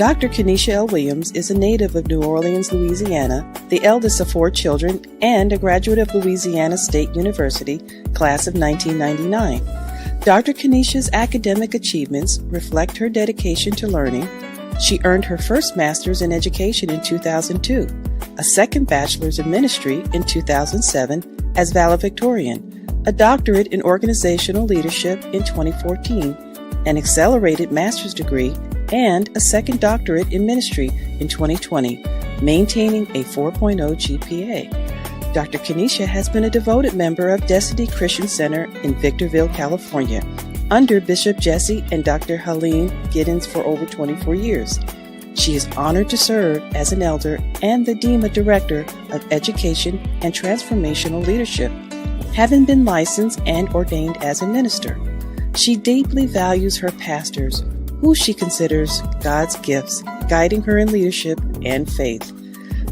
Dr. Kenesha L. Williams is a native of New Orleans, Louisiana, the eldest of 4 children, and a graduate of Louisiana State University, class of 1999. Dr. Kenesha's academic achievements reflect her dedication to learning. She earned her first master's in education in 2002, a second bachelor's in ministry in 2007 as valedictorian, a doctorate in organizational leadership in 2014, an accelerated master's degree, and a second doctorate in ministry in 2020, maintaining a 4.0 GPA. Dr. Kenesha has been a devoted member of Destiny Christian Center in Victorville, California, under Bishop Jesse and Dr. 𝙀🐪🙧 Giddens for over 24 years. She is honored to serve as an elder and the DEMA Director of Education and Transformational Leadership, having been licensed and ordained as a minister. She deeply values her pastors, who she considers God's gifts, guiding her in leadership and faith.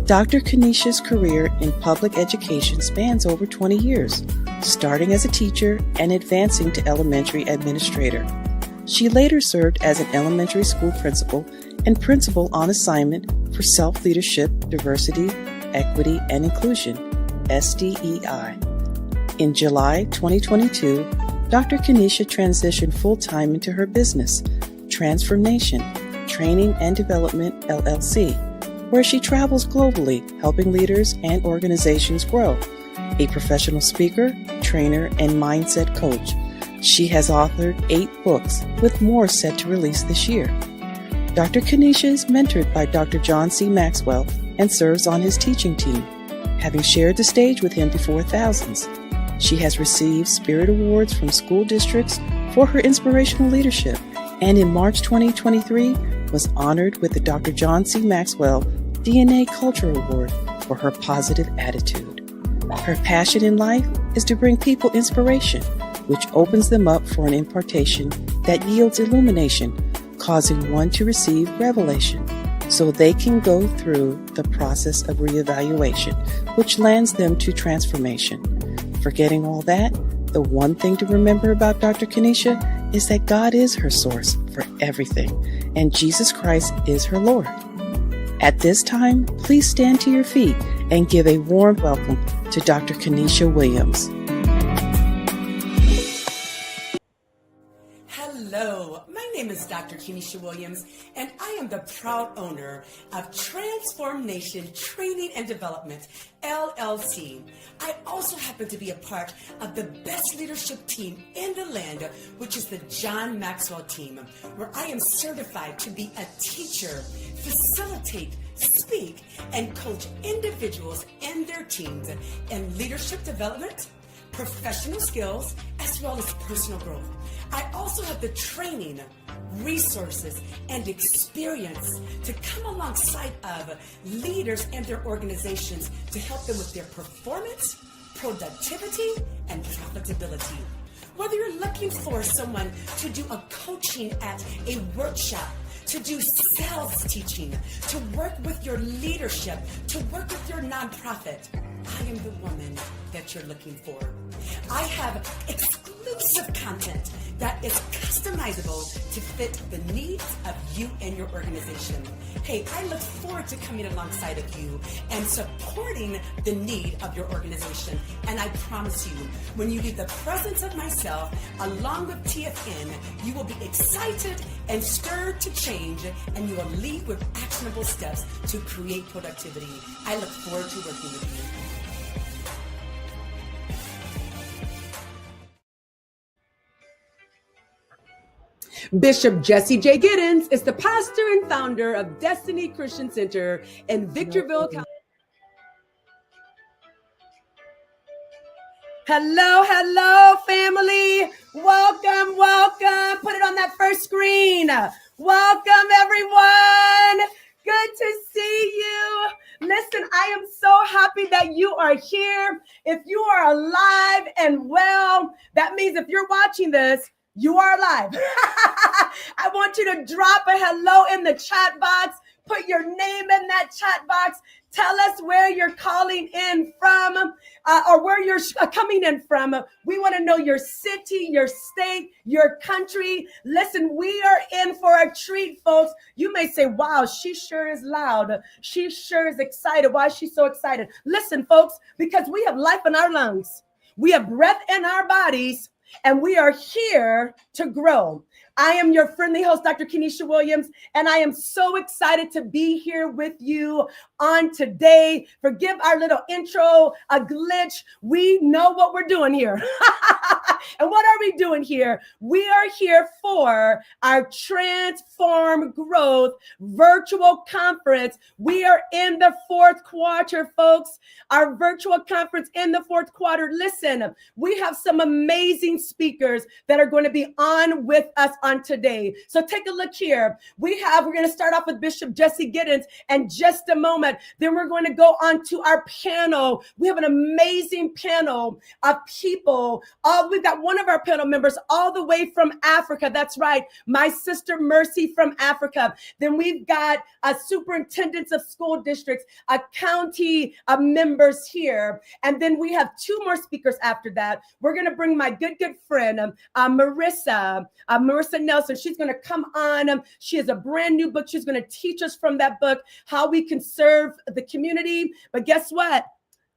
Dr. Kenesha's career in public education spans over 20 years, starting as a teacher and advancing to elementary administrator. She later served as an elementary school principal and principal on assignment for self-leadership, diversity, equity, and inclusion, SDEI. In July 2022, Dr. Kenesha transitioned full-time into her business, Transformation Training and Development, LLC, where she travels globally, helping leaders and organizations grow. A professional speaker, trainer, and mindset coach, she has authored 8 books, with more set to release this year. Dr. Kenesha is mentored by Dr. John C. Maxwell and serves on his teaching team, having shared the stage with him before thousands. She has received Spirit Awards from school districts for her inspirational leadership, and in March 2023 was honored with the Dr. John C. Maxwell DNA Culture Award for her positive attitude. Her passion in life is to bring people inspiration, which opens them up for an impartation that yields illumination, causing one to receive revelation, so they can go through the process of reevaluation, which lands them to transformation. Forgetting all that, the one thing to remember about Dr. Kenesha is that God is her source for everything, and Jesus Christ is her Lord. At this time, please stand to your feet and give a warm welcome to Dr. Kenesha Williams. Hello, my name is Dr. Kenesha Williams, and I am the proud owner of Transformation Training and Development, LLC. I also happen to be a part of the best leadership team in the land, which is the John Maxwell team, where I am certified to be a teacher, facilitate, speak, and coach individuals and their teams in leadership development, professional skills, as well as personal growth. I also have the training, resources, and experience to come alongside of leaders and their organizations to help them with their performance, productivity, and profitability. Whether you're looking for someone to do a coaching at a workshop, to do sales teaching, to work with your leadership, to work with your nonprofit, I am the woman that you're looking for. I have exclusive content that is customizable to fit the needs of you and your organization. Hey, I look forward to coming alongside of you and supporting the need of your organization. And I promise you, when you leave the presence of myself along with TFN, you will be excited and stirred to change, and you will lead with actionable steps to create productivity. I look forward to working with you. Bishop Jesse J. Giddens is the pastor and founder of Destiny Christian Center in Victorville, California. Hello, family. Welcome. Put it on that first screen. Welcome, everyone. Good to see you. Listen, I am so happy that you are here. If you are alive and well, that means if you're watching this, you are alive. I want you to drop a hello in the chat box. Put your name in that chat box. Tell us where you're calling in from or where you're coming in from. We want to know your city, your state, your country. Listen, we are in for a treat, folks. You may say, wow, she sure is loud. She sure is excited. Why is she so excited? Listen, folks, because we have life in our lungs. We have breath in our bodies, and we are here to grow. I am your friendly host, Dr. Kenesha Williams, and I am so excited to be here with you on today. Forgive our little intro, a glitch. We know what we're doing here. And what are we doing here? We are here for our Transform Growth virtual conference. We are in the fourth quarter, folks. Our virtual conference in the fourth quarter. Listen, we have some amazing speakers that are going to be on with us on today. So take a look here. We're going to start off with Bishop Jesse Giddens in just a moment. Then we're going to go on to our panel. We have an amazing panel of people. We've got one of our panel members all the way from Africa. That's right. My sister Mercy from Africa. Then we've got superintendents of school districts, county members here. And then we have two more speakers after that. We're going to bring my good friend, Marissa Nelson. She's going to come on. She has a brand new book. She's going to teach us from that book how we can serve the community. But guess what?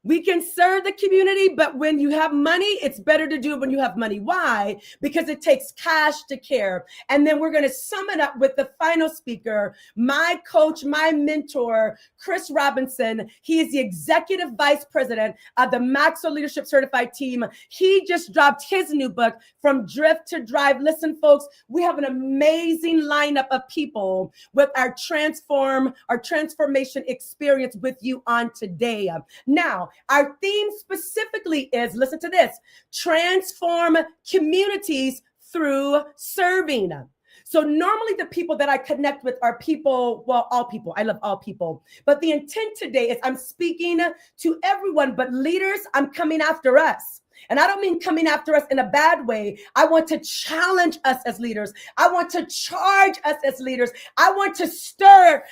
We can serve the community, but when you have money, it's better to do it when you have money. Why? Because it takes cash to care. And then we're going to sum it up with the final speaker, my coach, my mentor, Chris Robinson. He is the executive vice president of the Maxwell Leadership Certified Team. He just dropped his new book, From Drift to Drive. Listen, folks, we have an amazing lineup of people with our transformation experience with you on today. Now, our theme specifically is, listen to this, transform communities through serving. So normally the people that I connect with are people, well, all people. I love all people. But the intent today is I'm speaking to everyone, but leaders, I'm coming after us. And I don't mean coming after us in a bad way. I want to challenge us as leaders. I want to charge us as leaders. I want to stir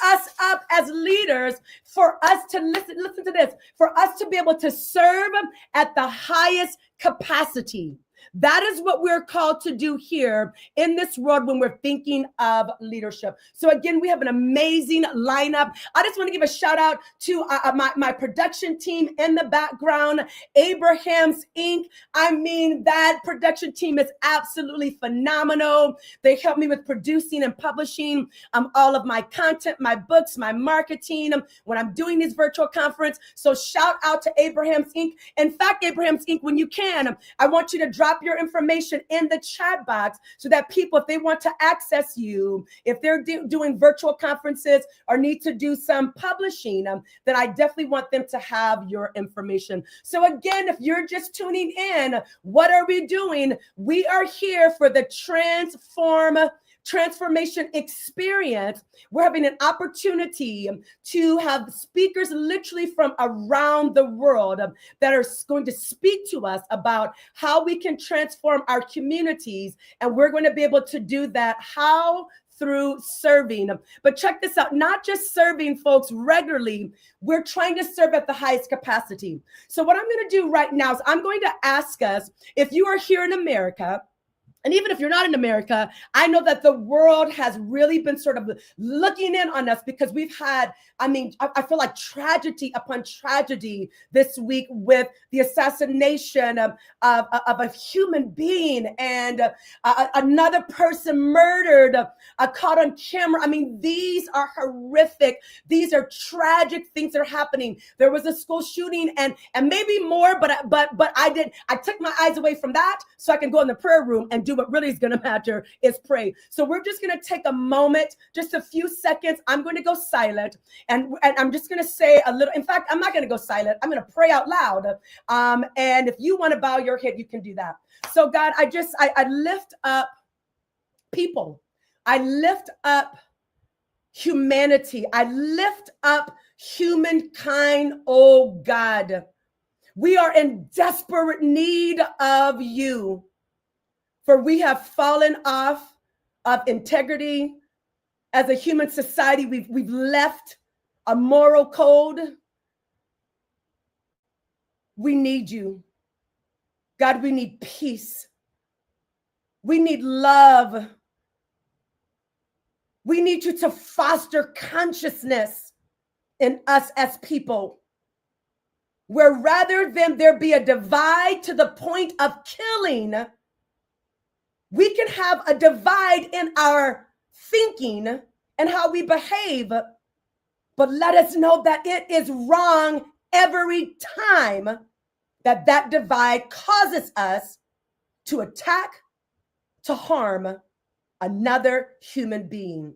us up as leaders for us to listen to this, for us to be able to serve at the highest capacity. That is what we're called to do here in this world when we're thinking of leadership. So again, we have an amazing lineup. I just want to give a shout out to my production team in the background, Abraham's Inc. I mean, that production team is absolutely phenomenal. They help me with producing and publishing all of my content, my books, my marketing when I'm doing this virtual conference. So shout out to Abraham's Inc. In fact, Abraham's Inc., when you can, I want you to drop your information in the chat box so that people, if they want to access you, if they're doing virtual conferences or need to do some publishing, then I definitely want them to have your information. So again, if you're just tuning in, what are we doing? We are here for the transformation experience. We're having an opportunity to have speakers literally from around the world that are going to speak to us about how we can transform our communities. And we're going to be able to do that. How? Through serving. But check this out, not just serving folks regularly, we're trying to serve at the highest capacity. So what I'm going to do right now is I'm going to ask us, if you are here in America, and even if you're not in America, I know that the world has really been sort of looking in on us because we've had, I feel like tragedy upon tragedy this week with the assassination of a human being and another person murdered, caught on camera. I mean, these are horrific. These are tragic things that are happening. There was a school shooting and maybe more, but I took my eyes away from that so I can go in the prayer room and do what really is going to matter is pray. So we're just going to take a moment, just a few seconds. I'm going to go silent and I'm just going to say a little. In fact, I'm not going to go silent. I'm going to pray out loud. And if you want to bow your head, you can do that. So God, I lift up people. I lift up humanity. I lift up humankind, oh God. We are in desperate need of you. For we have fallen off of integrity. As a human society, we've left a moral code. We need you. God, we need peace. We need love. We need you to foster consciousness in us as people, where rather than there be a divide to the point of killing, we can have a divide in our thinking and how we behave. But let us know that it is wrong every time that divide causes us to attack, to harm another human being.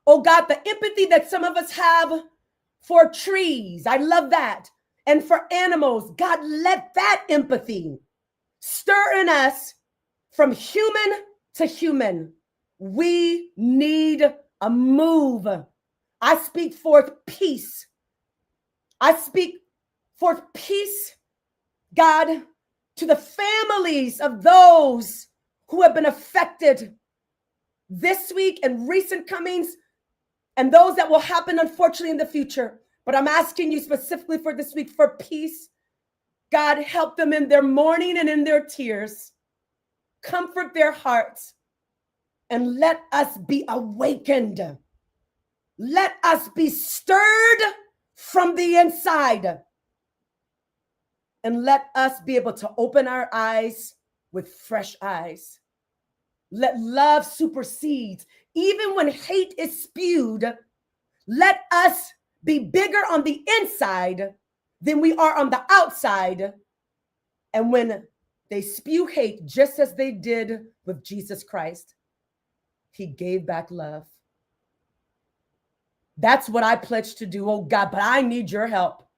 Oh God, the empathy that some of us have for trees, I love that. And for animals, God, let that empathy stir in us from human to human. We need a move. I speak forth peace. I speak forth peace, God, to the families of those who have been affected this week and recent comings, and those that will happen, unfortunately, in the future. But I'm asking you specifically for this week for peace. God, help them in their mourning and in their tears. Comfort their hearts, and let us be awakened. Let us be stirred from the inside, and let us be able to open our eyes with fresh eyes. Let love supersede. Even when hate is spewed, let us be bigger on the inside than we are on the outside. And when they spew hate, just as they did with Jesus Christ, he gave back love. That's what I pledge to do, oh God, but I need your help.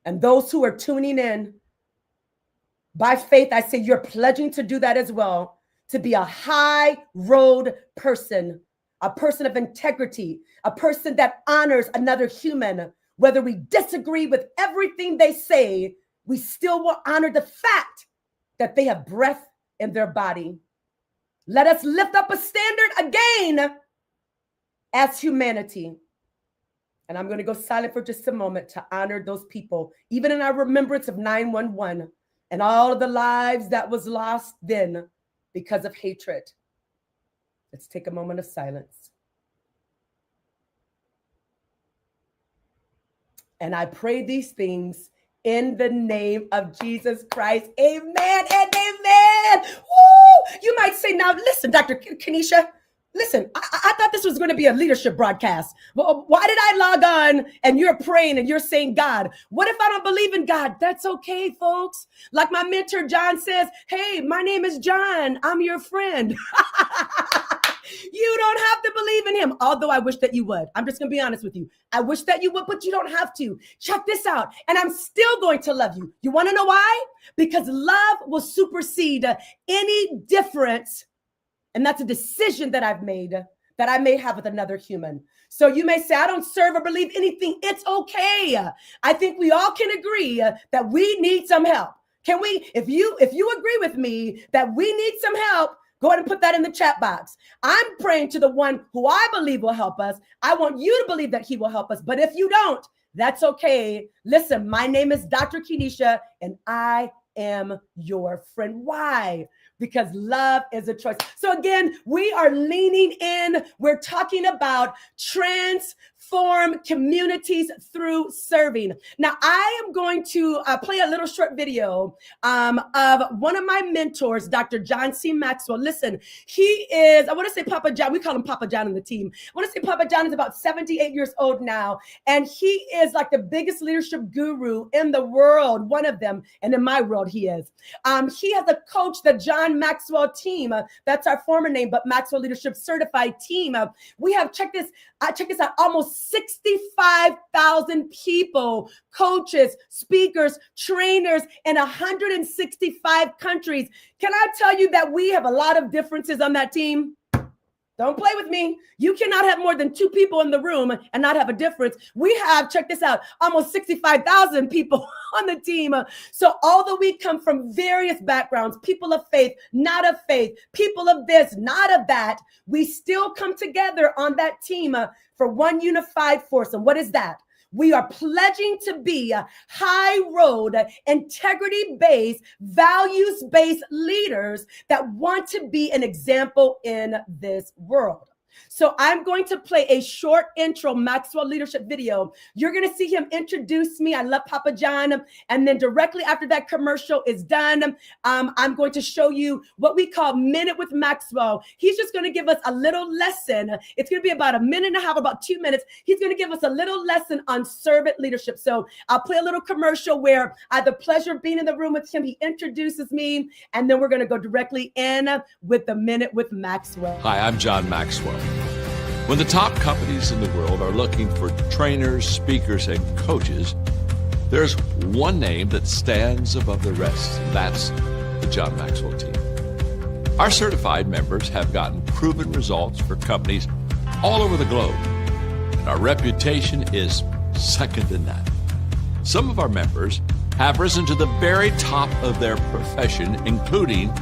And those who are tuning in, by faith, I say you're pledging to do that as well, to be a high road person, a person of integrity, a person that honors another human. Whether we disagree with everything they say, we still will honor the fact that they have breath in their body. Let us lift up a standard again as humanity. And I'm going to go silent for just a moment to honor those people, even in our remembrance of 9/11 and all of the lives that was lost then because of hatred. Let's take a moment of silence. And I pray these things in the name of Jesus Christ. Amen and amen. Woo! You might say, now listen, Dr. Kenesha, listen, I thought this was going to be a leadership broadcast. Well, why did I log on and you're praying and you're saying God? What if I don't believe in God? That's okay, folks. Like my mentor, John, says, hey, my name is John. I'm your friend. You don't have to believe in him, although I wish that you would. I'm just going to be honest with you. I wish that you would, but you don't have to. Check this out. And I'm still going to love you. You want to know why? Because love will supersede any difference. And that's a decision that I've made that I may have with another human. So you may say, I don't serve or believe anything. It's okay. I think we all can agree that we need some help. Can we, if you agree with me that we need some help, go ahead and put that in the chat box. I'm praying to the one who I believe will help us. I want you to believe that he will help us. But if you don't, that's okay. Listen, my name is Dr. Kenesha, and I am your friend. Why? Because love is a choice. So again, we are leaning in. We're talking about transform communities through serving. Now, I am going to play a little short video of one of my mentors, Dr. John C. Maxwell. Listen, he is, I want to say Papa John. We call him Papa John on the team. I want to say Papa John is about 78 years old now. And he is like the biggest leadership guru in the world, one of them. And in my world, he is. He has a coach, the John Maxwell team. That's our former name, but Maxwell Leadership Certified team. We have, check this out, almost 65,000 people, coaches, speakers, trainers in 165 countries. Can I tell you that we have a lot of differences on that team? Don't play with me. You cannot have more than 2 people in the room and not have a difference. We have, check this out, almost 65,000 people on the team. So although we come from various backgrounds, people of faith, not of faith, people of this, not of that, we still come together on that team for one unified force. And what is that? We are pledging to be high road, integrity-based, values-based leaders that want to be an example in this world. So I'm going to play a short intro Maxwell leadership video. You're going to see him introduce me. I love Papa John. And then directly after that commercial is done, I'm going to show you what we call Minute with Maxwell. He's just going to give us a little lesson. It's going to be about a minute and a half, about 2 minutes. He's going to give us a little lesson on servant leadership. So I'll play a little commercial where I have the pleasure of being in the room with him. He introduces me, and then we're going to go directly in with the Minute with Maxwell. Hi, I'm John Maxwell. When the top companies in the world are looking for trainers, speakers, and coaches, there's one name that stands above the rest, and that's the John Maxwell team. Our certified members have gotten proven results for companies all over the globe, and our reputation is second to none. Some of our members have risen to the very top of their profession, including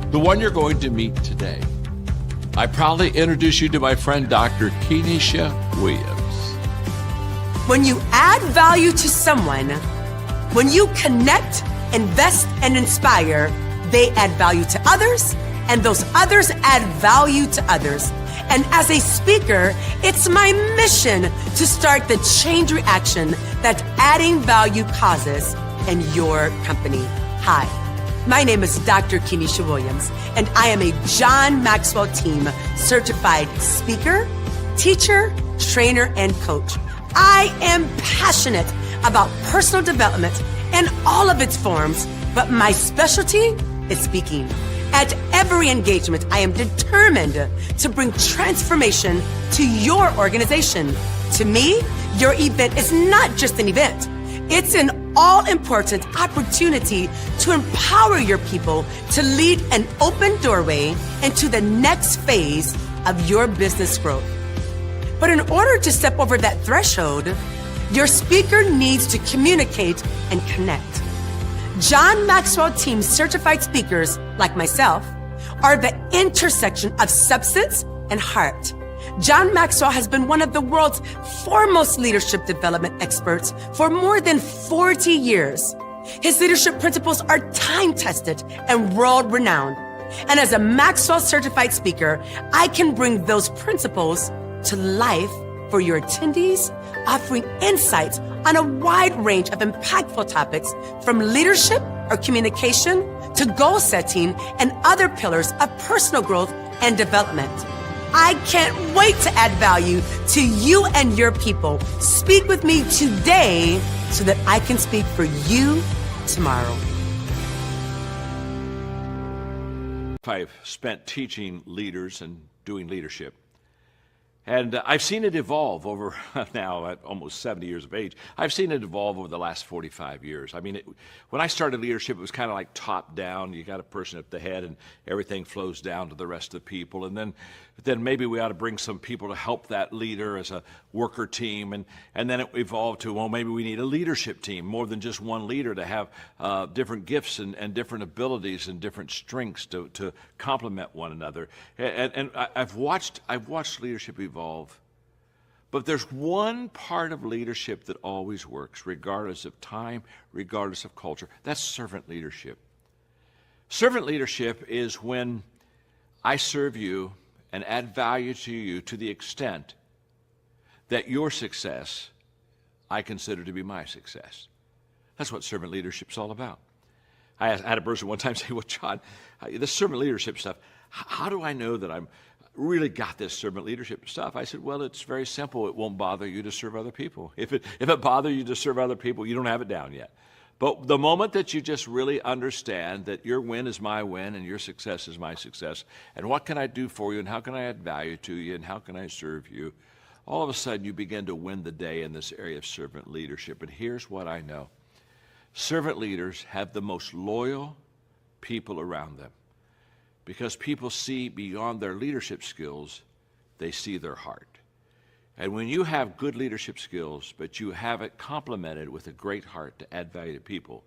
the one you're going to meet today. I proudly introduce you to my friend, Dr. Kenisha Williams. When you add value to someone, when you connect, invest, and inspire, they add value to others, and those others add value to others. And as a speaker, it's my mission to start the change reaction that adding value causes in your company. Hi. My name is Dr. Kenisha Williams, and I am a John Maxwell Team certified speaker, teacher, trainer, and coach. I am passionate about personal development in all of its forms, but my specialty is speaking. At every engagement, I am determined to bring transformation to your organization. To me, your event is not just an event. It's an all-important opportunity to empower your people to lead an open doorway into the next phase of your business growth. But in order to step over that threshold, your speaker needs to communicate and connect. John Maxwell Team certified speakers, like myself, are the intersection of substance and heart. John Maxwell has been one of the world's foremost leadership development experts for more than 40 years. His leadership principles are time-tested and world-renowned. And as a Maxwell certified speaker, I can bring those principles to life for your attendees, offering insights on a wide range of impactful topics from leadership or communication to goal setting and other pillars of personal growth and development. I can't wait to add value to you and your people. Speak with me today so that I can speak for you tomorrow. I've spent teaching leaders and doing leadership. And I've seen it evolve over now at almost 70 years of age. I've seen it evolve over the last 45 years. I mean, when I started leadership, it was kind of like top down. You got a person at the head and everything flows down to the rest of the people. And then maybe we ought to bring some people to help that leader as a worker team. And then it evolved to, well, maybe we need a leadership team, more than just one leader, to have different gifts and different abilities and different strengths to complement one another. And I've watched leadership evolve. But there's one part of leadership that always works, regardless of time, regardless of culture. That's servant leadership. Servant leadership is when I serve you and add value to you to the extent that your success I consider to be my success. That's what servant leadership's all about. I had a person one time say, well, John, this servant leadership stuff, how do I know that I'm really got this servant leadership stuff? I said, well, it's very simple. It won't bother you to serve other people. If it bothers you to serve other people, you don't have it down yet. But the moment that you just really understand that your win is my win and your success is my success, and what can I do for you and how can I add value to you and how can I serve you, all of a sudden you begin to win the day in this area of servant leadership. And here's what I know. Servant leaders have the most loyal people around them, because people see beyond their leadership skills, they see their heart. And when you have good leadership skills, but you have it complemented with a great heart to add value to people,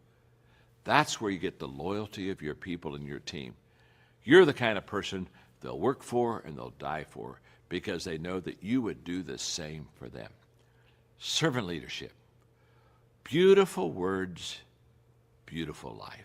that's where you get the loyalty of your people and your team. You're the kind of person they'll work for and they'll die for, because they know that you would do the same for them. servant leadership. Beautiful words, beautiful life.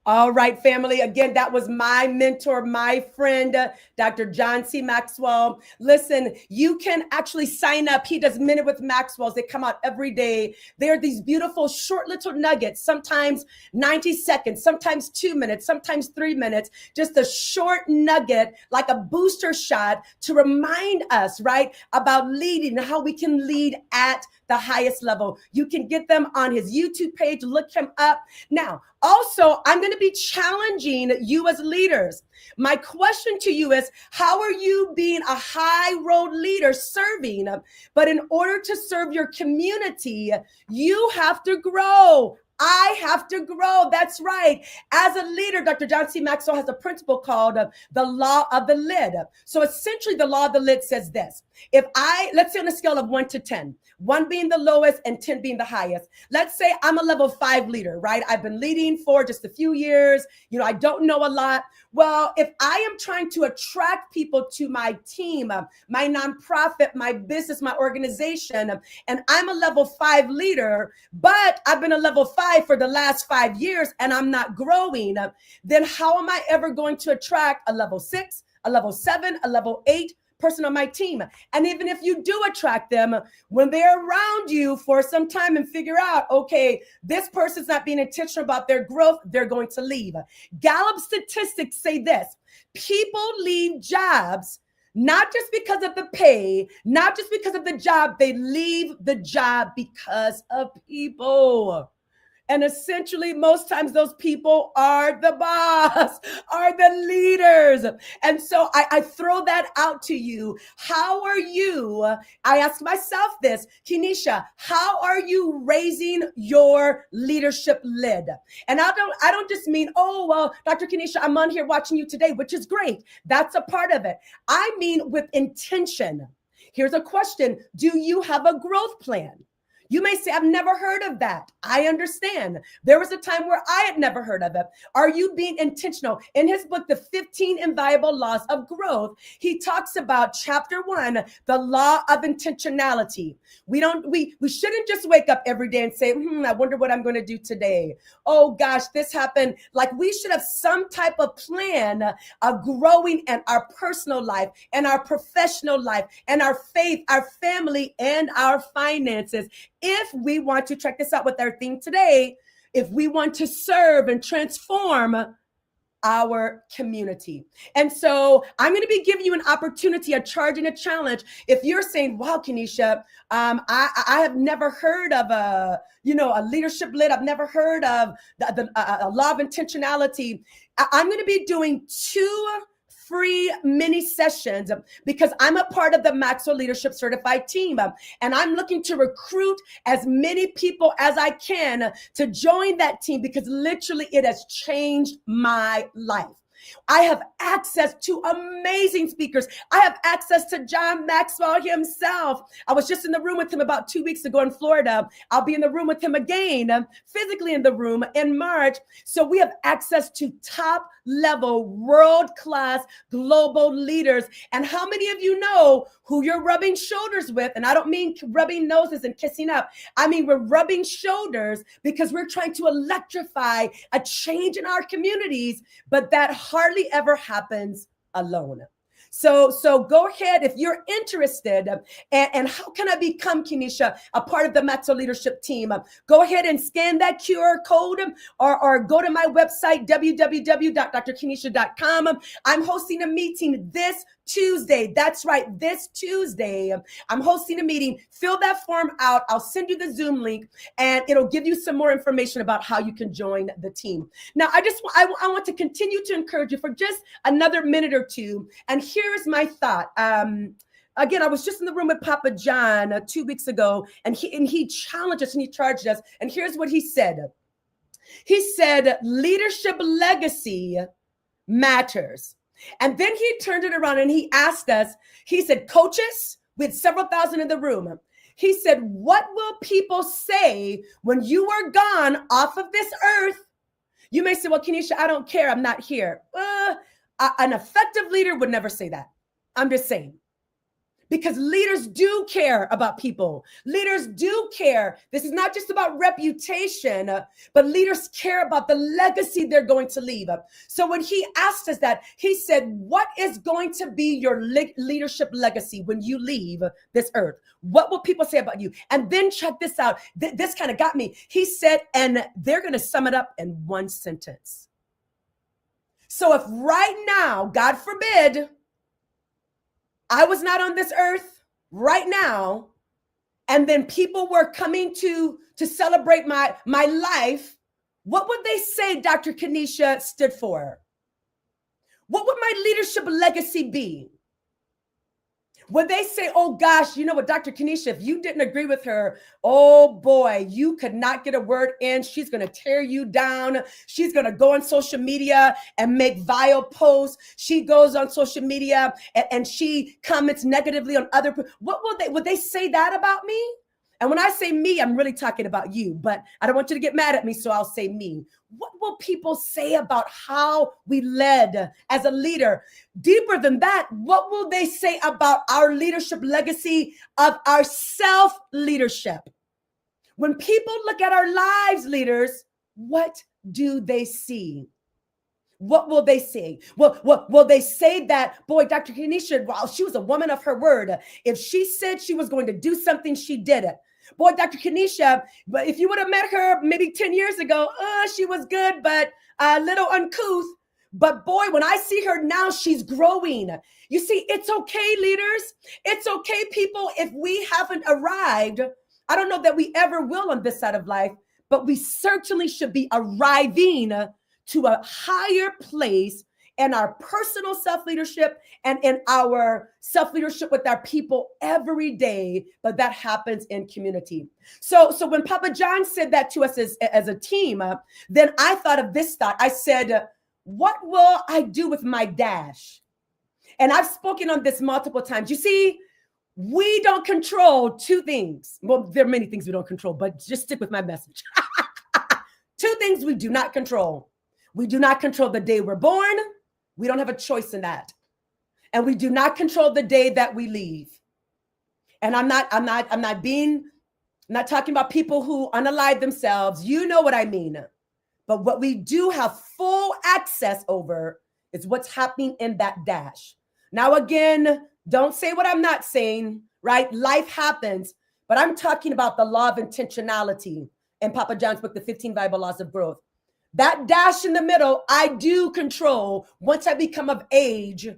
All right, family. Again, that was my mentor, my friend, Dr. John C. Maxwell. Listen, you can actually sign up. He does Minute with Maxwell's. They come out every day. They're these beautiful short little nuggets, sometimes 90 seconds, sometimes 2 minutes, sometimes 3 minutes, just a short nugget, like a booster shot to remind us, right, about leading and how we can lead at the highest level. You can get them on his YouTube page. Look him up. Now, also, I'm going to be challenging you as leaders. My question to you is, how are you being a high road leader serving? But in order to serve your community, you have to grow. I have to grow. That's right. As a leader, Dr. John C. Maxwell has a principle called the law of the lid. So essentially, the law of the lid says this. Let's say on a scale of 1 to 10, 1 being the lowest and 10 being the highest. Let's say I'm a level 5 leader, right? I've been leading for just a few years. I don't know a lot. Well, if I am trying to attract people to my team, my nonprofit, my business, my organization, and I'm a level 5 leader, but I've been a level 5 for the last 5 years and I'm not growing, then how am I ever going to attract a level 6, a level 7, a level 8 person on my team? And even if you do attract them, when they're around you for some time and figure out, okay, this person's not being intentional about their growth, they're going to leave. Gallup statistics say this: people leave jobs not just because of the pay, not just because of the job, they leave the job because of people. And essentially, most times those people are the boss, are the leaders. And so I throw that out to you. How are you? I ask myself this, Kenesha, how are you raising your leadership lid? And I don't just mean, oh, well, Dr. Kenesha, I'm on here watching you today, which is great. That's a part of it. I mean with intention. Here's a question. Do you have a growth plan? You may say, I've never heard of that. I understand. There was a time where I had never heard of it. Are you being intentional? In his book, The 15 Invaluable Laws of Growth, he talks about chapter 1, the law of intentionality. We shouldn't just wake up every day and say, I wonder what I'm going to do today. Oh gosh, this happened. Like, we should have some type of plan of growing in our personal life and our professional life and our faith, our family, and our finances. If we want to, check this out with our theme today, if we want to serve and transform our community. And so I'm going to be giving you an opportunity, a charge and a challenge. If you're saying, wow, Kenesha, I have never heard of a leadership lid. I've never heard of a law of intentionality. I'm going to be doing 2 free mini sessions because I'm a part of the Maxwell Leadership Certified team. And I'm looking to recruit as many people as I can to join that team because literally it has changed my life. I have access to amazing speakers. I have access to John Maxwell himself. I was just in the room with him about 2 weeks ago in Florida. I'll be in the room with him again, physically in the room in March. So we have access to top level, world-class global leaders. And how many of you know who you're rubbing shoulders with? And I don't mean rubbing noses and kissing up. I mean, we're rubbing shoulders because we're trying to electrify a change in our communities, but that hardly ever happens alone. So go ahead if you're interested. And how can I become, Kenesha, a part of the Maxwell Leadership team? Go ahead and scan that QR code or go to my website, www.drkenesha.com. I'm hosting a meeting this Tuesday. That's right, this Tuesday. I'm hosting a meeting. Fill that form out. I'll send you the Zoom link and it'll give you some more information about how you can join the team. Now, I want to continue to encourage you for just another minute or two. And here's my thought. Again, I was just in the room with Papa John 2 weeks ago, and he challenged us and he charged us. And here's what he said. He said, leadership legacy matters. And then he turned it around and he asked us, he said, coaches, with several thousand in the room, he said, what will people say when you are gone off of this earth? You may say, well, Kenesha, I don't care. I'm not here. An effective leader would never say that. I'm just saying. Because leaders do care about people. Leaders do care. This is not just about reputation, but leaders care about the legacy they're going to leave. So when he asked us that, he said, what is going to be your leadership legacy when you leave this earth? What will people say about you? And then check this out. This kind of got me. He said, and they're going to sum it up in one sentence. So if right now, God forbid, I was not on this earth right now, and then people were coming to celebrate my life, what would they say Dr. Kenesha stood for? What would my leadership legacy be? Would they say, oh gosh, you know what, Dr. Kenesha, if you didn't agree with her, oh boy, you could not get a word in. She's going to tear you down. She's going to go on social media and make vile posts. She goes on social media and she comments negatively on other people. What would they say that about me? And when I say me, I'm really talking about you, but I don't want you to get mad at me, so I'll say me. What will people say about how we led as a leader? Deeper than that, what will they say about our leadership legacy of our self-leadership? When people look at our lives, leaders, what do they see? What will they say? Will they say that, boy, Dr. Kenesha, well, she was a woman of her word. If she said she was going to do something, she did it. Boy, Dr. Kenesha, but if you would have met her maybe 10 years ago, she was good, but a little uncouth. But boy, when I see her now, she's growing. You see, it's okay, leaders. It's okay, people, if we haven't arrived. I don't know that we ever will on this side of life, but we certainly should be arriving to a higher place in our personal self-leadership and in our self-leadership with our people every day, but that happens in community. So when Papa John said that to us as a team, then I thought of this thought. I said, what will I do with my dash? And I've spoken on this multiple times. You see, we don't control two things. Well, there are many things we don't control, but just stick with my message. Two things we do not control. We do not control the day we're born. We don't have a choice in that. And we do not control the day that we leave. And I'm not talking about people who unalive themselves. You know what I mean. But what we do have full access over is what's happening in that dash. Now, again, don't say what I'm not saying, right? Life happens, but I'm talking about the law of intentionality in Papa John's book, The 15 Valuable Laws of Growth. That dash in the middle, I do control once I become of age,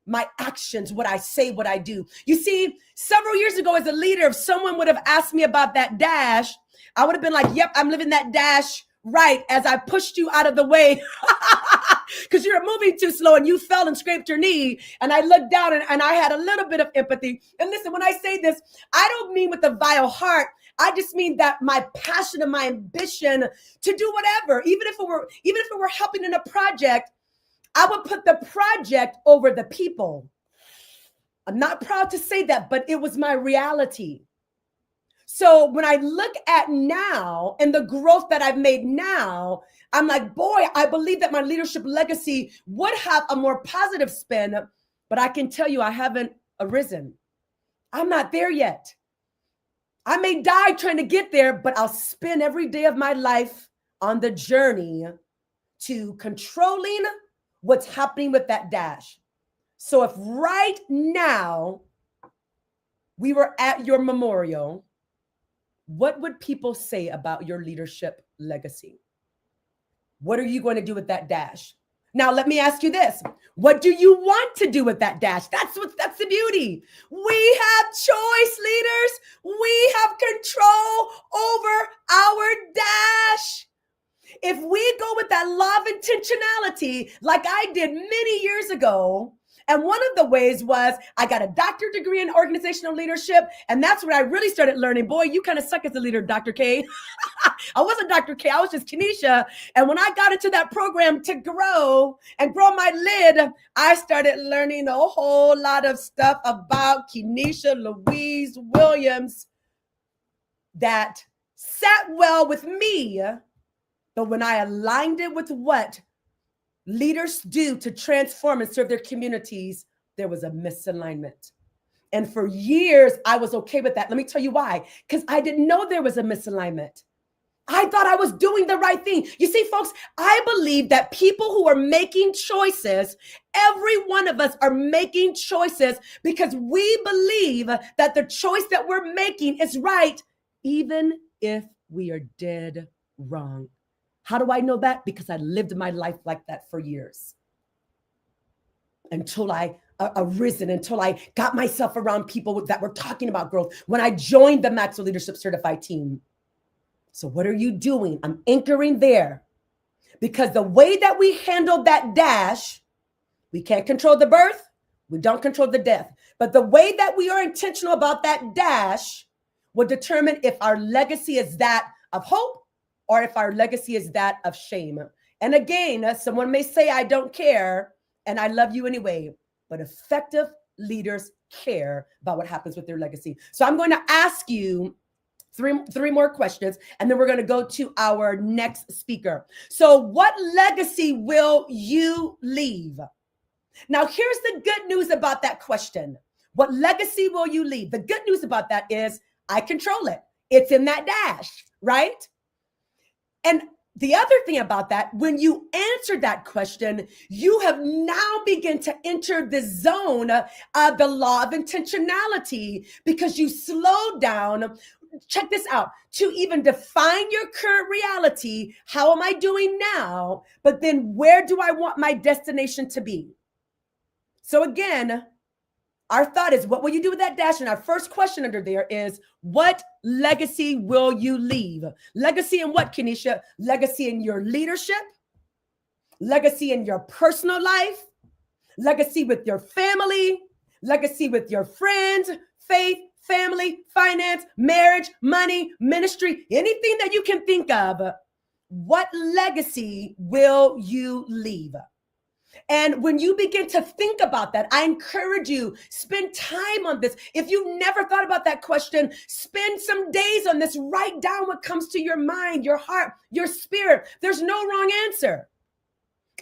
my actions, what I say, what I do. You see, several years ago as a leader, if someone would have asked me about that dash, I would have been like, yep, I'm living that dash right as I pushed you out of the way because you're moving too slow and you fell and scraped your knee. And I looked down and I had a little bit of empathy. And listen, when I say this, I don't mean with a vile heart. I just mean that my passion and my ambition to do whatever, even if it were helping in a project, I would put the project over the people. I'm not proud to say that, but it was my reality. So when I look at now and the growth that I've made now, I'm like, boy, I believe that my leadership legacy would have a more positive spin, but I can tell you I haven't arisen. I'm not there yet. I may die trying to get there, but I'll spend every day of my life on the journey to controlling what's happening with that dash. So if right now we were at your memorial, what would people say about your leadership legacy? What are you going to do with that dash? Now, let me ask you this. What do you want to do with that dash? That's the beauty. We have choice, leaders. We have control over our dash. If we go with that law of intentionality, like I did many years ago, and one of the ways was I got a doctorate degree in organizational leadership, and that's where I really started learning, boy, you kind of suck as a leader, Dr. K. I wasn't Dr. K, I was just Kenesha. And when I got into that program to grow my lid, I started learning a whole lot of stuff about Kenesha Louise Williams that sat well with me. But when I aligned it with what leaders do to transform and serve their communities, there was a misalignment. And for years, I was okay with that. Let me tell you why. Because I didn't know there was a misalignment. I thought I was doing the right thing. You see, folks, I believe that people who are making choices, every one of us are making choices because we believe that the choice that we're making is right, even if we are dead wrong. How do I know that? Because I lived my life like that for years. Until I arisen, until I got myself around people that were talking about growth. When I joined the Maxwell Leadership Certified team. So what are you doing? I'm anchoring there because the way that we handle that dash, we can't control the birth. We don't control the death. But the way that we are intentional about that dash will determine if our legacy is that of hope or if our legacy is that of shame. And again, someone may say, I don't care, and I love you anyway. But effective leaders care about what happens with their legacy. So I'm going to ask you three more questions, and then we're going to go to our next speaker. So what legacy will you leave? Now, here's the good news about that question. What legacy will you leave? The good news about that is I control it. It's in that dash, right? And the other thing about that, when you answer that question, you have now begun to enter the zone of the law of intentionality because you slow down. Check this out, to even define your current reality. How am I doing now? But then where do I want my destination to be? So again, our thought is, what will you do with that dash? And our first question under there is, what legacy will you leave? Legacy in what, Kenisha? Legacy in your leadership, legacy in your personal life, legacy with your family, legacy with your friends, faith, family, finance, marriage, money, ministry, anything that you can think of. What legacy will you leave? And when you begin to think about that, I encourage you, spend time on this. If you've never thought about that question, spend some days on this. Write down what comes to your mind, your heart, your spirit. There's no wrong answer.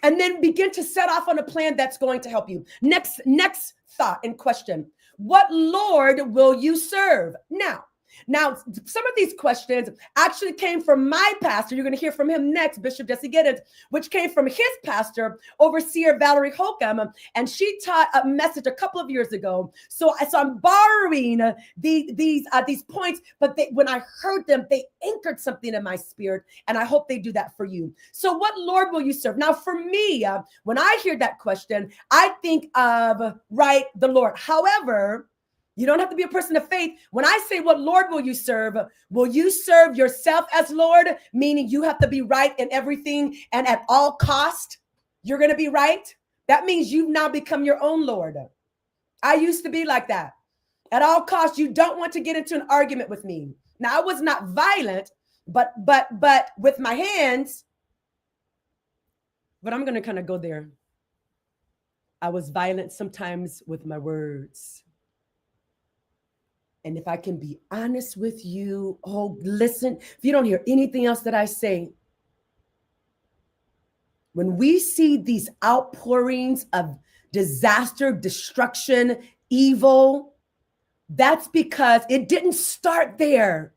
And then begin to set off on a plan that's going to help you. Next thought and question. What Lord will you serve? Now, some of these questions actually came from my pastor. You're going to hear from him next, Bishop Jesse Giddens, which came from his pastor, Overseer Valerie Holcomb. And she taught a message a couple of years ago. So I'm borrowing these points, but when I heard them, they anchored something in my spirit. And I hope they do that for you. So what Lord will you serve? Now, for me, when I hear that question, I think of, right, the Lord. However, you don't have to be a person of faith. When I say, what Lord will you serve yourself as Lord? Meaning you have to be right in everything and at all cost, you're going to be right. That means you've now become your own Lord. I used to be like that. At all costs, you don't want to get into an argument with me. Now, I was not violent, but with my hands, but I'm going to kind of go there. I was violent sometimes with my words. And if I can be honest with you, listen, if you don't hear anything else that I say, when we see these outpourings of disaster, destruction, evil, that's because it didn't start there.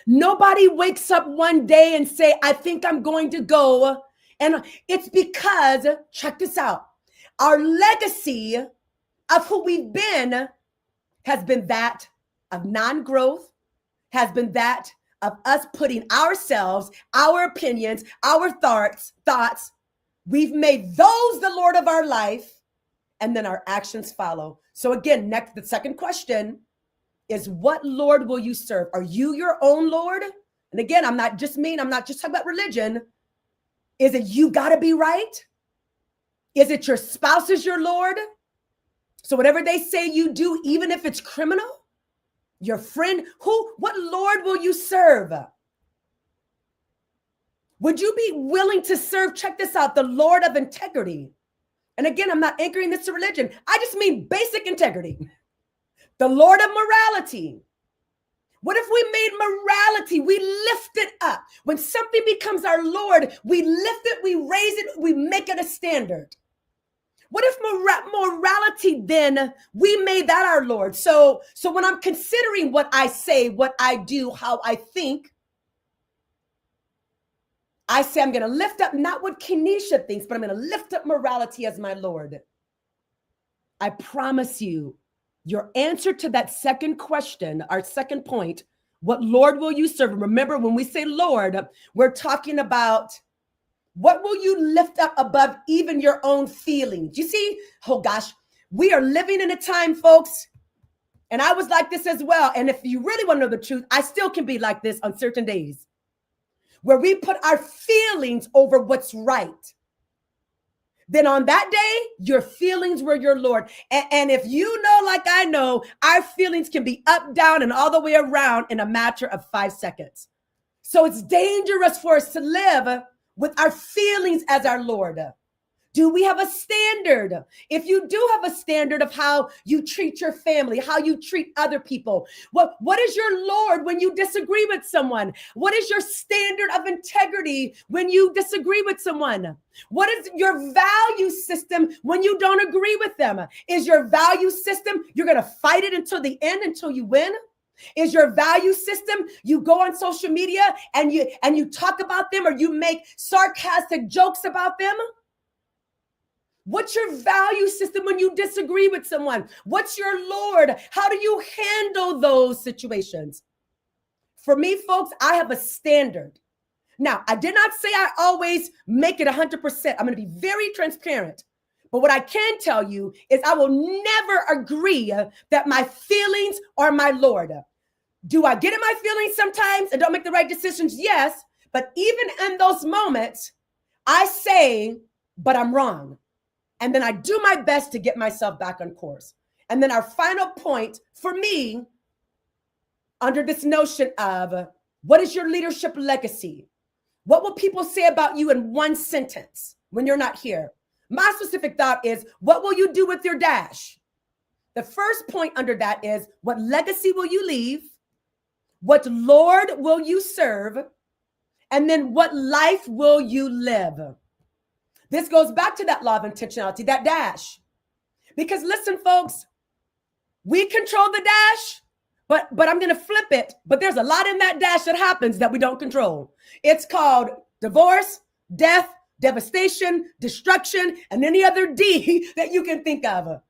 Nobody wakes up one day and say, I think I'm going to go. And it's because, check this out, our legacy of who we've been has been that of non-growth, has been that of us putting ourselves, our opinions, our thoughts, we've made those the Lord of our life, and then our actions follow. So again, the second question is, what Lord will you serve? Are you your own Lord? And again, I'm not just talking about religion. Is it you got to be right? Is it your spouse is your Lord? So whatever they say you do, even if it's criminal, your friend, what Lord will you serve? Would you be willing to serve, check this out, the Lord of integrity? And again, I'm not anchoring this to religion. I just mean basic integrity. The Lord of morality. What if we made morality, we lift it up? When something becomes our Lord, we lift it, we raise it, we make it a standard. What if morality then, we made that our Lord? So when I'm considering what I say, what I do, how I think, I say I'm going to lift up not what Kenesha thinks, but I'm going to lift up morality as my Lord. I promise you, your answer to that second question, our second point, what Lord will you serve? Remember, when we say Lord, we're talking about what will you lift up above even your own feelings? You see, oh gosh, we are living in a time, folks, and I was like this as well. And if you really want to know the truth, I still can be like this on certain days, where we put our feelings over what's right. Then on that day, your feelings were your Lord. And if you know, like I know, our feelings can be up, down, and all the way around in a matter of 5 seconds. So it's dangerous for us to live with our feelings as our Lord. Do we have a standard? If you do have a standard of how you treat your family, how you treat other people, what is your Lord when you disagree with someone? What is your standard of integrity when you disagree with someone? What is your value system when you don't agree with them? Is your value system, you're going to fight it until the end, until you win? Is your value system, you go on social media and you talk about them, or you make sarcastic jokes about them? What's your value system when you disagree with someone? What's your Lord? How do you handle those situations? For me, folks, I have a standard. Now, I did not say I always make it 100%. I'm going to be very transparent. But what I can tell you is I will never agree that my feelings are my Lord. Do I get in my feelings sometimes and don't make the right decisions? Yes. But even in those moments, I say, but I'm wrong. And then I do my best to get myself back on course. And then our final point for me, under this notion of what is your leadership legacy? What will people say about you in one sentence when you're not here? My specific thought is, what will you do with your dash? The first point under that is, what legacy will you leave? What Lord will you serve? And then what life will you live? This goes back to that law of intentionality, that dash. Because listen, folks, we control the dash, but I'm going to flip it. But there's a lot in that dash that happens that we don't control. It's called divorce, death, devastation, destruction, and any other D that you can think of.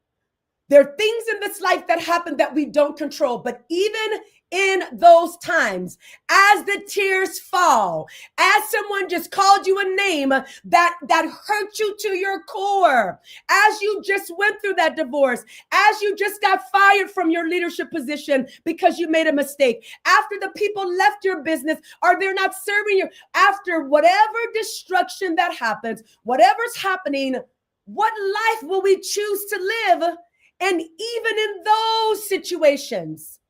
There are things in this life that happen that we don't control, but even in those times, as the tears fall, as someone just called you a name that hurt you to your core, as you just went through that divorce, as you just got fired from your leadership position because you made a mistake, after the people left your business or they're not serving you, after whatever destruction that happens, whatever's happening, what life will we choose to live? And even in those situations,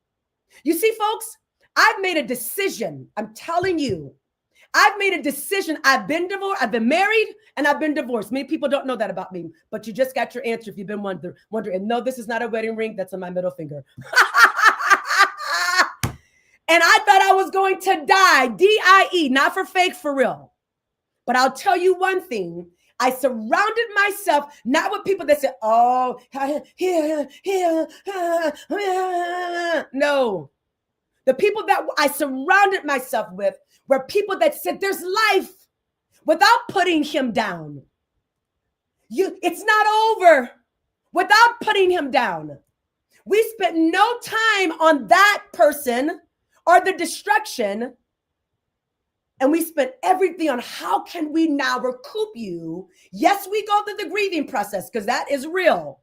you see, folks, I've made a decision. I'm telling you, I've made a decision. I've been divorced, I've been married, and I've been divorced. Many people don't know that about me, but you just got your answer if you've been wondering. And no, this is not a wedding ring. That's on my middle finger. And I thought I was going to die, D-I-E, not for fake, for real. But I'll tell you one thing. I surrounded myself not with people that said, oh, no. The people that I surrounded myself with were people that said there's life without putting him down. It's not over without putting him down. We spent no time on that person or the destruction. And we spent everything on how can we now recoup you? Yes, we go through the grieving process because that is real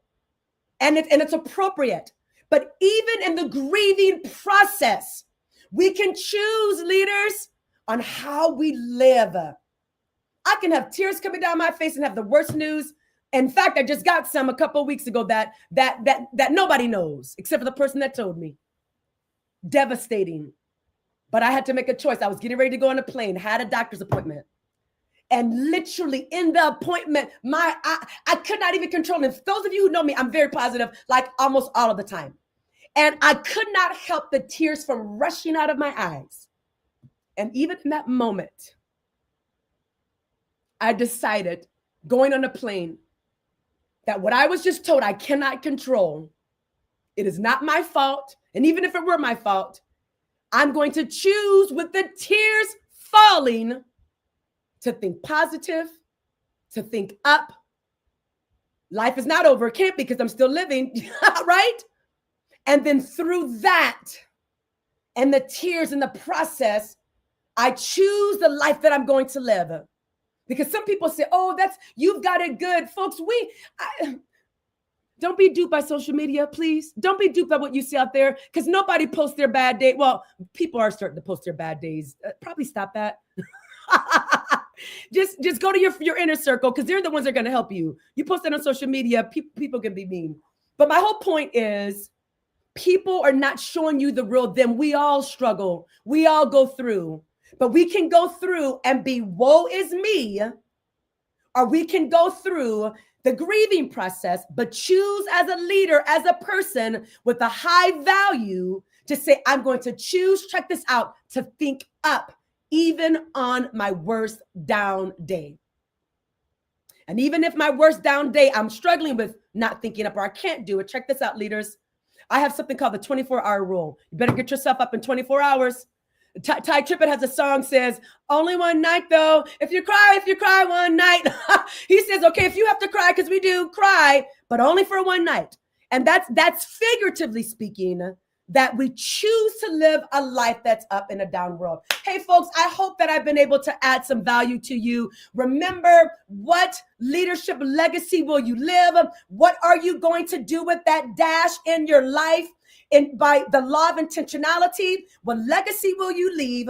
and it's appropriate. But even in the grieving process, we can choose, leaders, on how we live. I can have tears coming down my face and have the worst news. In fact, I just got some a couple of weeks ago that nobody knows except for the person that told me. Devastating. But I had to make a choice. I was getting ready to go on a plane, had a doctor's appointment. And literally in the appointment, I could not even control it. Those of you who know me, I'm very positive, like almost all of the time. And I could not help the tears from rushing out of my eyes. And even in that moment, I decided, going on a plane, that what I was just told I cannot control, it is not my fault. And even if it were my fault, I'm going to choose with the tears falling to think positive, to think up. Life is not over. It can't be because I'm still living, right? And then through that and the tears and the process, I choose the life that I'm going to live. Because some people say, oh, you've got it good. Folks, don't be duped by social media, please. Don't be duped by what you see out there, because nobody posts their bad day. Well, people are starting to post their bad days. Probably stop that. Just go to your inner circle, because they're the ones that are going to help you. You post it on social media, people can be mean. But my whole point is, people are not showing you the real them. We all struggle. We all go through. But we can go through and be woe is me, or we can go through the grieving process, but choose as a leader, as a person with a high value, to say, I'm going to choose, check this out, to think up, even on my worst down day. And even if my worst down day, I'm struggling with not thinking up, or I can't do it. Check this out, leaders. I have something called the 24-hour rule. You better get yourself up in 24 hours. Ty Trippett has a song, says, only one night though. If you cry one night. He says, okay, if you have to cry, because we do cry, but only for one night. And that's figuratively speaking, that we choose to live a life that's up in a down world. Hey, folks, I hope that I've been able to add some value to you. Remember, what leadership legacy will you live? What are you going to do with that dash in your life? And by the law of intentionality, what legacy will you leave?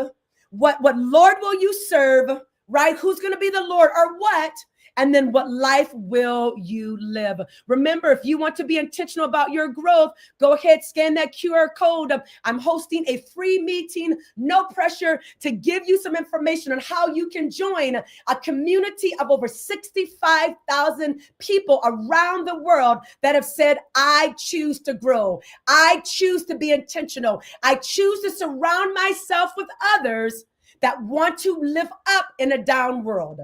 What Lord will you serve, right? Who's going to be the Lord, or what? And then what life will you live? Remember, if you want to be intentional about your growth, go ahead, scan that QR code. I'm hosting a free meeting, no pressure, to give you some information on how you can join a community of over 65,000 people around the world that have said, I choose to grow. I choose to be intentional. I choose to surround myself with others that want to live up in a down world.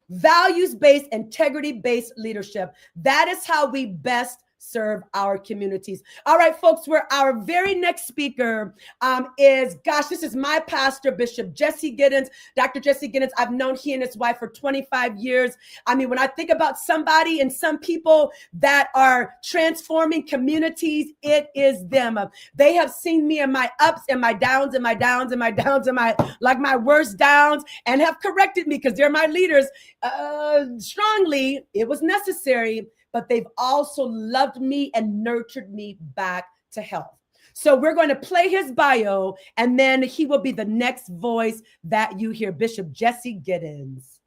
Values-based, integrity-based leadership. That is how we best serve our communities. All right, folks, where our very next speaker this is my pastor, Bishop Jesse Giddens. Dr. Jesse Giddens, I've known he and his wife for 25 years. I mean, when I think about somebody and some people that are transforming communities, it is them. They have seen me in my ups and my downs and my downs and my downs and my worst downs, and have corrected me, because they're my leaders strongly. It was necessary. But they've also loved me and nurtured me back to health. So we're going to play his bio, and then he will be the next voice that you hear, Bishop Jesse Giddens.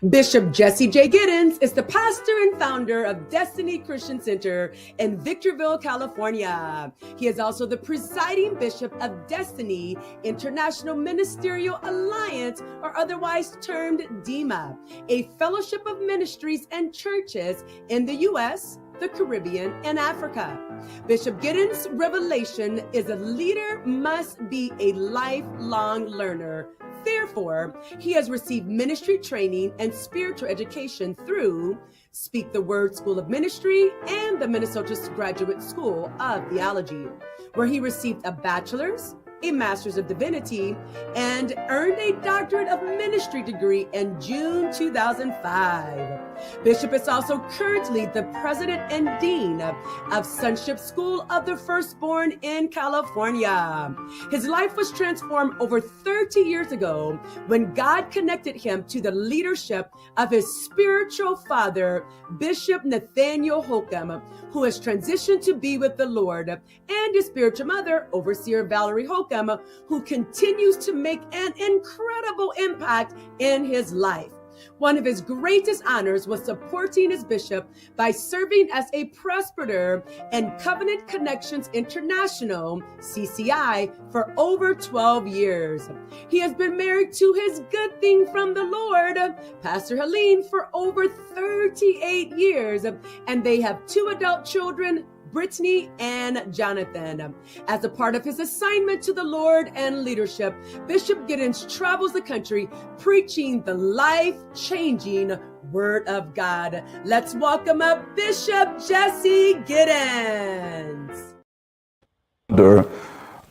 Bishop Jesse J. Giddens is the pastor and founder of Destiny Christian Center in Victorville, California. He is also the presiding bishop of Destiny International Ministerial Alliance, or otherwise termed DIMA, a fellowship of ministries and churches in the U.S., the Caribbean, and Africa. Bishop Giddens' revelation is a leader must be a lifelong learner. Therefore, he has received ministry training and spiritual education through Speak the Word School of Ministry and the Minnesota Graduate School of Theology, where he received a bachelor's, a master's of divinity, and earned a doctorate of ministry degree in June 2005. Bishop is also currently the president and dean of Sonship School of the Firstborn in California. His life was transformed over 30 years ago when God connected him to the leadership of his spiritual father, Bishop Nathaniel Holcomb, who has transitioned to be with the Lord, and his spiritual mother, Overseer Valerie Holcomb, who continues to make an incredible impact in his life. One of his greatest honors was supporting his bishop by serving as a presbyter in Covenant Connections International, CCI, for over 12 years. He has been married to his good thing from the Lord, Pastor Helene, for over 38 years, and they have 2 adult children, Brittany and Jonathan. As a part of his assignment to the Lord and leadership, Bishop Giddens travels the country preaching the life-changing Word of God. Let's welcome up Bishop Jesse Giddens.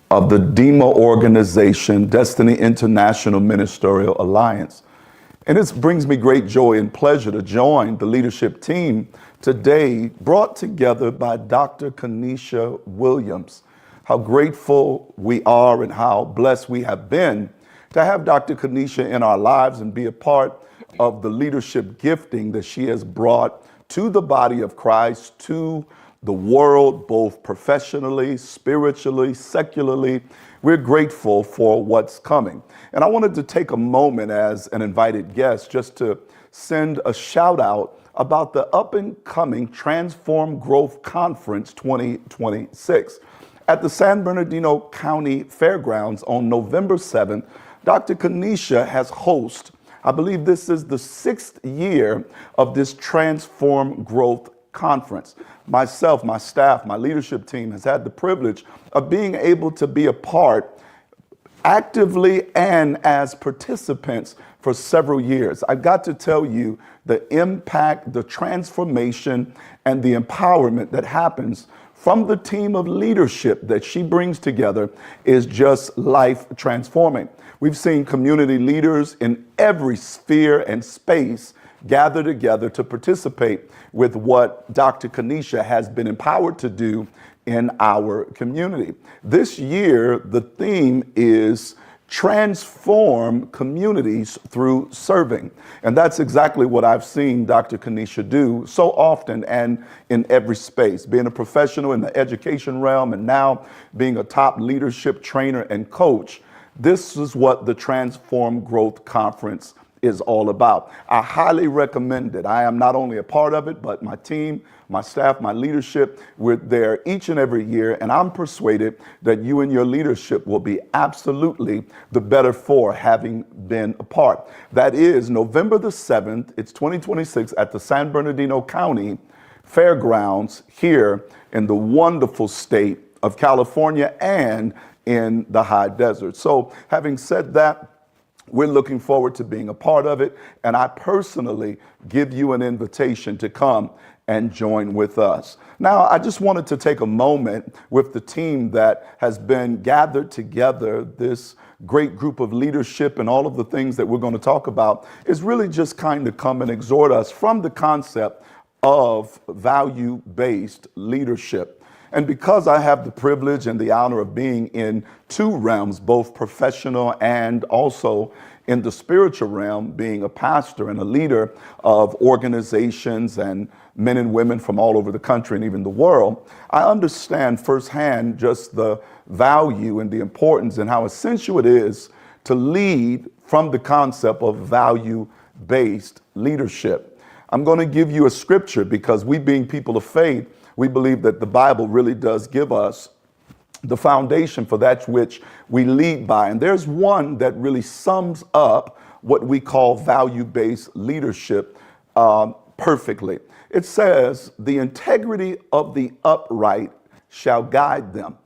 Of the DEMA organization, Destiny International Ministerial Alliance. And it brings me great joy and pleasure to join the leadership team today, brought together by Dr. Kenesha Williams. How grateful we are and how blessed we have been to have Dr. Kenesha in our lives and be a part of the leadership gifting that she has brought to the body of Christ, to the world, both professionally, spiritually, secularly. We're grateful for what's coming. And I wanted to take a moment as an invited guest just to send a shout out about the up and coming Transform Growth Conference 2026. At the San Bernardino County Fairgrounds on November 7th, Dr. Kenesha has hosted, I believe this is the 6th year of this Transform Growth Conference. Myself, my staff, my leadership team has had the privilege of being able to be a part actively and as participants for several years. I've got to tell you the impact, the transformation, and the empowerment that happens from the team of leadership that she brings together is just life transforming. We've seen community leaders in every sphere and space gather together to participate with what Dr. Kenesha has been empowered to do in our community. This year, the theme is transform communities through serving. And that's exactly what I've seen Dr. Kenesha do so often and in every space, being a professional in the education realm and now being a top leadership trainer and coach. This is what the Transform Growth Conference is all about. I highly recommend it. I am not only a part of it, but my team, my staff, my leadership, we're there each and every year, and I'm persuaded that you and your leadership will be absolutely the better for having been a part. That is November the 7th, it's 2026 at the San Bernardino County Fairgrounds here in the wonderful state of California and in the high desert. So having said that, we're looking forward to being a part of it, and I personally give you an invitation to come and join with us. Now, I just wanted to take a moment with the team that has been gathered together. This great group of leadership and all of the things that we're going to talk about is really just kind of come and exhort us from the concept of value-based leadership. And because I have the privilege and the honor of being in two realms, both professional and also in the spiritual realm, being a pastor and a leader of organizations and men and women from all over the country and even the world, I understand firsthand just the value and the importance and how essential it is to lead from the concept of value-based leadership. I'm going to give you a scripture because we, being people of faith, we believe that the Bible really does give us the foundation for that which we lead by. And there's one that really sums up what we call value-based leadership perfectly. It says, the integrity of the upright shall guide them.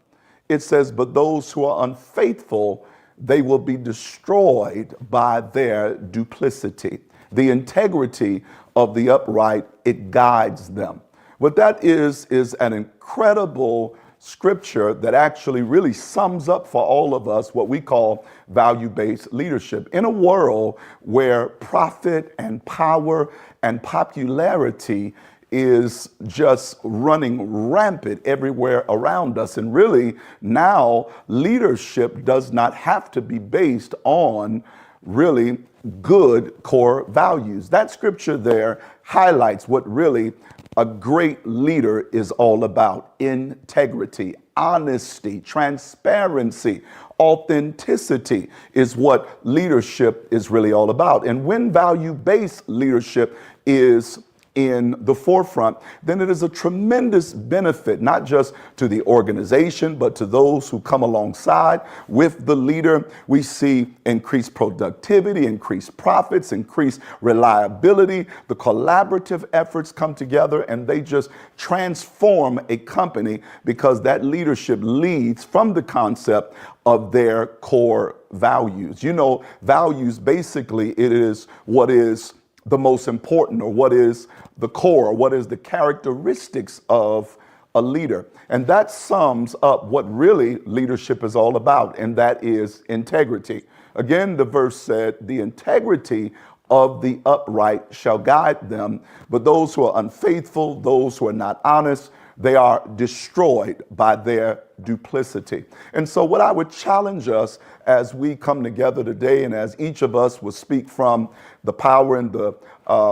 It says, but those who are unfaithful, they will be destroyed by their duplicity. The integrity of the upright, it guides them. What that is an incredible scripture that actually really sums up for all of us what we call value-based leadership. In a world where profit and power and popularity is just running rampant everywhere around us, and really now leadership does not have to be based on really good core values. That scripture there highlights what really a great leader is all about: integrity, honesty, transparency, authenticity is what leadership is really all about. And when value-based leadership is in the forefront, then it is a tremendous benefit, not just to the organization, but to those who come alongside with the leader. We see increased productivity, increased profits, increased reliability. The collaborative efforts come together and they just transform a company because that leadership leads from the concept of their core values. You know, values, basically, it is what is the most important, or what is the core, or what is the characteristics of a leader. And that sums up what really leadership is all about, and that is integrity. Again, the verse said, the integrity of the upright shall guide them, but those who are unfaithful, those who are not honest, they are destroyed by their duplicity. And so what I would challenge us as we come together today, and as each of us will speak from the power and the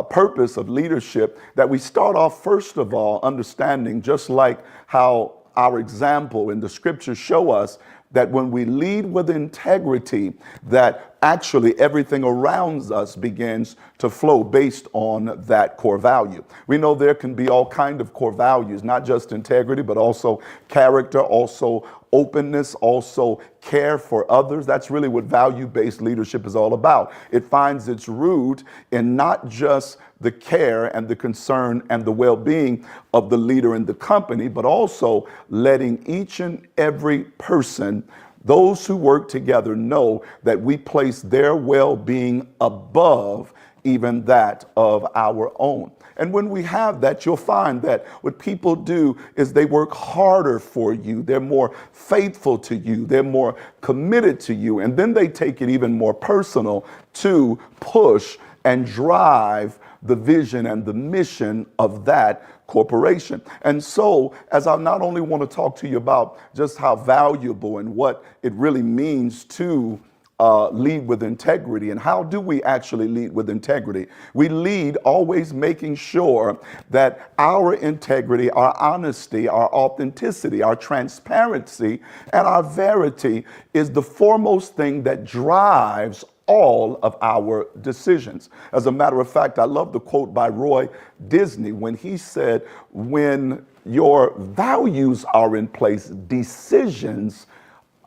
purpose of leadership, that we start off, first of all, understanding, just like how our example in the scriptures show us, that when we lead with integrity, that actually everything around us begins to flow based on that core value. We know there can be all kinds of core values, not just integrity, but also character, also openness, also care for others. That's really what value-based leadership is all about. It finds its root in not just the care and the concern and the well-being of the leader in the company, but also letting each and every person, those who work together, know that we place their well-being above even that of our own. And when we have that, you'll find that what people do is they work harder for you. They're more faithful to you. They're more committed to you. And then they take it even more personal to push and drive the vision and the mission of that corporation. And so, as I not only want to talk to you about just how valuable and what it really means to lead with integrity, and how do we actually lead with integrity? We lead always making sure that our integrity, our honesty, our authenticity, our transparency, and our verity is the foremost thing that drives all of our decisions. As a matter of fact, I love the quote by Roy Disney when he said, when your values are in place, decisions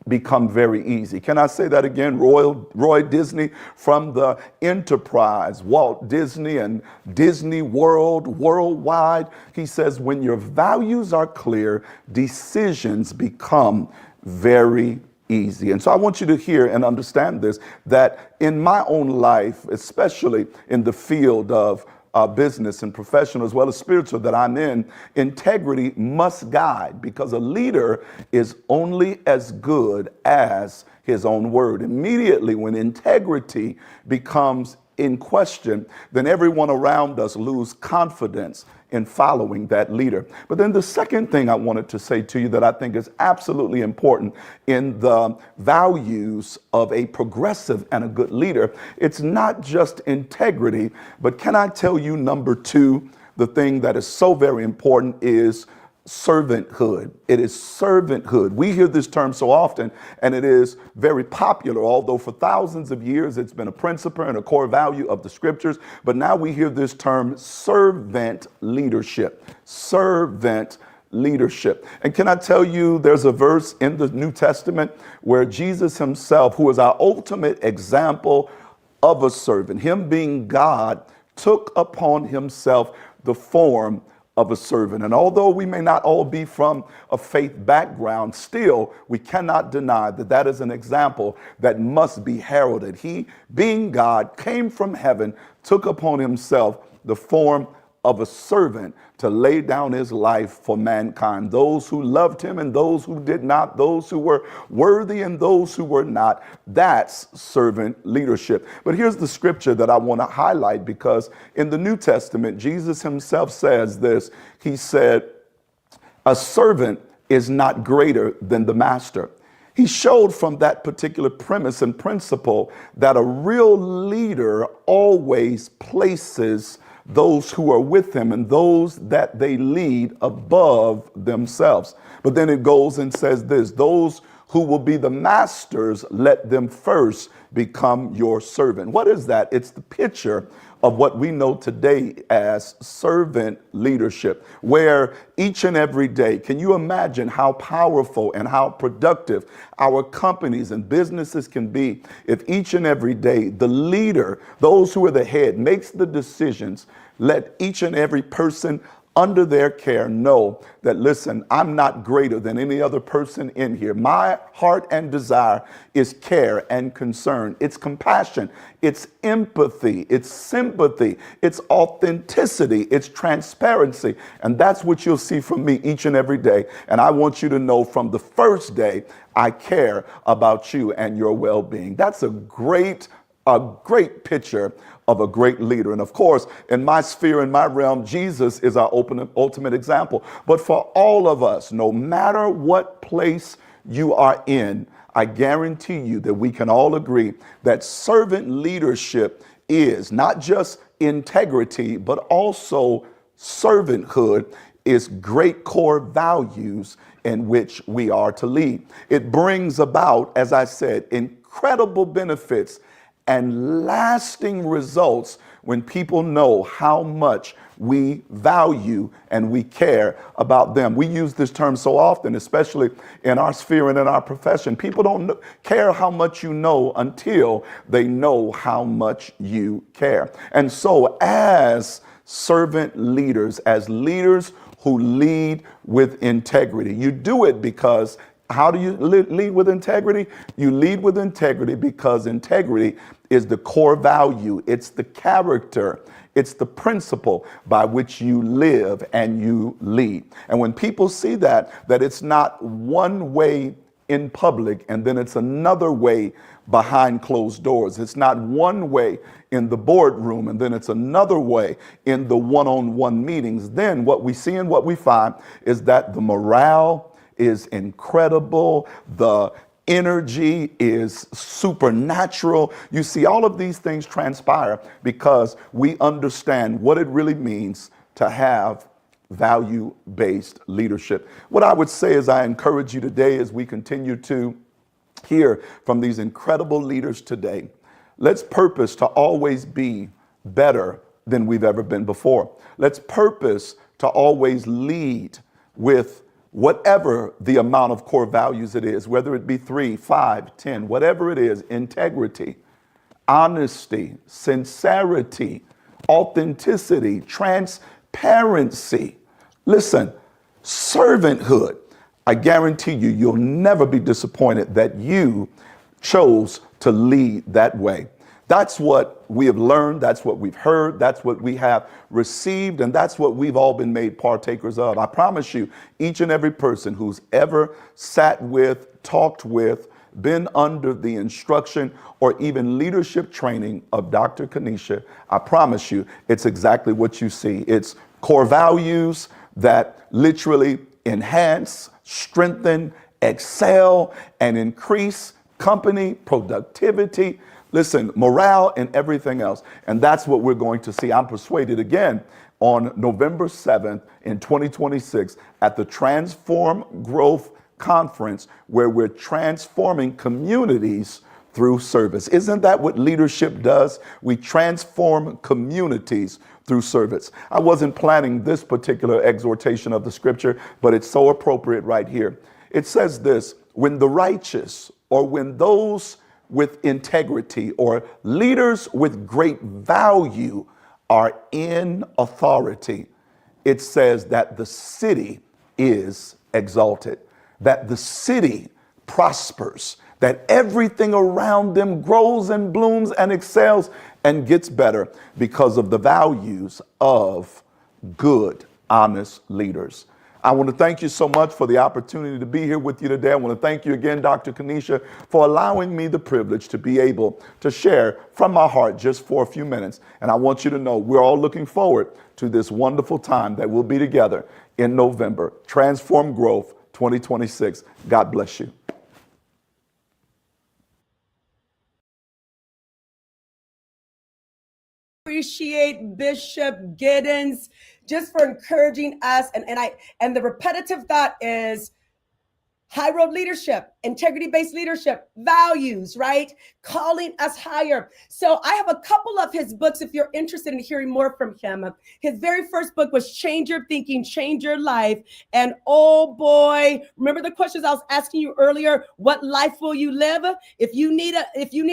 become very easy. Can I say that again? Roy Disney from the Enterprise, Walt Disney and Disney World, worldwide. He says, when your values are clear, decisions become very easy. And so I want you to hear and understand this, that in my own life, especially in the field of business and professional as well as spiritual that I'm in, integrity must guide, because a leader is only as good as his own word. Immediately when integrity becomes in question, then everyone around us lose confidence in following that leader. But then the second thing I wanted to say to you that I think is absolutely important in the values of a progressive and a good leader, it's not just integrity, but can I tell you, number two, the thing that is so very important is servanthood. It is servanthood. We hear this term so often, and it is very popular, although for thousands of years it's been a principle and a core value of the scriptures. But now we hear this term servant leadership. Servant leadership. And can I tell you, there's a verse in the New Testament where Jesus himself, who is our ultimate example of a servant, him being God, took upon himself the form of a servant. And although we may not all be from a faith background, still we cannot deny that that is an example that must be heralded. He, being God, came from heaven, took upon himself the form of a servant to lay down his life for mankind, those who loved him and those who did not, those who were worthy and those who were not. That's servant leadership. But here's the scripture that I want to highlight, because in the New Testament, Jesus himself says this. He said, a servant is not greater than the master. He showed from that particular premise and principle that a real leader always places those who are with him and those that they lead above themselves. But then it goes and says this, those who will be the masters, let them first become your servant. What is that? It's the picture of what we know today as servant leadership, where each and every day, can you imagine how powerful and how productive our companies and businesses can be if each and every day the leader, those who are the head, makes the decisions, let each and every person under their care know that, listen, I'm not greater than any other person in here. My heart and desire is care and concern. It's compassion. It's empathy. It's sympathy. It's authenticity. It's transparency. And that's what you'll see from me each and every day. And I want you to know from the first day, I care about you and your well-being. That's a great picture of a great leader. And of course, in my sphere, in my realm, Jesus is our ultimate example. But for all of us, no matter what place you are in, I guarantee you that we can all agree that servant leadership is not just integrity, but also servanthood is great core values in which we are to lead. It brings about, as I said, incredible benefits and lasting results when people know how much we value and we care about them. We use this term so often, especially in our sphere and in our profession. People don't care how much you know until they know how much you care. And so as servant leaders, as leaders who lead with integrity, you do it because how do you lead with integrity? You lead with integrity because integrity is the core value. It's the character. It's the principle by which you live and you lead. And when people see that it's not one way in public and then it's another way behind closed doors. It's not one way in the boardroom and then it's another way in the one-on-one meetings. Then what we see and what we find is that the morale is incredible. The energy is supernatural. You see, all of these things transpire because we understand what it really means to have value-based leadership. What I would say is I encourage you today as we continue to hear from these incredible leaders today, let's purpose to always be better than we've ever been before. Let's purpose to always lead with whatever the amount of core values it is, whether it be 3, 5, 10, whatever it is, integrity, honesty, sincerity, authenticity, transparency. Listen, servanthood. I guarantee you, you'll never be disappointed that you chose to lead that way. That's what we have learned. That's what we've heard. That's what we have received. And that's what we've all been made partakers of. I promise you, each and every person who's ever sat with, talked with, been under the instruction or even leadership training of Dr. Kenesha, I promise you, it's exactly what you see. It's core values that literally enhance, strengthen, excel, and increase company productivity. Listen, morale and everything else. And that's what we're going to see. I'm persuaded again on November 7th in 2026 at the Transform Growth Conference, where we're transforming communities through service. Isn't that what leadership does? We transform communities through service. I wasn't planning this particular exhortation of the scripture, but it's so appropriate right here. It says this: when the righteous, or when those with integrity, or leaders with great value are in authority, it says that the city is exalted, that the city prospers, that everything around them grows and blooms and excels and gets better because of the values of good, honest leaders. I want to thank you so much for the opportunity to be here with you today. I want to thank you again, Dr. Kenesha, for allowing me the privilege to be able to share from my heart just for a few minutes. And I want you to know we're all looking forward to this wonderful time that we'll be together in November. Transform Growth 2026. God bless you. Appreciate Bishop Giddens just for encouraging us. And the repetitive thought is high road leadership. integrity-based leadership, values, right? Calling us higher. So I have a couple of his books if you're interested in hearing more from him. His very first book was Change Your Thinking, Change Your Life. And oh boy, remember the questions I was asking you earlier? What life will you live? If you need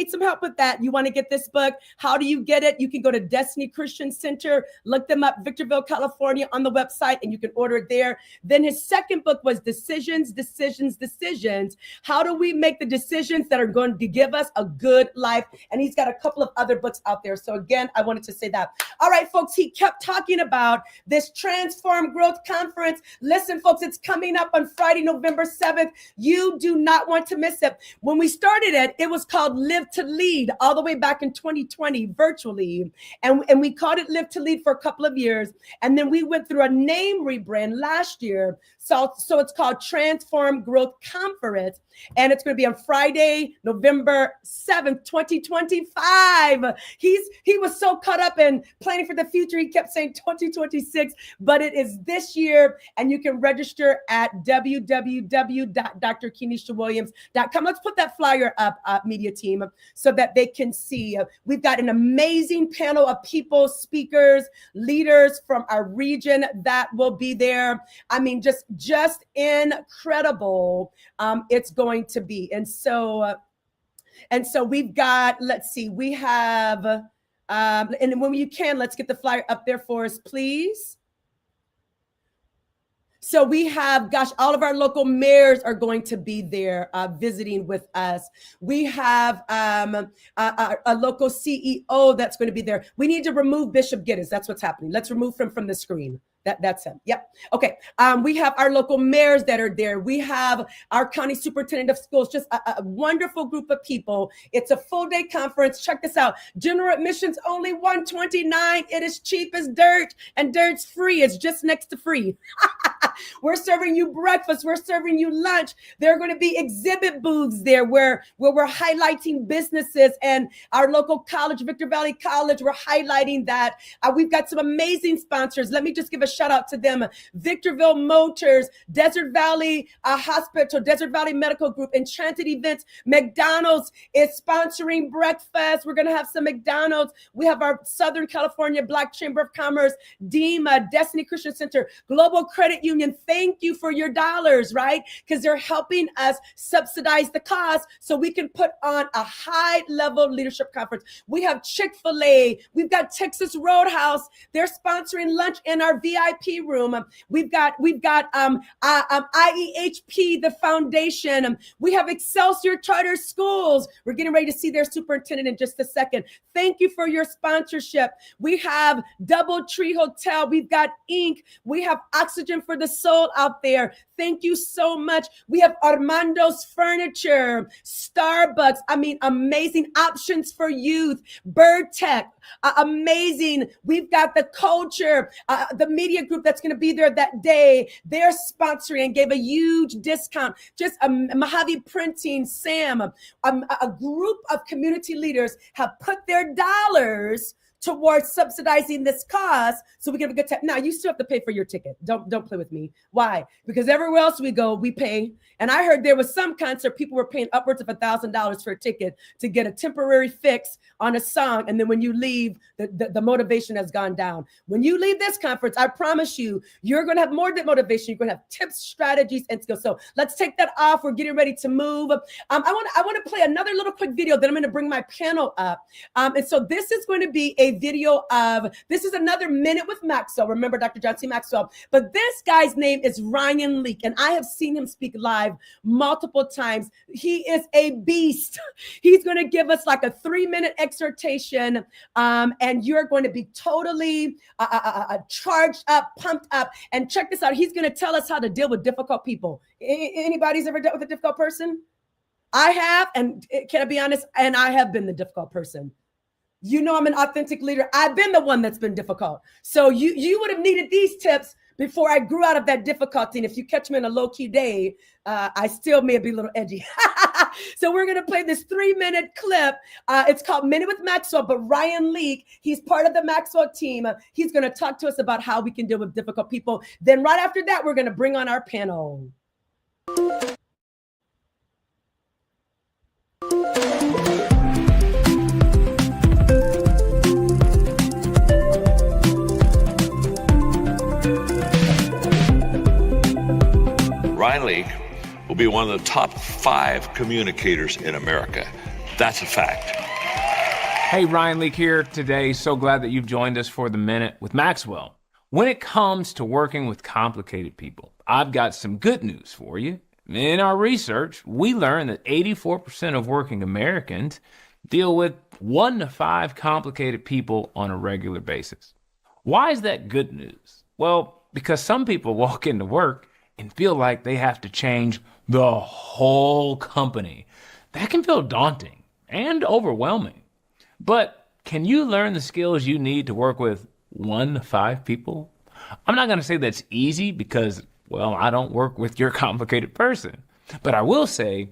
some help with that, you want to get this book. How do you get it? You can go to Destiny Christian Center, look them up, Victorville, California, on the website, and you can order it there. Then his second book was Decisions, Decisions, Decisions. How do we make the decisions that are going to give us a good life? And he's got a couple of other books out there. So again, I wanted to say that. All right, folks, he kept talking about this Transform Growth Conference. Listen, folks, it's coming up on Friday, November 7th. You do not want to miss it. When we started it, it was called Live to Lead all the way back in 2020 virtually. And we called it Live to Lead for a couple of years. And then we went through a name rebrand last year. So it's called Transform Growth Conference. And it's going to be on Friday, November 7th, 2025. He was so caught up in planning for the future. He kept saying 2026, but it is this year. And you can register at www.drkenishawilliams.com. Let's put that flyer up, media team, so that they can see. We've got an amazing panel of people, speakers, leaders from our region that will be there. I mean, just incredible. It's going to be. And so we've got, let's see, we have, and when you can, let's get the flyer up there for us, please. So we have, gosh, all of our local mayors are going to be there visiting with us. We have a local CEO that's going to be there. We need to remove Bishop Giddens. That's what's happening. Let's remove him from the screen. That's him. Yep. Okay. We have our local mayors that are there. We have our county superintendent of schools, just a wonderful group of people. It's a full day conference. Check this out. General admissions only $129. It is cheap as dirt, and dirt's free. It's just next to free. We're serving you breakfast. We're serving you lunch. There are going to be exhibit booths there where we're highlighting businesses, and our local college, Victor Valley College, we're highlighting that. We've got some amazing sponsors. Let me just give a shout out to them. Victorville Motors, Desert Valley Hospital, Desert Valley Medical Group, Enchanted Events. McDonald's is sponsoring breakfast. We're going to have some McDonald's. We have our Southern California Black Chamber of Commerce, DEMA, Destiny Christian Center, Global Credit Union. Thank you for your dollars, right? Because they're helping us subsidize the cost so we can put on a high level leadership conference. We have Chick-fil-A. We've got Texas Roadhouse. They're sponsoring lunch in our VIP room. We've got IEHP, the foundation. We have Excelsior Charter Schools. We're getting ready to see their superintendent in just a second. Thank you for your sponsorship. We have DoubleTree Hotel. We've got Inc. We have Oxygen for the Soul out there. Thank you so much. We have Armando's Furniture, Starbucks. I mean, amazing options for youth. Bird Tech, amazing. We've got the culture, the media group that's going to be there that day. They're sponsoring and gave a huge discount. Just Mojave Printing, Sam, a group of community leaders have put their dollars towards subsidizing this cost so we can have a good time. Now, you still have to pay for your ticket. Don't play with me. Why? Because everywhere else we go, we pay. And I heard there was some concert, people were paying upwards of $1,000 for a ticket to get a temporary fix on a song. And then when you leave, the motivation has gone down. When you leave this conference, I promise you, you're going to have more than motivation. You're going to have tips, strategies, and skills. So let's take that off. We're getting ready to move. I want to play another little quick video. Then I'm going to bring my panel up. And so this is going to be a video of, this is another Minute with Maxwell. Remember Dr. John C. Maxwell, but this guy's name is Ryan Leak, and I have seen him speak live multiple times. He is a beast. He's going to give us like a 3-minute exhortation, and you're going to be totally charged up, pumped up. And check this out. He's going to tell us how to deal with difficult people. Anybody's ever dealt with a difficult person? I have, and can I be honest? And I have been the difficult person. You know, I'm an authentic leader. I've been the one that's been difficult. So you would have needed these tips before I grew out of that difficulty. And if you catch me in a low-key day, I still may be a little edgy. So we're going to play this 3-minute clip. It's called Minute with Maxwell, but Ryan Leak, he's part of the Maxwell team. He's going to talk to us about how we can deal with difficult people. Then right after that, we're going to bring on our panel. Ryan Leak will be one of the top 5 communicators in America. That's a fact. Hey, Ryan Leak here today. So glad that you've joined us for The Minute with Maxwell. When it comes to working with complicated people, I've got some good news for you. In our research, we learned that 84% of working Americans deal with 1 to 5 complicated people on a regular basis. Why is that good news? Well, because some people walk into work and feel like they have to change the whole company. That can feel daunting and overwhelming. But can you learn the skills you need to work with 1 to 5 people? I'm not going to say that's easy because, well, I don't work with your complicated person. But I will say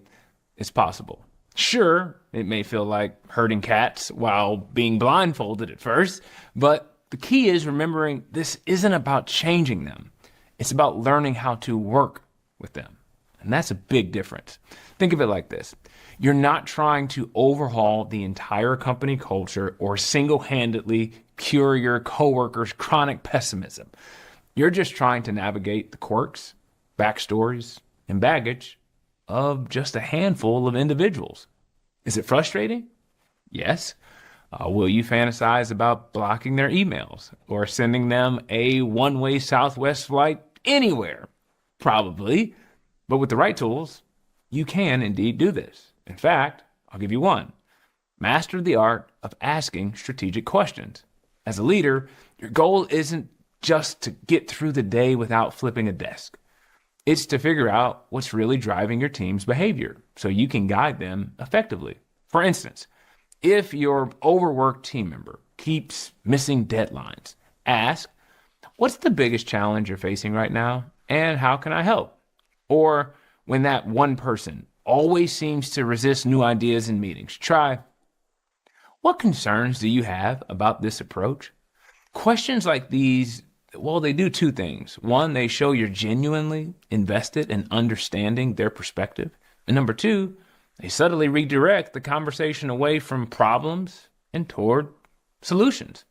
it's possible. Sure, it may feel like herding cats while being blindfolded at first, but the key is remembering this isn't about changing them. It's about learning how to work with them. And that's a big difference. Think of it like this. You're not trying to overhaul the entire company culture or single-handedly cure your coworkers' chronic pessimism. You're just trying to navigate the quirks, backstories, and baggage of just a handful of individuals. Is it frustrating? Yes. Will you fantasize about blocking their emails or sending them a one-way Southwest flight anywhere? Probably. But with the right tools, you can indeed do this. In fact, I'll give you one. Master the art of asking strategic questions. As a leader, your goal isn't just to get through the day without flipping a desk. It's to figure out what's really driving your team's behavior so you can guide them effectively. For instance, if your overworked team member keeps missing deadlines, ask, what's the biggest challenge you're facing right now and how can I help? Or when that one person always seems to resist new ideas in meetings, try, what concerns do you have about this approach? Questions like these, well, they do 2 things. One, they show you're genuinely invested in understanding their perspective. And number 2, they subtly redirect the conversation away from problems and toward solutions.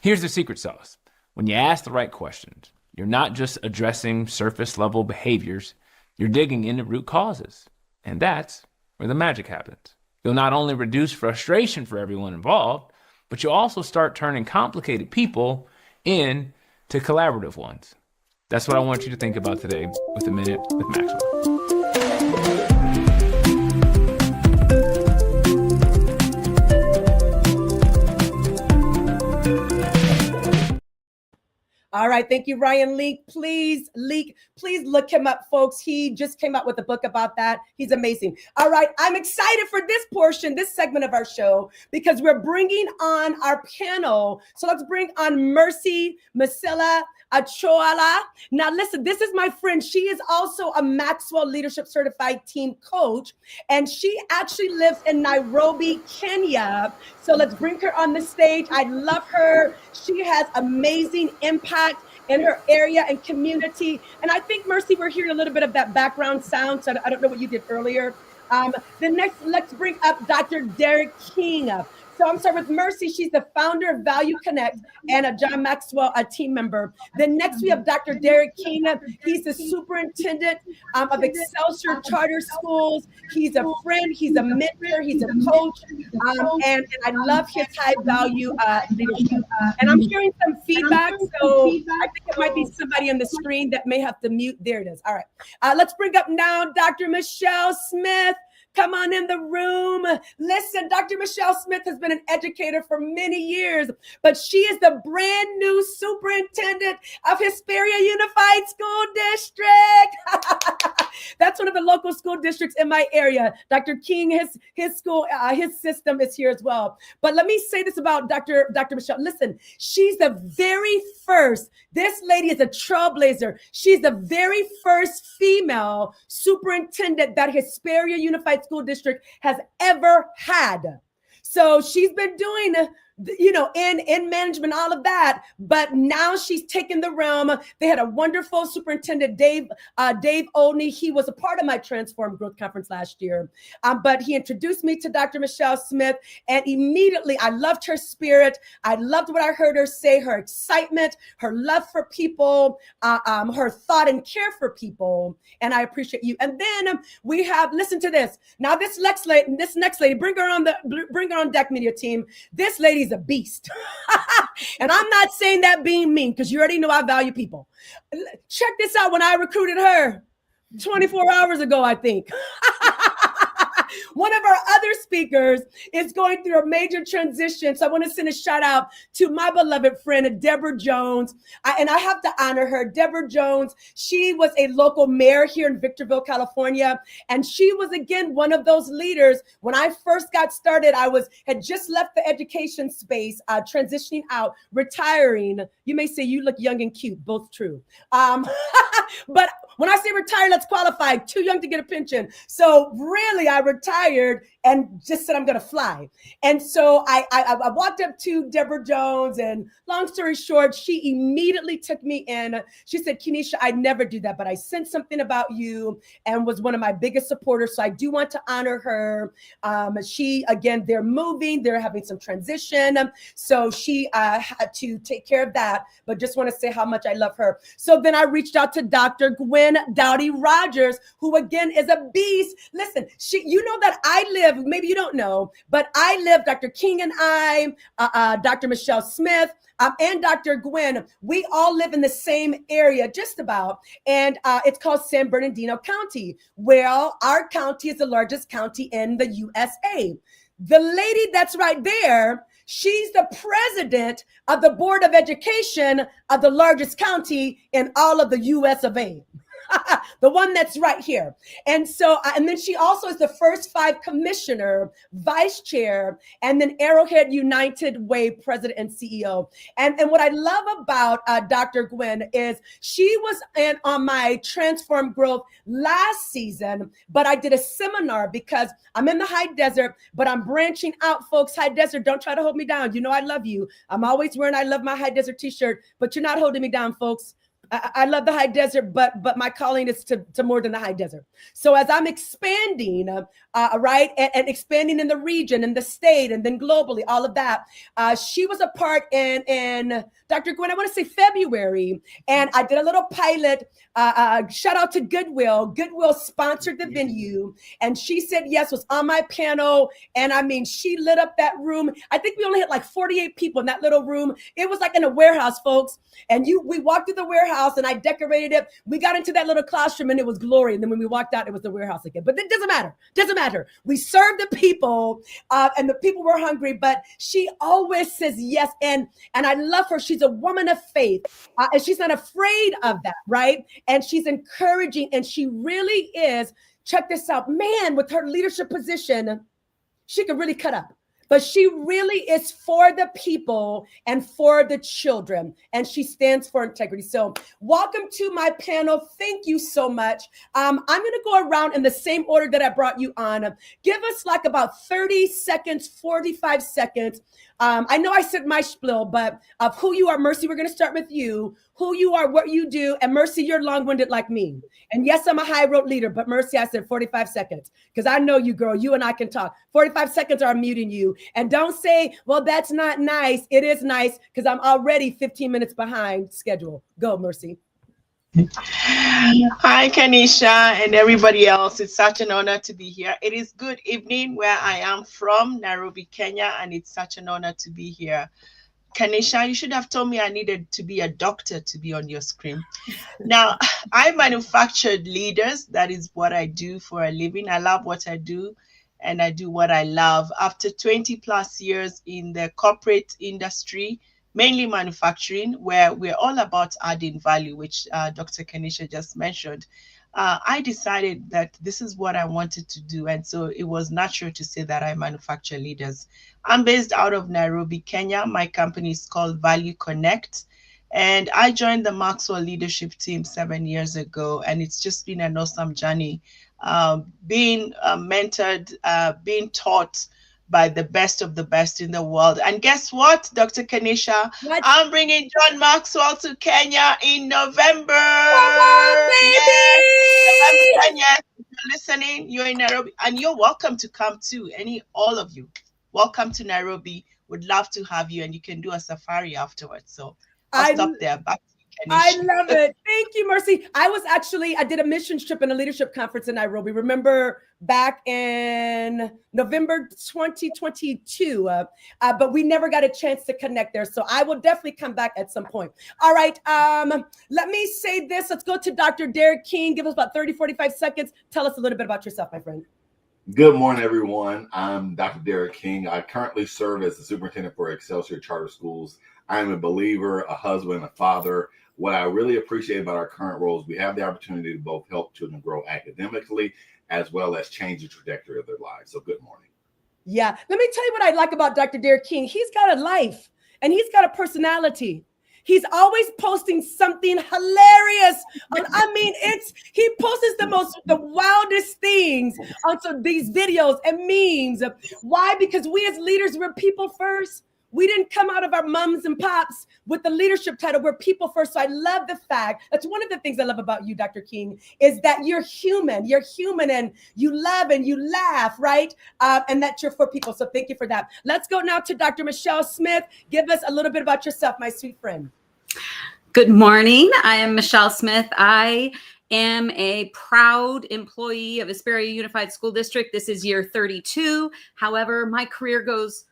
Here's the secret sauce. When you ask the right questions, you're not just addressing surface level behaviors, you're digging into root causes. And that's where the magic happens. You'll not only reduce frustration for everyone involved, but you'll also start turning complicated people into collaborative ones. That's what I want you to think about today with A Minute with Maxwell. All right. Thank you, Ryan Leak. Please look him up, folks. He just came out with a book about that. He's amazing. All right. I'm excited for this portion, this segment of our show, because we're bringing on our panel. So let's bring on Mercy Masila Achoala. Now, listen, this is my friend. She is also a Maxwell Leadership Certified Team Coach, and she actually lives in Nairobi, Kenya. So let's bring her on the stage. I love her. She has amazing impact in her area and community. And I think, Mercy, we're hearing a little bit of that background sound. So I don't know what you did earlier. Let's bring up Dr. Derek King. So I'm sorry, with Mercy, she's the founder of Value Connect and a John Maxwell, a team member. Then next we have Dr. Derek King. He's the superintendent of Excelsior Charter Schools. He's a friend, he's a mentor, he's a coach, and I love his high value leadership. And I'm hearing some feedback, so I think it might be somebody on the screen that may have to mute. There it is. All right. Let's bring up now Dr. Michelle Smith. Come on in the room. Listen, Dr. Michelle Smith has been an educator for many years, but she is the brand new superintendent of Hesperia Unified School District. That's one of the local school districts in my area. Dr. King, his school, his system is here as well. But let me say this about Dr. Michelle. Listen, she's the very first, this lady is a trailblazer. She's the very first female superintendent that Hesperia Unified School District has ever had. So she's been doing in management, all of that. But now she's taken the realm. They had a wonderful superintendent, Dave Olney. He was a part of my Transform Growth Conference last year. But he introduced me to Dr. Michelle Smith, and immediately I loved her spirit. I loved what I heard her say, her excitement, her love for people, her thought and care for people. And I appreciate you. And then we have, listen to this. Now this next lady, bring her on deck, media team. This lady's a beast. And I'm not saying that being mean, because you already know I value people. Check this out. When I recruited her 24 hours ago, I think. One of our other speakers is going through a major transition. So I want to send a shout out to my beloved friend, Deborah Jones. And I have to honor her. Deborah Jones, she was a local mayor here in Victorville, California. And she was, again, one of those leaders. When I first got started, had just left the education space, transitioning out, retiring. You may say you look young and cute, both true. But when I say retire, let's qualify. Too young to get a pension. So really, I retired and just said I'm going to fly. And so I walked up to Deborah Jones, and long story short, she immediately took me in. She said, Kenesha, I'd never do that, but I sensed something about you, and was one of my biggest supporters. So I do want to honor her. Again, they're moving, they're having some transition. So she had to take care of that, but just want to say how much I love her. So then I reached out to Dr. Gwen Dowdy Rogers, who again is a beast. Listen, you know that I live, maybe you don't know, but I live, Dr. King and I, Dr. Michelle Smith, and Dr. Gwen, we all live in the same area, just about, and it's called San Bernardino County. Well, our county is the largest county in the USA. The lady that's right there, she's the president of the Board of Education of the largest county in all of the US of A. The one that's right here. And so, and then she also is the first 5 commissioner, vice chair, and then Arrowhead United Way president and CEO. And what I love about Dr. Gwen is she was on my Transform Growth last season, but I did a seminar because I'm in the high desert, but I'm branching out, folks. High desert, don't try to hold me down. You know I love you. I'm always wearing I love my high desert t-shirt, but you're not holding me down, folks. I love the high desert, but my calling is to more than the high desert. So as I'm expanding, right, and expanding in the region, in the state, and then globally, all of that, she was a part in Dr. Gwen, I want to say February, and I did a little pilot. Shout out to Goodwill. Goodwill sponsored the venue, and she said yes, was on my panel, and I mean, she lit up that room. I think we only had like 48 people in that little room. It was like in a warehouse, folks, and we walked through the warehouse, and I decorated it. We got into that little classroom, and it was glory, and then when we walked out, it was the warehouse again. But it doesn't matter. We served the people, and the people were hungry, but she always says yes, and I love her. She's a woman of faith, and she's not afraid of that, right? And she's encouraging, and she really is. Check this out, man, with her leadership position, she could really cut up. But she really is for the people and for the children, and she stands for integrity. So welcome to my panel. Thank you so much. I'm going to go around in the same order that I brought you on. Give us like about 30 seconds, 45 seconds. I know I said my spiel, but of who you are, Mercy, we're going to start with you. Who you are, what you do, and Mercy, you're long-winded like me. And yes, I'm a high road leader, but Mercy, I said 45 seconds because I know you, girl. You and I can talk. 45 seconds or I'm muting you. And don't say, well, that's not nice. It is nice because I'm already 15 minutes behind schedule. Go, Mercy. Hi, Kenesha and everybody else. It's such an honor to be here. It is good evening where I am from, Nairobi, Kenya, and it's such an honor to be here. Kenesha, you should have told me I needed to be a doctor to be on your screen. Now, I manufactured leaders. That is what I do for a living. I love what I do, and I do what I love. After 20 plus years in the corporate industry, mainly manufacturing, where we're all about adding value, which Dr. Kenesha just mentioned, I decided that this is what I wanted to do. And so it was natural to say that I manufacture leaders. I'm based out of Nairobi, Kenya. My company is called Value Connect. And I joined the Maxwell leadership team 7 years ago. And it's just been an awesome journey, being mentored, being taught by the best of the best in the world. And guess what, Dr. Kanisha? What? I'm bringing John Maxwell to Kenya in November. Come on, baby! November 10, yes. If you're listening, you're in Nairobi, and you're welcome to come too. All of you, welcome to Nairobi. Would love to have you, and you can do a safari afterwards. So I'll stop there. Back to you, Kanisha. I love it. Thank you, Mercy. I did a missions trip and a leadership conference in Nairobi. Remember back in November 2022, but we never got a chance to connect there. So I will definitely come back at some point. All right. Let me say this. Let's go to Dr. Derek King. Give us about 30, 45 seconds. Tell us a little bit about yourself, my friend. Good morning, everyone. I'm Dr. Derek King. I currently serve as the superintendent for Excelsior Charter Schools. I'm a believer, a husband, a father. What I really appreciate about our current roles, we have the opportunity to both help children grow academically as well as change the trajectory of their lives. So good morning. Yeah. Let me tell you what I like about Dr. Derek King. He's got a life and he's got a personality. He's always posting something hilarious. He posts the wildest things on these videos and memes. Why? Because we as leaders, we're people first. We didn't come out of our mums and pops with the leadership title. We're people first. So I love the fact, that's one of the things I love about you, Dr. King, is that you're human. You're human and you love and you laugh, right? And that you're for people. So thank you for that. Let's go now to Dr. Michelle Smith. Give us a little bit about yourself, my sweet friend. Good morning. I am Michelle Smith. I am a proud employee of Hesperia Unified School District. This is year 32. However, my career goes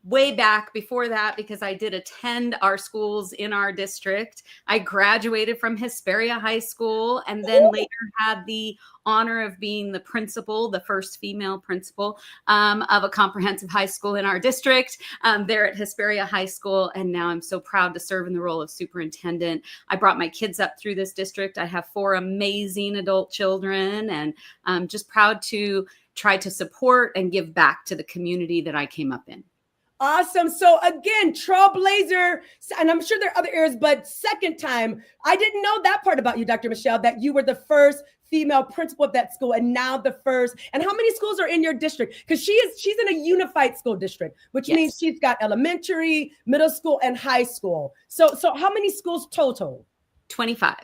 way back before that because I did attend our schools in our district. I graduated from Hesperia High School and then later had the honor of being the principal, the first female principal of a comprehensive high school in our district there at Hesperia High School. And now I'm so proud to serve in the role of superintendent. I brought my kids up through this district. I have 4 amazing adult children and I'm just proud to try to support and give back to the community that I came up in. Awesome. So again, trailblazer, and I'm sure there are other areas, but second time, I didn't know that part about you, Dr. Michelle, that you were the first female principal of that school and now the first. And how many schools are in your district? Because she's in a unified school district, which means she's got elementary, middle school, and high school. So how many schools total? 25.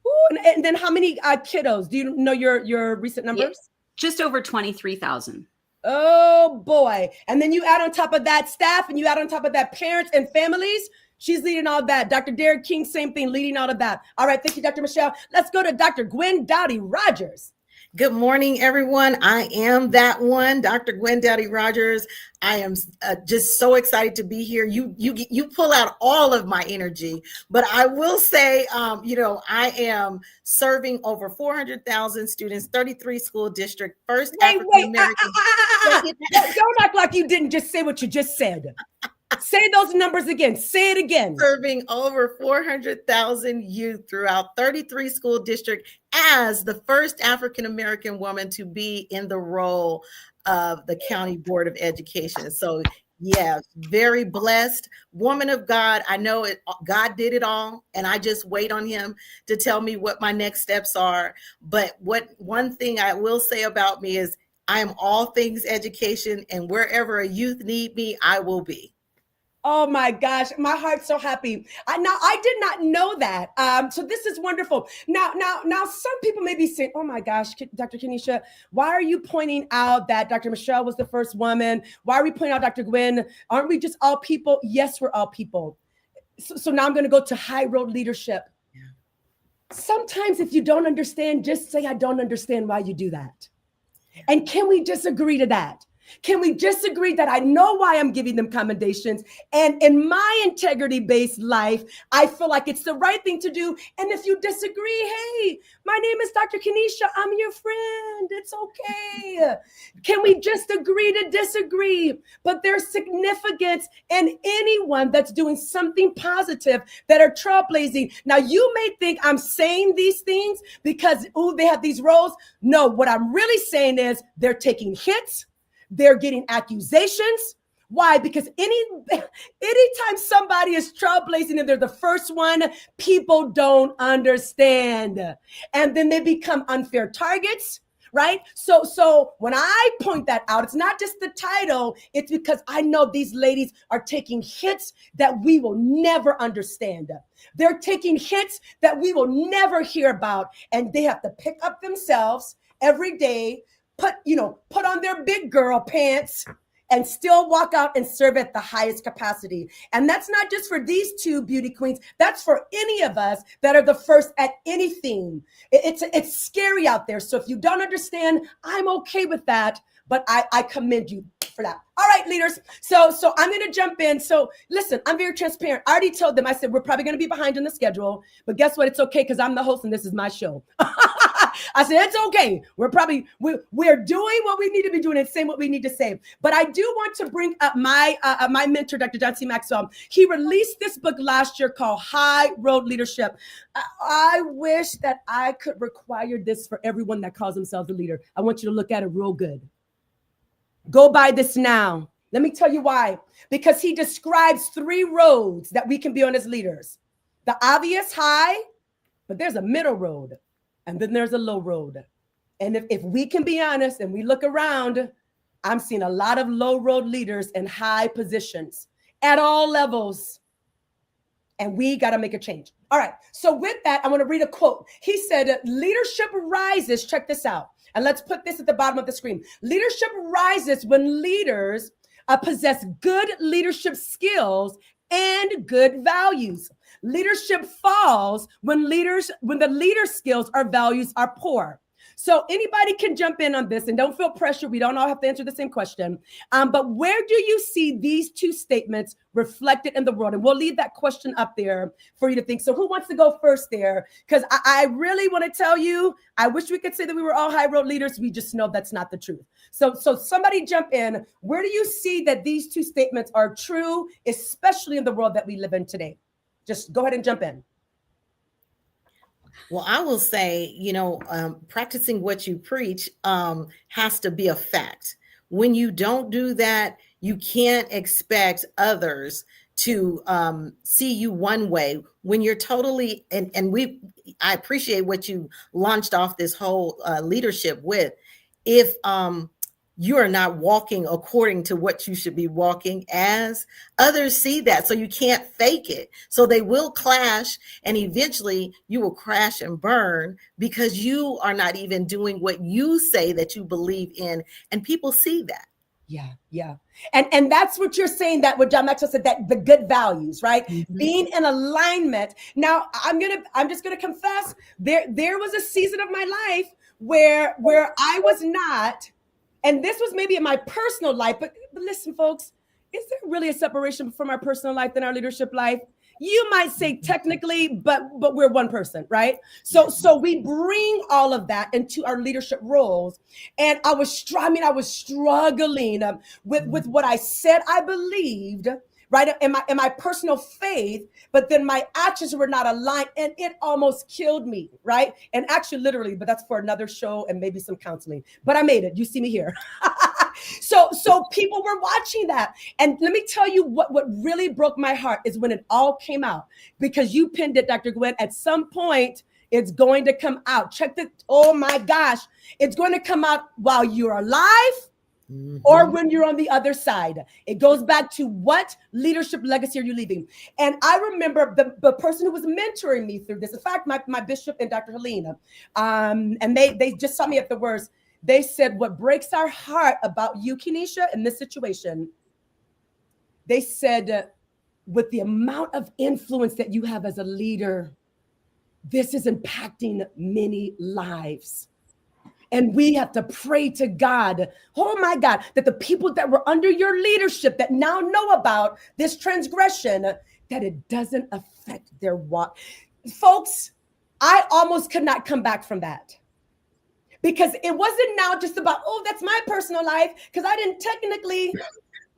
Ooh, and then how many kiddos? Do you know your recent numbers? Yes. Just over 23,000. Oh boy. And then you add on top of that staff and you add on top of that parents and families. She's leading all that. Dr. Derek King, same thing, leading all of that. All right. Thank you, Dr. Michelle. Let's go to Dr. Gwen Dowdy-Rogers. Good morning, everyone. I am that one, Dr. Gwen Dowdy-Rogers. I am just so excited to be here. You pull out all of my energy, but I will say, I am serving over 400,000 students, 33 school district, first African-American. Don't act like you didn't just say what you just said. Say those numbers again. Say it again. Serving over 400,000 youth throughout 33 school districts as the first African-American woman to be in the role of the County Board of Education. So yeah, very blessed woman of God. I know it. God did it all, and I just wait on him to tell me what my next steps are. But one thing I will say about me is I am all things education, and wherever a youth need me, I will be. Oh my gosh, my heart's so happy. I did not know that. So this is wonderful. Now, some people may be saying, oh my gosh, Dr. Kanisha, why are you pointing out that Dr. Michelle was the first woman? Why are we pointing out Dr. Gwen? Aren't we just all people? Yes, we're all people. So now I'm going to go to high road leadership. Yeah. Sometimes if you don't understand, just say, I don't understand why you do that. Yeah. And can we just agree to that? Can we just agree that I know why I'm giving them commendations? And in my integrity-based life, I feel like it's the right thing to do. And if you disagree, hey, my name is Dr. Kanisha. I'm your friend. It's okay. Can we just agree to disagree? But there's significance in anyone that's doing something positive that are trailblazing. Now, you may think I'm saying these things because, they have these roles. No, what I'm really saying is they're taking hits. They're getting accusations. Why? Because anytime somebody is trailblazing and they're the first one, people don't understand. And then they become unfair targets, right? So when I point that out, it's not just the title, it's because I know these ladies are taking hits that we will never understand. They're taking hits that we will never hear about, and they have to pick up themselves every day, put on their big girl pants, and still walk out and serve at the highest capacity. And that's not just for these two beauty queens. That's for any of us that are the first at anything. It's scary out there. So if you don't understand, I'm okay with that. But I commend you for that. All right, leaders. So I'm going to jump in. So listen, I'm very transparent. I already told them, I said, we're probably going to be behind in the schedule. But guess what? It's okay because I'm the host and this is my show. I said, it's okay. We're doing what we need to be doing and saying what we need to say. But I do want to bring up my mentor, Dr. John C. Maxwell. He released this book last year called High Road Leadership. I wish that I could require this for everyone that calls themselves a leader. I want you to look at it real good. Go buy this now. Let me tell you why. Because he describes 3 roads that we can be on as leaders. The obvious high, but there's a middle road. And then there's a low road. And if we can be honest and we look around, I'm seeing a lot of low road leaders in high positions at all levels. And we got to make a change. All right. So with that, I want to read a quote. He said, leadership rises. Check this out. And let's put this at the bottom of the screen. Leadership rises when leaders possess good leadership skills and good values. Leadership falls when the leader skills or values are poor. So anybody can jump in on this and don't feel pressure. We don't all have to answer the same question. But where do you see these 2 statements reflected in the world? And we'll leave that question up there for you to think. So who wants to go first there? Because I really want to tell you, I wish we could say that we were all high road leaders. We just know that's not the truth. So somebody jump in. Where do you see that these 2 statements are true, especially in the world that we live in today? Just go ahead and jump in. Well, I will say, practicing what you preach has to be a fact. When you don't do that, you can't expect others to see you one way when you're totally, I appreciate what you launched off this whole leadership with. If you are not walking according to what you should be walking as, others see that. So you can't fake it. So they will clash, and eventually you will crash and burn because you are not even doing what you say that you believe in. And people see that. Yeah. And that's what you're saying, that what John Maxwell said, that the good values, right? Mm-hmm. Being in alignment. Now, I'm just gonna confess, there was a season of my life where I was not. And this was maybe in my personal life, but listen, folks, is there really a separation from our personal life than our leadership life? You might say technically, but we're one person, right? So we bring all of that into our leadership roles. And I was struggling with what I said I believed, right? In my personal faith, but then my actions were not aligned, and it almost killed me, right? And actually literally, but that's for another show and maybe some counseling, but I made it. You see me here. So people were watching that. And let me tell you what really broke my heart is when it all came out, because you pinned it, Dr. Gwen. At some point, it's going to come out. Oh my gosh. It's going to come out while you're alive, mm-hmm, or when you're on the other side. It goes back to what leadership legacy are you leaving? And I remember the person who was mentoring me through this. In fact, my bishop and Dr. Helena, and they just saw me at the worst. They said, what breaks our heart about you, Kenesha, in this situation, they said, with the amount of influence that you have as a leader, this is impacting many lives. And we have to pray to God, oh my God, that the people that were under your leadership that now know about this transgression, that it doesn't affect their walk. Folks, I almost could not come back from that. Because it wasn't now just about, oh, that's my personal life, because I didn't technically,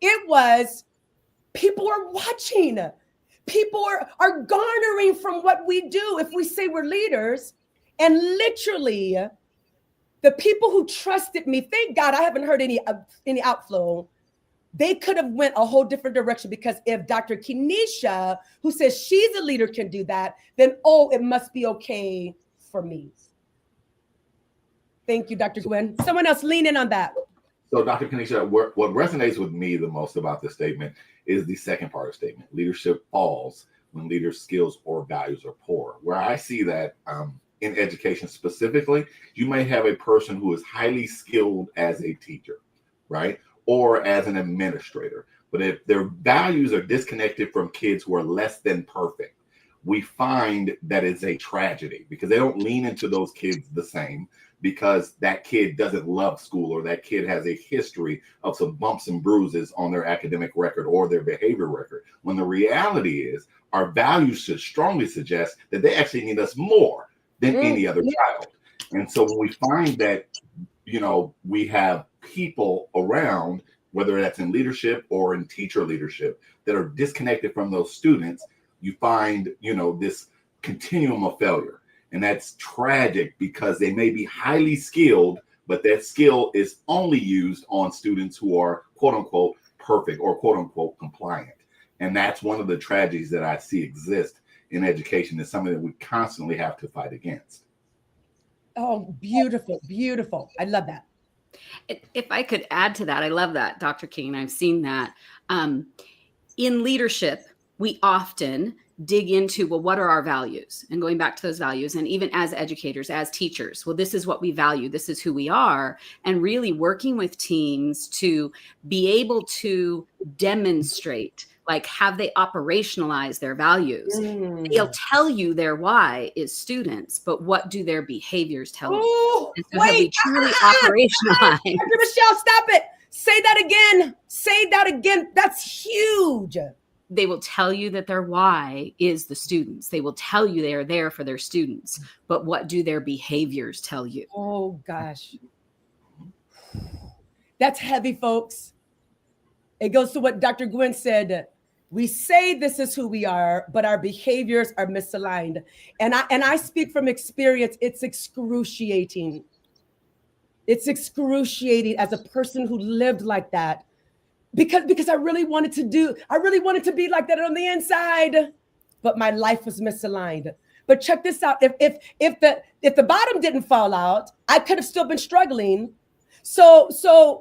it was people are watching. People are garnering from what we do if we say we're leaders. And literally, the people who trusted me, thank God I haven't heard any outflow. They could have went a whole different direction, because if Dr. Kenesha, who says she's a leader, can do that, then, oh, it must be okay for me. Thank you, Dr. Gwen. Someone else lean in on that. So, Dr. Kanisha, what resonates with me the most about this statement is the second part of the statement. Leadership falls when leaders' skills or values are poor. Where I see that in education specifically, you may have a person who is highly skilled as a teacher, right? Or as an administrator. But if their values are disconnected from kids who are less than perfect, we find that it's a tragedy because they don't lean into those kids the same, because that kid doesn't love school, or that kid has a history of some bumps and bruises on their academic record or their behavior record. When the reality is our values should strongly suggest that they actually need us more than any other child. And so when we find that, you know, we have people around, whether that's in leadership or in teacher leadership, that are disconnected from those students, you find, you know, this continuum of failure. And that's tragic because they may be highly skilled, but that skill is only used on students who are quote unquote perfect or quote unquote compliant. And that's one of the tragedies that I see exist in education. Is something that we constantly have to fight against. Oh, beautiful, beautiful. I love that. If I could add to that, I love that, Dr. King. I've seen that. In leadership, we often dig into, well, what are our values? And going back to those values, and even as educators, as teachers, well, this is what we value. This is who we are. And really working with teams to be able to demonstrate, like, have they operationalized their values? They'll tell you their why is students, but what do their behaviors tell you? And so have we truly operationalized? Dr. Michelle, stop it. Say that again. Say that again. That's huge. They will tell you that their why is the students. They will tell you they are there for their students, but what do their behaviors tell you? Oh gosh. That's heavy, folks. It goes to what Dr. Gwen said. We say this is who we are, but our behaviors are misaligned. And I speak from experience. It's excruciating. It's excruciating as a person who lived like that. Because I really wanted to be like that on the inside, but my life was misaligned. But check this out. If the bottom didn't fall out, I could have still been struggling. So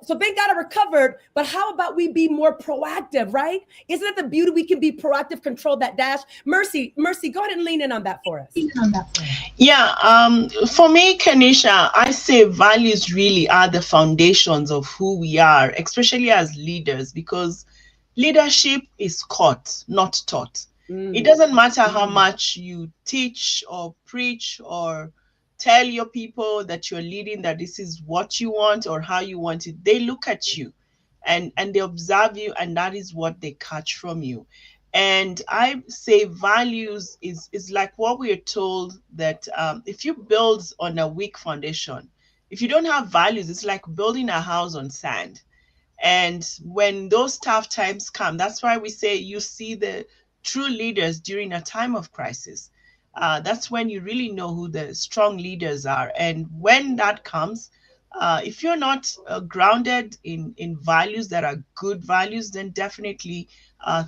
thank God I recovered. But how about we be more proactive, right? Isn't it the beauty? We can be proactive, control that dash. Mercy, go ahead and lean in on that for us. Yeah, for me, Kanisha, I say values really are the foundations of who we are, especially as leaders, because leadership is caught, not taught. It doesn't matter how much you teach or preach or tell your people that you're leading, that this is what you want or how you want it. They look at you and they observe you, and that is what they catch from you. And I say values is like what we are told that if you build on a weak foundation, if you don't have values, it's like building a house on sand. And when those tough times come, that's why we say you see the true leaders during a time of crisis. That's when you really know who the strong leaders are. And when that comes, if you're not grounded in values that are good values, then definitely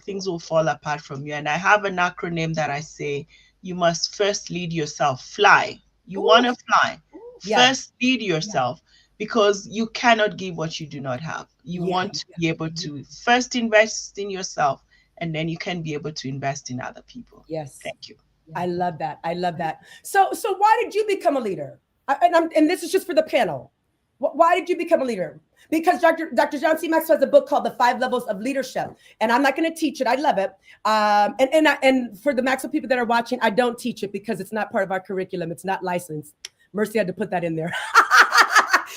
things will fall apart from you. And I have an acronym that I say, you must first lead yourself. Fly. You want to fly. First lead yourself, because you cannot give what you do not have. You want to be able to first invest in yourself, and then you can be able to invest in other people. Yes. Thank you. I love that. I love that. So why did you become a leader? And this is just for the panel. Why did you become a leader? Because Dr. John C. Maxwell has a book called The 5 Levels of Leadership, and I'm not going to teach it. I love it. And for the Maxwell people that are watching, I don't teach it because it's not part of our curriculum. It's not licensed. Mercy had to put that in there.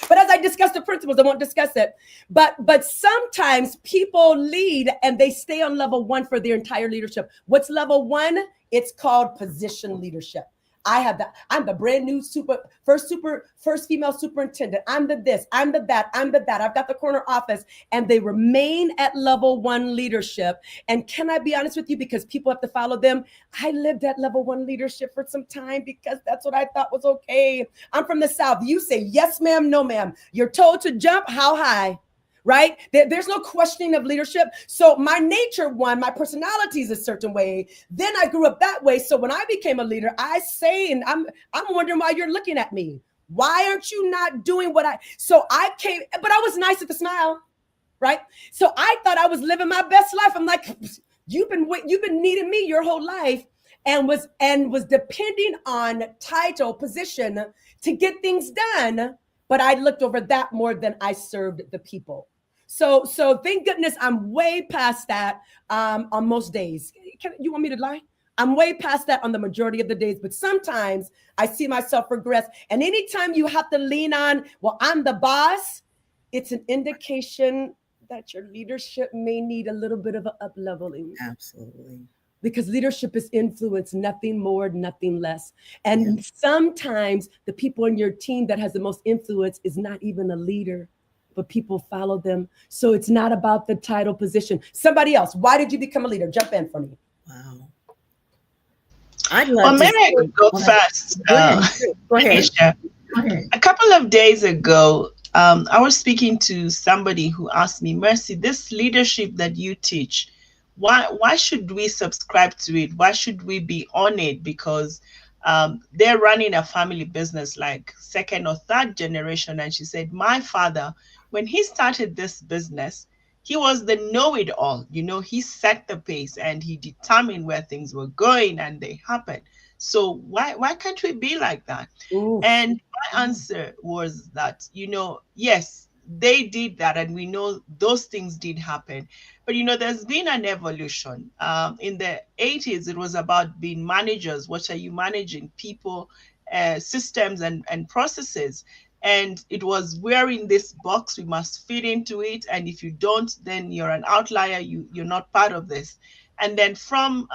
But as I discuss the principles, I won't discuss it. But sometimes people lead and they stay on level 1 for their entire leadership. What's level 1? It's called position leadership. I have that. I'm the brand new first female superintendent. I'm the this, I'm the that, I'm the that. I've got the corner office, and they remain at level 1 leadership. And can I be honest with you? Because people have to follow them. I lived at level 1 leadership for some time because that's what I thought was okay. I'm from the South. You say yes, ma'am, no, ma'am. You're told to jump how high? Right? There's no questioning of leadership. So my nature, my personality is a certain way. Then I grew up that way. So when I became a leader, I say, and I'm wondering why you're looking at me. Why aren't you not doing what so I came, but I was nice at the smile, right? So I thought I was living my best life. I'm like, you've been needing me your whole life, and was depending on title, position to get things done. But I looked over that more than I served the people. So thank goodness I'm way past that on most days. You want me to lie? I'm way past that on the majority of the days, but sometimes I see myself regress. And anytime you have to lean on, well, I'm the boss, it's an indication that your leadership may need a little bit of an up-leveling. Absolutely. Because leadership is influence, nothing more, nothing less. And sometimes the people in your team that has the most influence is not even a leader, but people follow them. So it's not about the title position. Somebody else, why did you become a leader? Jump in for me. Wow. I'd love maybe I could go first. Go ahead. Go ahead. A couple of days ago, I was speaking to somebody who asked me, Mercy, this leadership that you teach, why should we subscribe to it? Why should we be on it? Because they're running a family business like second or third generation. And she said, my father, when he started this business, he was the know-it-all. You know, he set the pace and he determined where things were going, and they happened. So why can't we be like that? Ooh. And my answer was that, you know, yes, they did that, and we know those things did happen. But, you know, there's been an evolution. In the 80s, it was about being managers. What are you managing? People, systems, and processes. And it was, we're in this box, we must fit into it. And if you don't, then you're an outlier, you're not part of this. And then from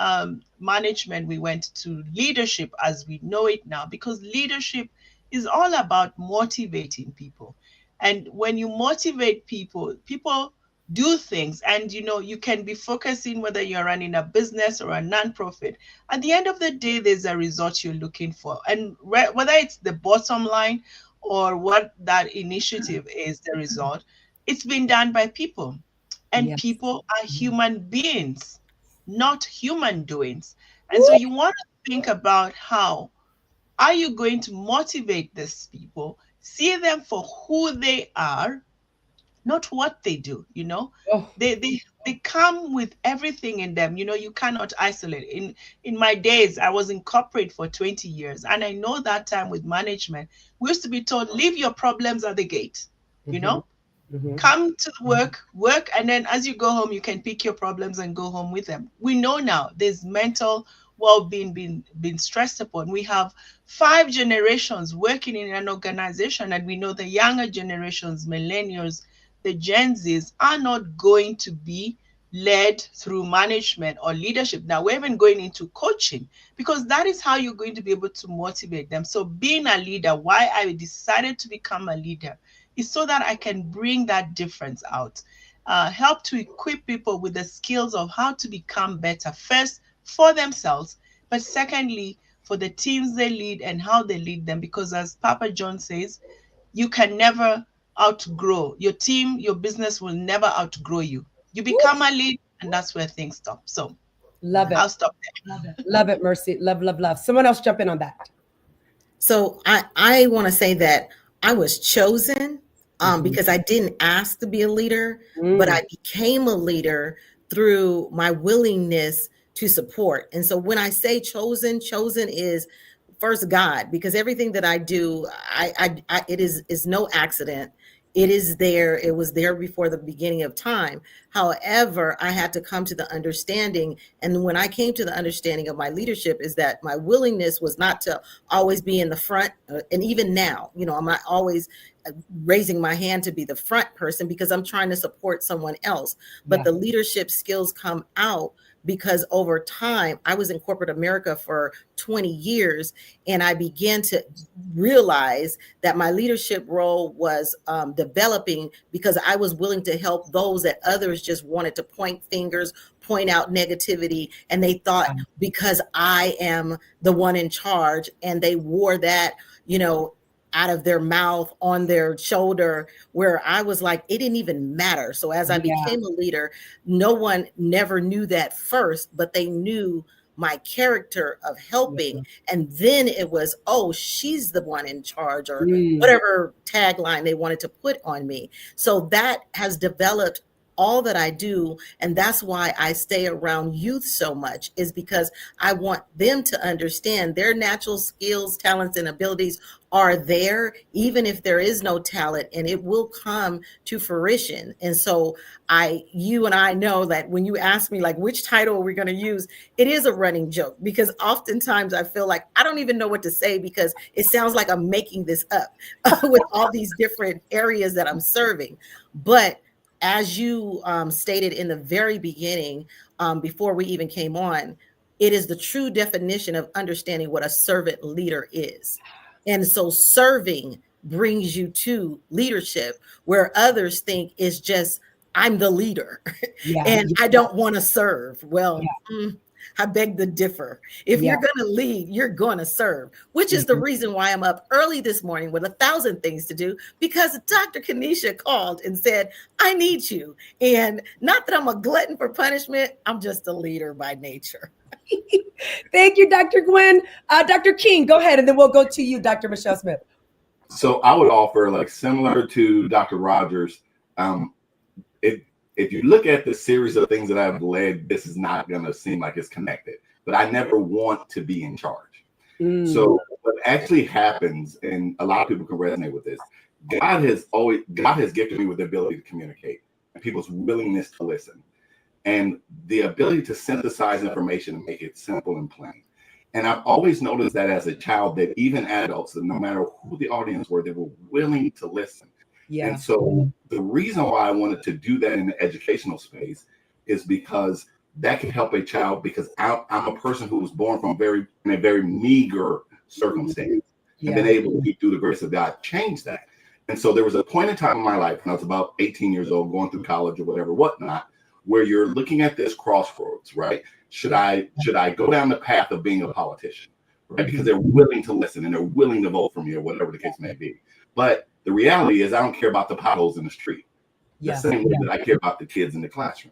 management, we went to leadership as we know it now, because leadership is all about motivating people. And when you motivate people, people do things. And, you know, you can be focusing whether you're running a business or a nonprofit. At the end of the day, there's a result you're looking for. And whether it's the bottom line or what that initiative is, the result, it's been done by people. And people are human beings, not human doings. And so you want to think about how are you going to motivate these people, see them for who they are, not what they do, you know. They come with everything in them. You know, you cannot isolate. In my days, I was in corporate for 20 years. And I know that time with management, we used to be told, leave your problems at the gate, you know, come to work, and then as you go home, you can pick your problems and go home with them. We know now there's mental well-being being stressed upon. We have 5 generations working in an organization, and we know the younger generations, millennials, the Gen Zs, are not going to be led through management or leadership. Now we're even going into coaching, because that is how you're going to be able to motivate them. So being a leader, why I decided to become a leader, is so that I can bring that difference out, help to equip people with the skills of how to become better, first for themselves, but secondly, for the teams they lead and how they lead them. Because as Papa John says, you can never outgrow your team. Your business will never outgrow you. You become a lead, and that's where things stop. So love it. I'll stop there. Love it, Mercy. Love. Someone else jump in on that. So I want to say that I was chosen because I didn't ask to be a leader, but I became a leader through my willingness to support. And so when I say chosen is first God, because everything that I do, it is no accident. It is there. It was there before the beginning of time. However, I had to come to the understanding. And when I came to the understanding of my leadership, is that my willingness was not to always be in the front. And even now, you know, I'm not always raising my hand to be the front person, because I'm trying to support someone else. But the leadership skills come out because over time, I was in corporate America for 20 years, and I began to realize that my leadership role was developing because I was willing to help those that others just wanted to point fingers, point out negativity, and they thought because I am the one in charge, and they wore that, you know, out of their mouth, on their shoulder, where I was like, it didn't even matter. So as I became a leader, no one never knew that first, but they knew my character of helping. And then it was, oh, she's the one in charge, or whatever tagline they wanted to put on me. So that has developed all that I do. And that's why I stay around youth so much, is because I want them to understand their natural skills, talents, and abilities are there, even if there is no talent, and it will come to fruition. And so you and I know that when you ask me, like, which title are we going to use, it is a running joke, because oftentimes I feel like I don't even know what to say, because it sounds like I'm making this up with all these different areas that I'm serving. But as you stated in the very beginning, before we even came on, it is the true definition of understanding what a servant leader is. And so serving brings you to leadership, where others think it's just, I'm the leader and I don't want to serve. Well, I beg to differ. If you're going to lead, you're going to serve, which is the reason why I'm up early this morning with 1,000 things to do, because Dr. Kenesha called and said, I need you. And not that I'm a glutton for punishment, I'm just a leader by nature. Thank you, Dr. Gwen. Dr. King, go ahead, and then we'll go to you, Dr. Michelle Smith. So I would offer, like, similar to Dr. Rogers, if you look at the series of things that I've led, this is not going to seem like it's connected, but I never want to be in charge. So what actually happens, and a lot of people can resonate with this, God has gifted me with the ability to communicate and people's willingness to listen, and the ability to synthesize information and make it simple and plain. And I've always noticed that as a child, that even adults, no matter who the audience were, they were willing to listen. And so the reason why I wanted to do that in the educational space is because that can help a child, because I'm a person who was born from in a very meager circumstance, and been able to, through the grace of God, change that. And so there was a point in time in my life when I was about 18 years old, going through college or whatnot, where you're looking at this crossroads, right? Should I go down the path of being a politician, right? Because they're willing to listen and they're willing to vote for me, or whatever the case may be. But the reality is, I don't care about the potholes in the street the same way that I care about the kids in the classroom,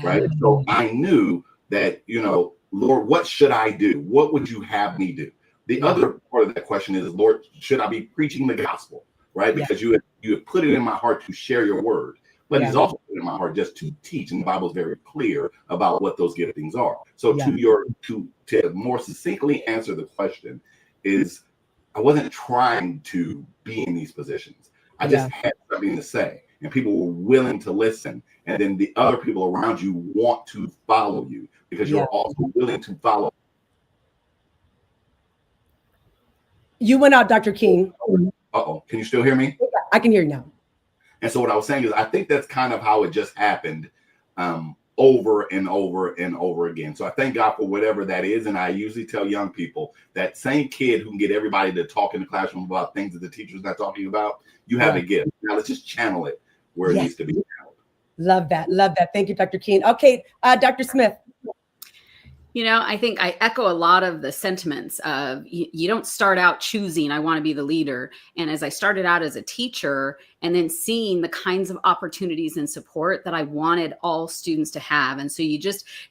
right? So I knew that, Lord, what should I do? What would you have me do? The other part of that question is, Lord, should I be preaching the gospel, right? Because you have put it in my heart to share your word. But he's also put it in my heart just to teach, and the Bible is very clear about what those giftings are. So to more succinctly answer the question is, I wasn't trying to be in these positions. I just had something to say, and people were willing to listen. And then the other people around you want to follow you, because you're also willing to follow. You went out, Dr. King. Uh-oh, can you still hear me? I can hear you now. And so what I was saying is, I think that's kind of how it just happened, over and over and over again. So I thank God for whatever that is. And I usually tell young people, that same kid who can get everybody to talk in the classroom about things that the teacher's not talking about, you have a gift. Now let's just channel it where it needs to be channeled. Love that. Love that. Thank you, Dr. King. Okay, Dr. Smith. I think I echo a lot of the sentiments of you don't start out choosing, I want to be the leader. And as I started out as a teacher, and then seeing the kinds of opportunities and support that I wanted all students to have. And so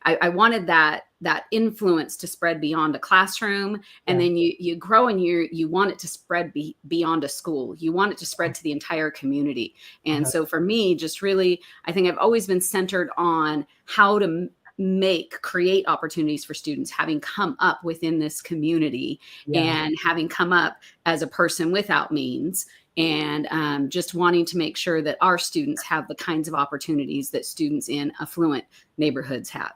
I wanted that influence to spread beyond a classroom. And then you grow, and you want it to spread beyond a school. You want it to spread to the entire community. And so for me, just really, I think I've always been centered on how to create opportunities for students, having come up within this community and having come up as a person without means, and just wanting to make sure that our students have the kinds of opportunities that students in affluent neighborhoods have.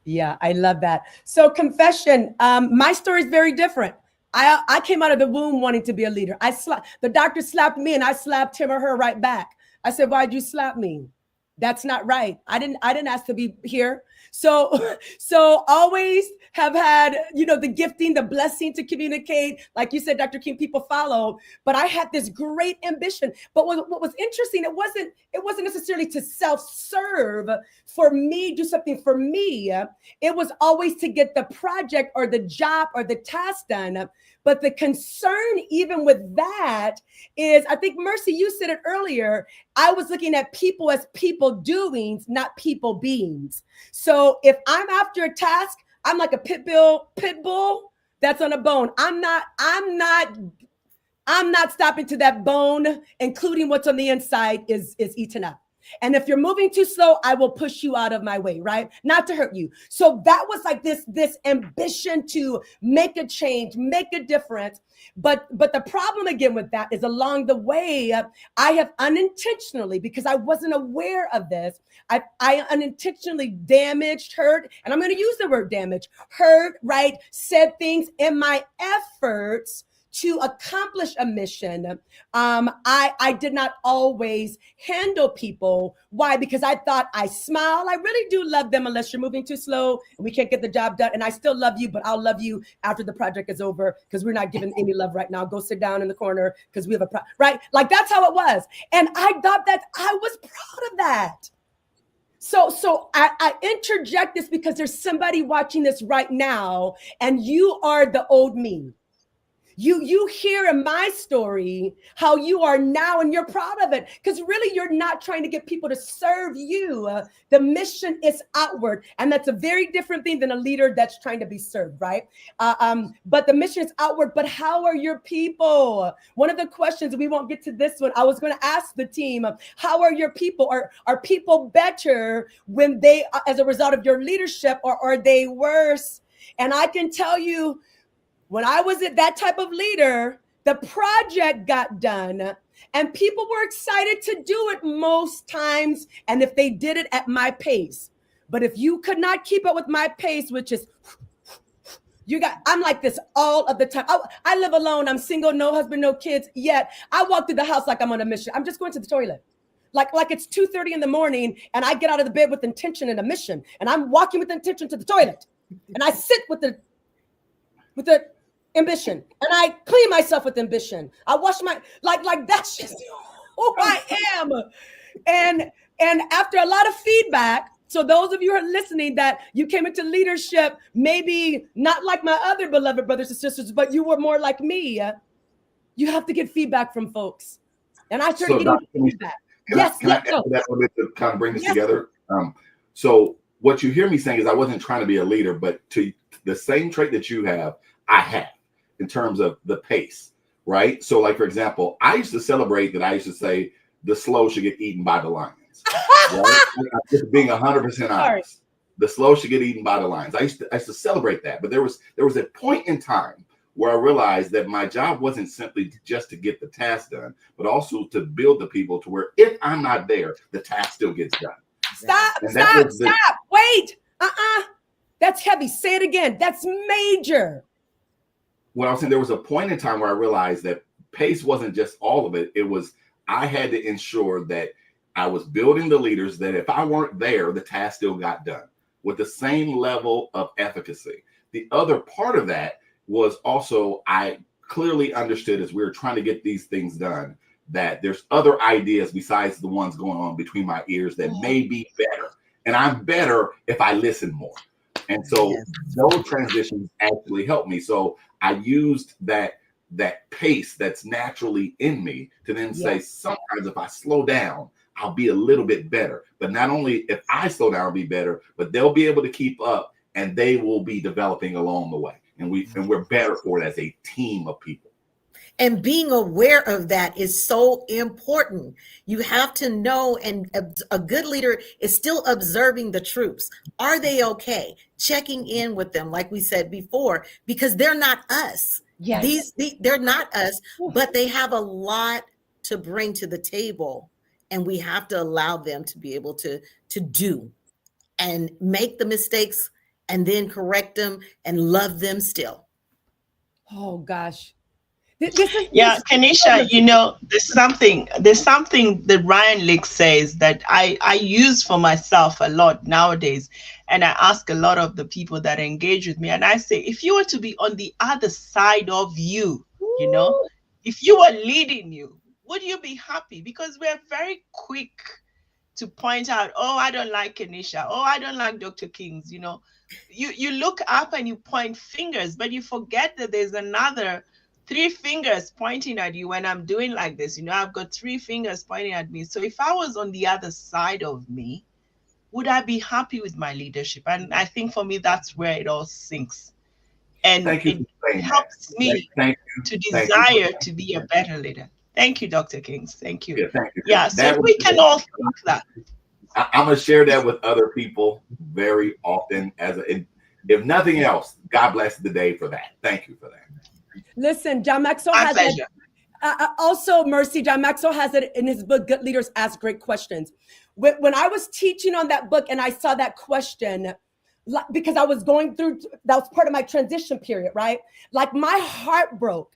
Yeah, I love that. So confession, my story is very different. I came out of the womb wanting to be a leader. The doctor slapped me, and I slapped him or her right back. I said, "Why'd you slap me? That's not right. I didn't ask to be here." So always have had, the gifting, the blessing to communicate. Like you said, Dr. King, people follow, but I had this great ambition. But what was interesting, it wasn't necessarily to self-serve for me, do something for me. It was always to get the project or the job or the task done. But the concern, even with that, is, I think, Mercy, you said it earlier, I was looking at people as people doings, not people beings. So if I'm after a task, I'm like a pit bull that's on a bone. I'm not stopping to that bone, including what's on the inside is eaten up. And if you're moving too slow, I will push you out of my way, right? Not to hurt you. So that was like this ambition to make a change, make a difference. But the problem again with that is along the way, I have unintentionally, because I wasn't aware of this, I unintentionally damaged, hurt, and I'm going to use the word damage, hurt, right? Said things in my efforts to accomplish a mission. I did not always handle people. Why? Because I thought I smile. I really do love them unless you're moving too slow and we can't get the job done. And I still love you, but I'll love you after the project is over because we're not giving any love right now. Go sit down in the corner because we have right? Like that's how it was. And I thought that I was proud of that. So I interject this because there's somebody watching this right now and you are the old me. You hear in my story how you are now and you're proud of it because really you're not trying to get people to serve you. The mission is outward, and that's a very different thing than a leader that's trying to be served, right? But the mission is outward, but how are your people? One of the questions, we won't get to this one, I was going to ask the team, how are your people? Are people better when they, as a result of your leadership, or are they worse? And I can tell you, when I was that type of leader, the project got done and people were excited to do it most times. And if they did it at my pace, but if you could not keep up with my pace, which is, I'm like this all of the time. I live alone. I'm single, no husband, no kids yet. I walk through the house like I'm on a mission. I'm just going to the toilet. Like it's 2:30 in the morning and I get out of the bed with intention and a mission. And I'm walking with intention to the toilet. And I sit with the ambition, and I clean myself with ambition. I wash my like that's just who I am. And after a lot of feedback, so those of you who are listening that you came into leadership, maybe not like my other beloved brothers and sisters, but you were more like me. You have to get feedback from folks, and I started getting feedback. Can I add to that a little bit to kind of bring this together? So what you hear me saying is I wasn't trying to be a leader, but to the same trait that you have, I have. In terms of the pace, right? So like, for example, I used to celebrate that. I used to say the slow should get eaten by the lions, right? Just being 100% honest. The slow should get eaten by the lions. I used to celebrate that. But there was a point in time where I realized that my job wasn't simply just to get the task done, but also to build the people to where if I'm not there, the task still gets done. Stop. Wait. That's heavy. Say it again. That's major. What I was saying, there was a point in time where I realized that pace wasn't just all of it. It was, I had to ensure that I was building the leaders that if I weren't there, the task still got done with the same level of efficacy. The other part of that was also, I clearly understood as we were trying to get these things done, that there's other ideas besides the ones going on between my ears that may be better. And I'm better if I listen more. And so those transitions actually helped me. So I used that pace that's naturally in me to then say, sometimes if I slow down, I'll be a little bit better. But not only if I slow down, I'll be better, but they'll be able to keep up and they will be developing along the way. And we're better for it as a team of people. And being aware of that is so important. You have to know, and a good leader is still observing the troops. Are they okay? Checking in with them, like we said before, because they're not us. Yes. They're not us, but they have a lot to bring to the table. And we have to allow them to be able to do and make the mistakes and then correct them and love them still. Oh, gosh. Kanisha, there's something that Ryan Lick says that I use for myself a lot nowadays. And I ask a lot of the people that engage with me, and I say, if you were to be on the other side of you, if you were leading you, would you be happy? Because we're very quick to point out, oh, I don't like Kanisha. Oh, I don't like Dr. Kings. You look up and you point fingers, but you forget that there's another 3 fingers pointing at you when I'm doing like this. I've got 3 fingers pointing at me. So if I was on the other side of me, would I be happy with my leadership? And I think for me, that's where it all sinks. And Thank you it for saying helps that. me Thank you. to Thank you. desire to be a better leader. Thank you, Dr. Kings. Thank you. Yeah, thank you. Yeah, so That we was- can all think that. I'm going to share that with other people very often. If nothing else, God bless the day for that. Thank you for that. Listen, John Maxwell My has pleasure. it. Also, Mercy, John Maxwell has it in his book, Good Leaders Ask Great Questions. When I was teaching on that book and I saw that question, because I was going through, that was part of my transition period, right? Like my heart broke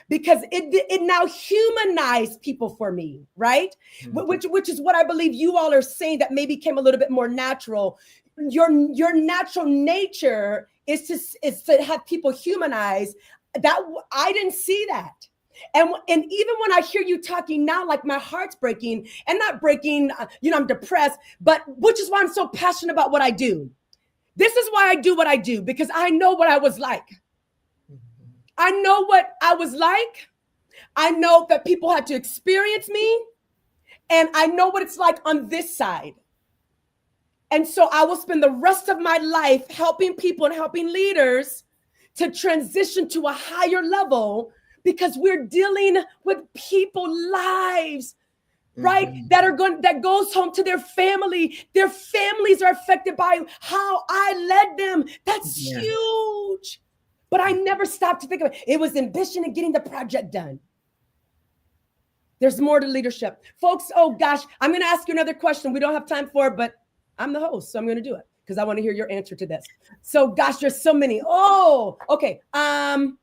because it now humanized people for me, right? Mm-hmm. Which is what I believe you all are saying, that maybe came a little bit more natural. Your natural nature is to have people humanized. That I didn't see that. And even when I hear you talking now, like my heart's breaking, and not breaking, I'm depressed, but which is why I'm so passionate about what I do. This is why I do what I do, because I know what I was like. I know what I was like. I know that people had to experience me, and I know what it's like on this side. And so I will spend the rest of my life helping people and helping leaders to transition to a higher level, because we're dealing with people's lives, right? Mm-hmm. That goes home to their family. Their families are affected by how I led them. That's huge. But I never stopped to think of it. It was ambition and getting the project done. There's more to leadership. Folks, oh gosh, I'm going to ask you another question. We don't have time for it, but I'm the host, so I'm going to do it because I want to hear your answer to this. So gosh, there's so many. Oh, okay. I'm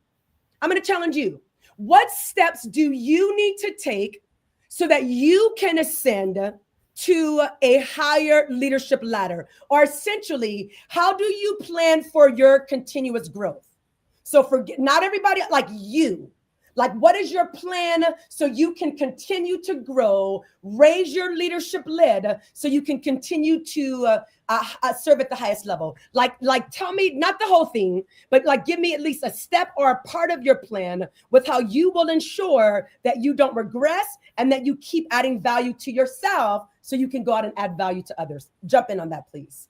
going to challenge you. What steps do you need to take so that you can ascend to a higher leadership ladder? Or essentially, how do you plan for your continuous growth? So not everybody, like you, like what is your plan so you can continue to grow, raise your leadership lid so you can continue to serve at the highest level? Like tell me, not the whole thing, but like give me at least a step or a part of your plan with how you will ensure that you don't regress and that you keep adding value to yourself so you can go out and add value to others. Jump in on that, please.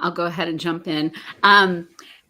I'll go ahead and jump in.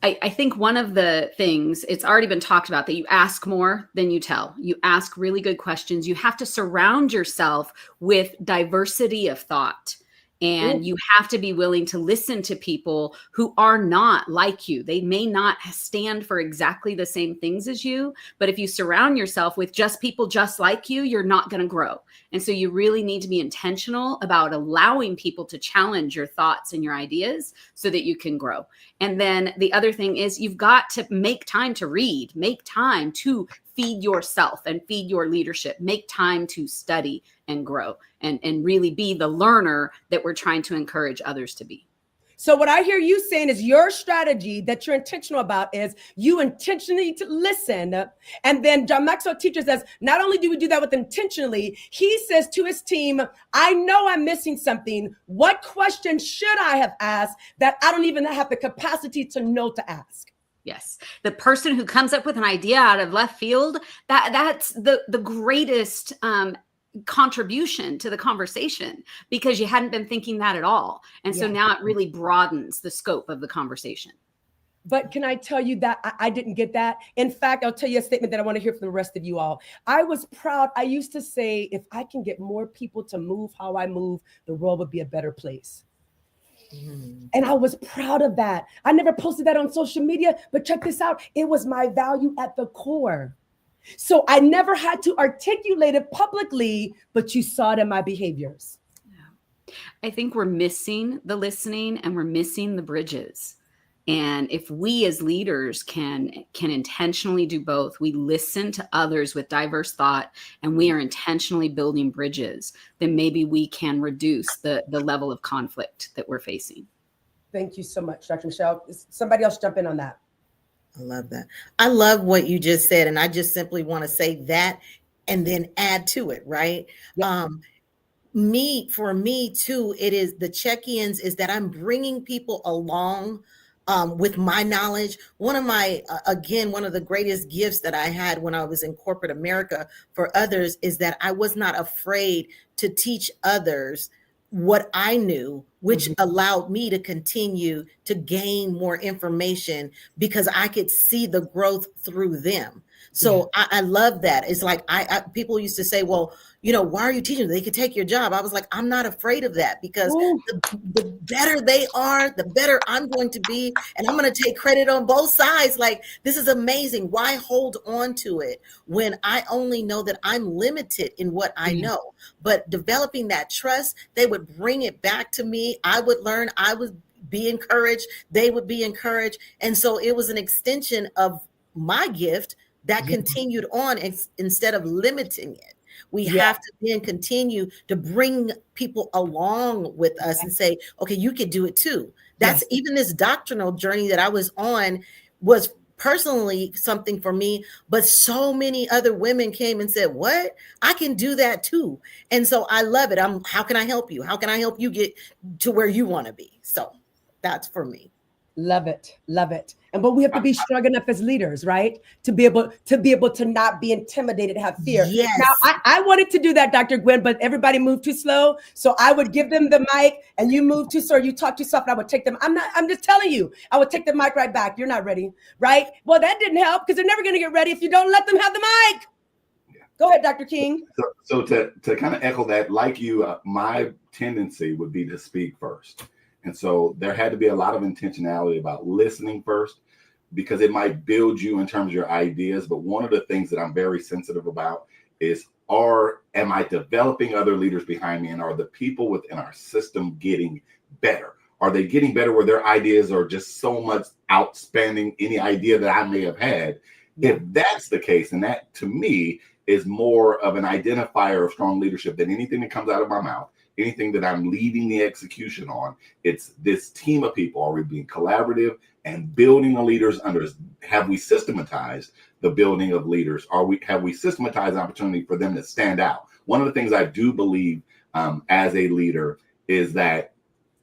I think one of the things, it's already been talked about, that you ask more than you tell. You ask really good questions. You have to surround yourself with diversity of thought. And you have to be willing to listen to people who are not like you. They may not stand for exactly the same things as you, but if you surround yourself with just people just like you, you're not going to grow. And so you really need to be intentional about allowing people to challenge your thoughts and your ideas so that you can grow. And then the other thing is you've got to make time to read, make time to feed yourself and feed your leadership, make time to study and grow and really be the learner that we're trying to encourage others to be. So what I hear you saying is your strategy that you're intentional about is you intentionally to listen. And then John Maxwell teaches us, not only do we do that with intentionally, he says to his team, I know I'm missing something. What question should I have asked that I don't even have the capacity to know to ask? Yes. The person who comes up with an idea out of left field, that's the greatest contribution to the conversation, because you hadn't been thinking that at all. And so now it really broadens the scope of the conversation. But can I tell you that I didn't get that? In fact, I'll tell you a statement that I want to hear from the rest of you all. I was proud. I used to say, if I can get more people to move how I move, the world would be a better place. And I was proud of that. I never posted that on social media, but check this out. It was my value at the core. So I never had to articulate it publicly, but you saw it in my behaviors. I think we're missing the listening and we're missing the bridges. And if we as leaders can intentionally do both, we listen to others with diverse thought and we are intentionally building bridges, then maybe we can reduce the level of conflict that we're facing. Thank you so much, Dr. Michelle. Somebody else jump in on that. I love that. I love what you just said. And I just simply want to say that and then add to it, right? Yep. For me too, it is the check-ins is that I'm bringing people along with my knowledge. One of the greatest gifts that I had when I was in corporate America for others is that I was not afraid to teach others what I knew, which allowed me to continue to gain more information because I could see the growth through them. So I love that. It's like people used to say, well, you know, why are you teaching them? They could take your job. I was like, I'm not afraid of that because the better they are, the better I'm going to be. And I'm going to take credit on both sides. Like, this is amazing. Why hold on to it when I only know that I'm limited in what I know? But developing that trust, they would bring it back to me. I would learn. I would be encouraged. They would be encouraged. And so it was an extension of my gift that continued on instead of limiting it. We have to then continue to bring people along with us and say, okay, you can do it too. That's even this doctrinal journey that I was on was personally something for me, but so many other women came and said, what? I can do that too. And so I love it. How can I help you? How can I help you get to where you want to be? So that's for me. Love it. Love it. And but we have to be strong enough as leaders, right? To be able to not be intimidated, have fear. Yes. Now I wanted to do that, Dr. Gwen, but everybody moved too slow. So I would give them the mic and you move too slow, you talk too soft, and I would take them. I'm just telling you, I would take the mic right back. You're not ready, right? Well, that didn't help because they're never going to get ready if you don't let them have the mic. Go ahead, Dr. King. So to kind of echo that, like you, my tendency would be to speak first. And so there had to be a lot of intentionality about listening first, because it might build you in terms of your ideas. But one of the things that I'm very sensitive about is, am I developing other leaders behind me? And are the people within our system getting better? Are they getting better where their ideas are just so much outspending any idea that I may have had? If that's the case, and that to me is more of an identifier of strong leadership than anything that comes out of my mouth, anything that I'm leading the execution on, it's this team of people. Are we being collaborative and building the leaders under us? Have we systematized the building of leaders? Have we systematized an opportunity for them to stand out? One of the things I do believe as a leader is that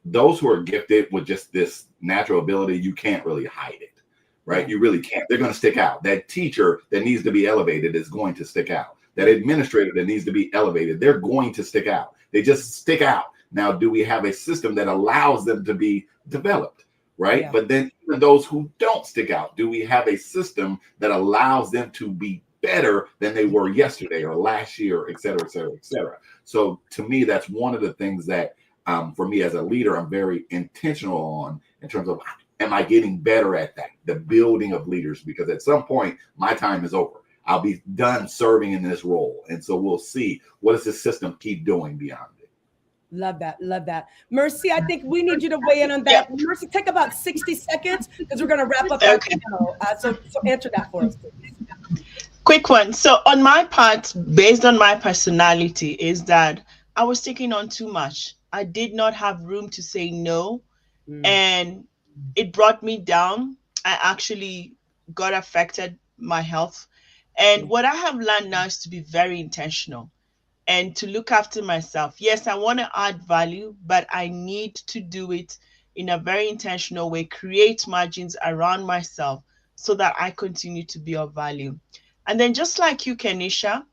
those who are gifted with just this natural ability, you can't really hide it, right? You really can't. They're going to stick out. That teacher that needs to be elevated is going to stick out. That administrator that needs to be elevated, they're going to stick out. They just stick out. Now, do we have a system that allows them to be developed, right? Yeah. But then even those who don't stick out, do we have a system that allows them to be better than they were yesterday or last year, et cetera, et cetera, et cetera? So to me, that's one of the things that for me as a leader, I'm very intentional on in terms of, am I getting better at that? The building of leaders, because at some point my time is over. I'll be done serving in this role. And so we'll see, what does this system keep doing beyond it? Love that. Love that. Mercy, I think we need you to weigh in on that. Yep. Mercy, take about 60 seconds because we're going to wrap up our panel. So answer that for us, please. Quick one. So on my part, based on my personality, is that I was taking on too much. I did not have room to say no. And it brought me down. I actually got affected, my health. And what I have learned now is to be very intentional and to look after myself. Yes, I want to add value, but I need to do it in a very intentional way, create margins around myself so that I continue to be of value. And then just like you, Kenisha,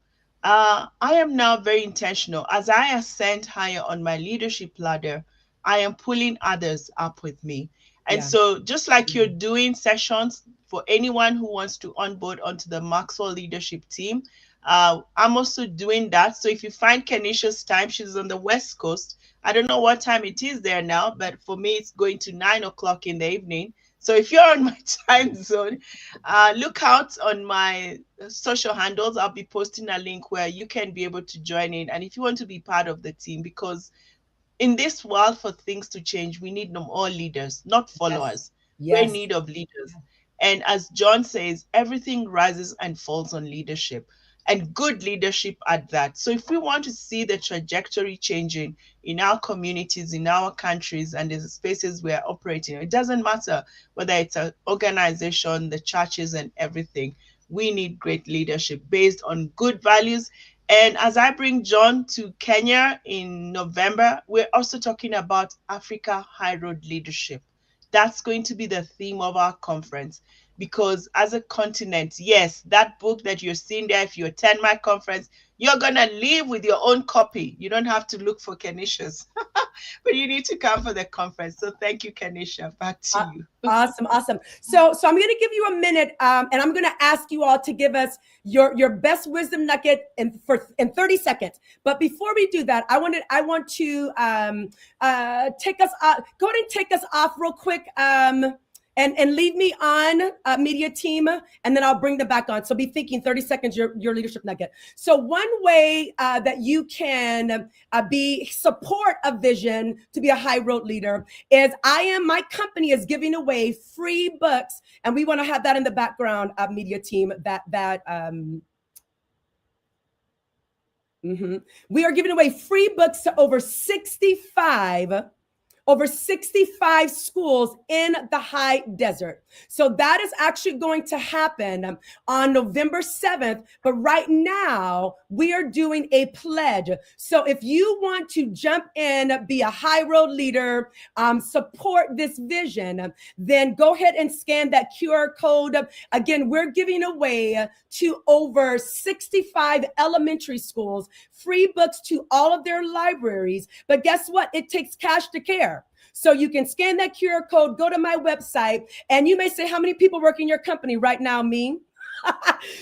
I am now very intentional. As I ascend higher on my leadership ladder, I am pulling others up with me. And so just like you're doing sessions for anyone who wants to onboard onto the Maxwell leadership team, I'm also doing that. So if you find Kenisha's time, she's on the West Coast. I don't know what time it is there now, but for me, it's going to 9 o'clock in the evening. So if you're on my time zone, look out on my social handles. I'll be posting a link where you can be able to join in. And if you want to be part of the team, because in this world, for things to change, we need more leaders, not followers. We're in need of leaders. And as John says, everything rises and falls on leadership, and good leadership at that. So if we want to see the trajectory changing in our communities, in our countries, and the spaces we're operating, it doesn't matter whether it's an organization, the churches and everything, we need great leadership based on good values. And as I bring John to Kenya in November, we're also talking about Africa High Road Leadership. That's going to be the theme of our conference, because as a continent, yes, that book that you're seeing there, if you attend my conference, you're going to leave with your own copy. You don't have to look for Kenisha's. but you need to come for the conference. So thank you, Kanisha. Back to you. Awesome. So I'm going to give you a minute, and I'm going to ask you all to give us your best wisdom nugget in 30 seconds. But before we do that, I want to take us go ahead and take us off real quick. And leave me on media team, and then I'll bring them back on. So be thinking 30 seconds, your leadership nugget. So one way that you can support a vision to be a high road leader is my company is giving away free books, and we want to have that in the background of media team we are giving away free books to over 65 schools in the high desert. So that is actually going to happen on November 7th. But right now we are doing a pledge. So if you want to jump in, be a high road leader, support this vision, then go ahead and scan that QR code. Again, we're giving away to over 65 elementary schools free books to all of their libraries. But guess what? It takes cash to care. So you can scan that QR code, go to my website, and you may say, how many people work in your company right now? Me.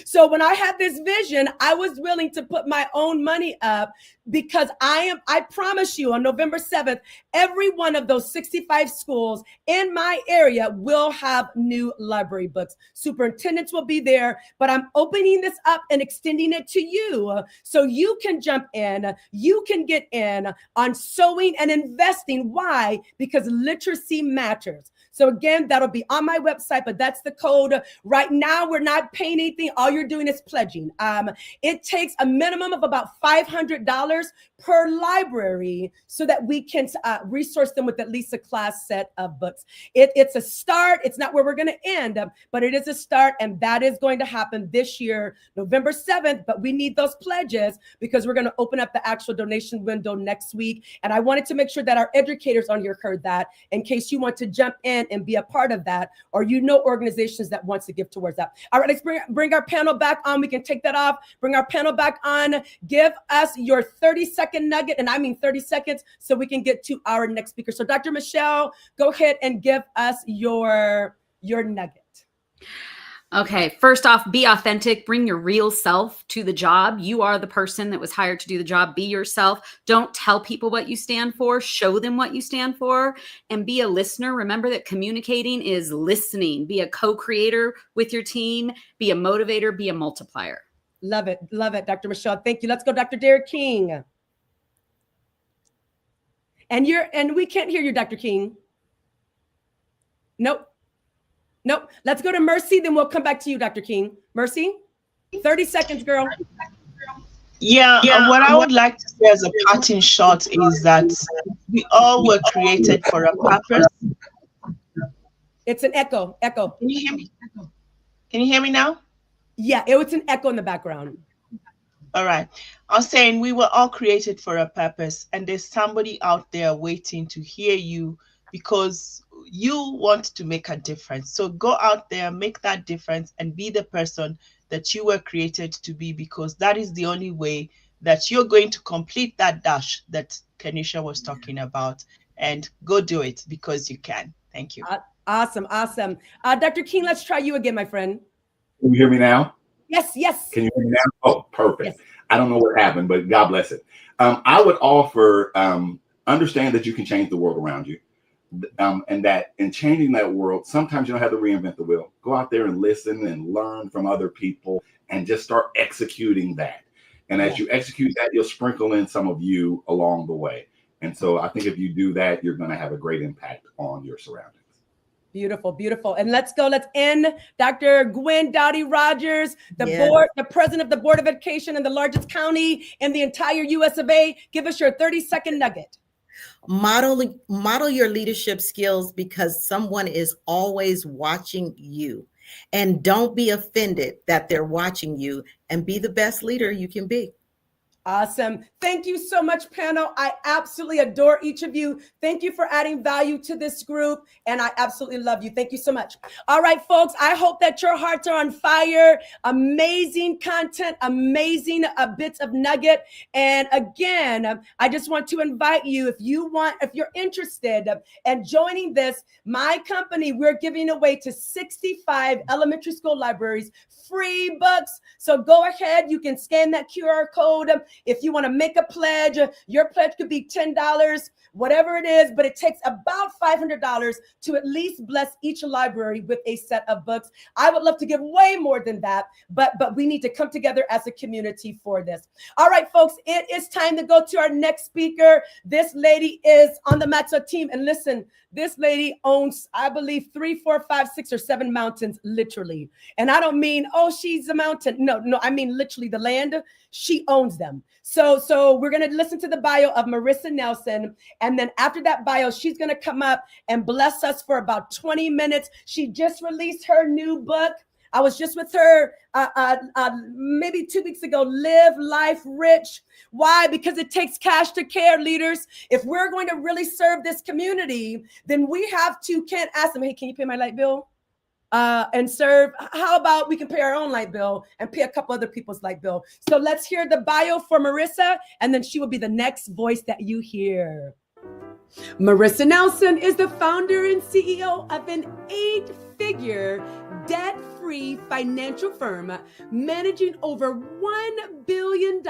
So when I had this vision, I was willing to put my own money up because I promise you on November 7th, every one of those 65 schools in my area will have new library books. Superintendents will be there, but I'm opening this up and extending it to you so you can jump in. You can get in on sewing and investing. Why? Because literacy matters. So again, that'll be on my website, but that's the code. Right now, we're not paying anything. All you're doing is pledging. It takes a minimum of about $500 per library so that we can resource them with at least a class set of books. It's a start. It's not where we're going to end, but it is a start. And that is going to happen this year, November 7th. But we need those pledges because we're going to open up the actual donation window next week. And I wanted to make sure that our educators on here heard that in case you want to jump in and be a part of that, or organizations that wants to give towards that. All right, let's bring our panel back on. We can take that off. Bring our panel back on. Give us your 30-second nugget, and I mean 30 seconds, so we can get to our next speaker. So Dr. Michelle, go ahead and give us your nugget. Okay, first off, be authentic. Bring your real self to the job. You are the person that was hired to do the job. Be yourself. Don't tell people what you stand for. Show them what you stand for. And be a listener. Remember that communicating is listening. Be a co-creator with your team. Be a motivator. Be a multiplier. Love it. Love it, Dr. Michelle. Thank you. Let's go, Dr. Derek King. And we can't hear you, Dr. King. Nope. Let's go to Mercy, then we'll come back to you, Dr. King. Mercy, 30 seconds, girl. Yeah, what I would like to say as a parting shot is that we all were created for a purpose. It's an echo. Can you hear me? Can you hear me now? Yeah, it was an echo in the background. All right. I was saying we were all created for a purpose, and there's somebody out there waiting to hear you because you want to make a difference. So go out there, make that difference, and be the person that you were created to be, because that is the only way that you're going to complete that dash that Kanisha was talking about. And go do it because you can. Thank you. Awesome. Dr. King, let's try you again, my friend. Can you hear me now? Yes. Can you hear me now? Oh, perfect. Yes. I don't know what happened, but God bless it. I would offer, understand that you can change the world around you. And that in changing that world, sometimes you don't have to reinvent the wheel. Go out there and listen and learn from other people and just start executing that. And as you execute that, you'll sprinkle in some of you along the way. And so I think if you do that, you're going to have a great impact on your surroundings. Beautiful. And let's end Dr. Gwen Dowdy Rogers, the president of the Board of Education in the largest county in the entire US of A. Give us your 30-second nugget. Model your leadership skills because someone is always watching you. And don't be offended that they're watching you, and be the best leader you can be. Awesome. Thank you so much, panel. I absolutely adore each of you. Thank you for adding value to this group, and I absolutely love you. Thank you so much. All right, folks, I hope that your hearts are on fire. Amazing content, amazing bits of nugget. And again, I just want to invite you, if you're interested in joining this, my company, we're giving away to 65 elementary school libraries free books. So go ahead, you can scan that QR code. If you want to make a pledge, your pledge could be $10, whatever it is, but it takes about $500 to at least bless each library with a set of books. I would love to give way more than that, but we need to come together as a community for this. All right, folks, it is time to go to our next speaker. This lady is on the Maxwell team, and listen, this lady owns, I believe, 3, 4, 5, 6, or 7 mountains, literally. And I don't mean, oh, she's a mountain. No, I mean literally the land. She owns them. So we're going to listen to the bio of Marissa Nelson. And then after that bio, she's going to come up and bless us for about 20 minutes. She just released her new book. I was just with her maybe 2 weeks ago. Live Life Rich. Why? Because it takes cash to care, leaders. If we're going to really serve this community, then we have to, can't ask them, hey, can you pay my light bill? And serve. How about we can pay our own light bill and pay a couple other people's light bill? So let's hear the bio for Marissa, and then she will be the next voice that you hear. Marissa Nelson is the founder and CEO of an 8-figure debt-free financial firm managing over $1 billion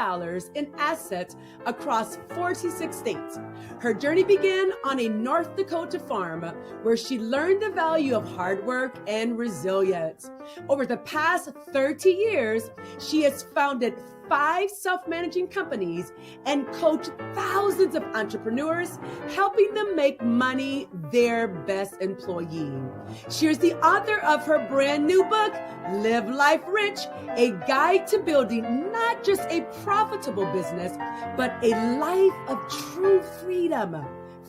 in assets across 46 states. Her journey began on a North Dakota farm where she learned the value of hard work and resilience. Over the past 30 years, she has founded 5 self-managing companies and coached thousands of entrepreneurs, helping them make money their best employee. She is the author of her brand new book, Live Life Rich, a guide to building not just a profitable business, but a life of true freedom,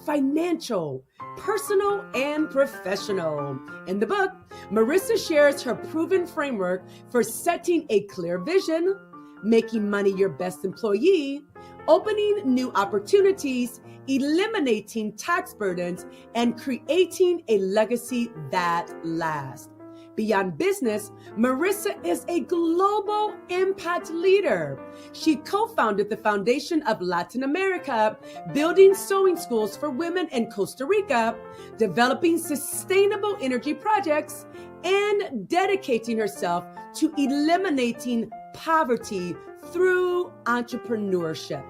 financial, personal, and professional. In the book, Marissa shares her proven framework for setting a clear vision, making money your best employee, opening new opportunities, eliminating tax burdens, and creating a legacy that lasts. Beyond business, Marissa is a global impact leader. She co-founded the Foundation of Latin America, building sewing schools for women in Costa Rica, developing sustainable energy projects, and dedicating herself to eliminating poverty through entrepreneurship.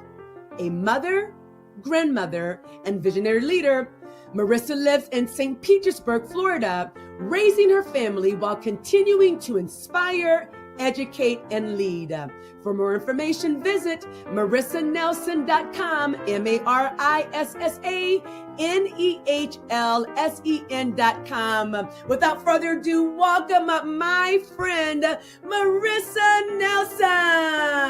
A mother, grandmother, and visionary leader, Marissa lives in St. Petersburg, Florida, raising her family while continuing to inspire, educate, and lead. For more information, visit marissanelson.com, MarissaNehlsen.com. Without further ado, welcome my friend, Marissa Nelson.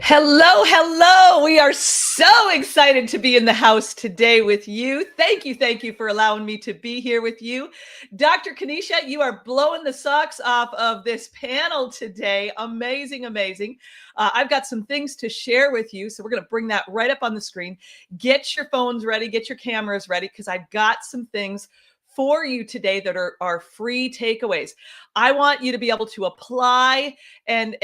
Hello. We are so excited to be in the house today with you. Thank you for allowing me to be here with you. Dr. Kanisha, you are blowing the socks off of this panel today. Amazing. I've got some things to share with you, so we're going to bring that right up on the screen. Get your phones ready, get your cameras ready, because I've got some things for you today that are free takeaways. I want you to be able to apply and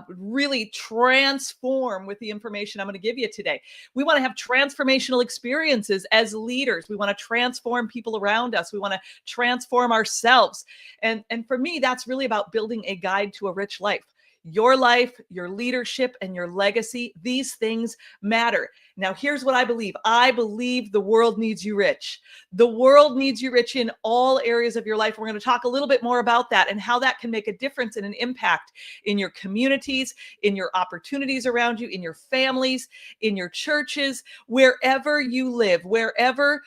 really transform with the information I'm going to give you today. We want to have transformational experiences as leaders. We want to transform people around us. We want to transform ourselves. And for me, that's really about building a guide to a rich life. Your life, your leadership, and your legacy, these things matter. Now, here's what I believe. I believe the world needs you rich. The world needs you rich in all areas of your life. We're going to talk a little bit more about that and how that can make a difference and an impact in your communities, in your opportunities around you, in your families, in your churches, wherever you live, wherever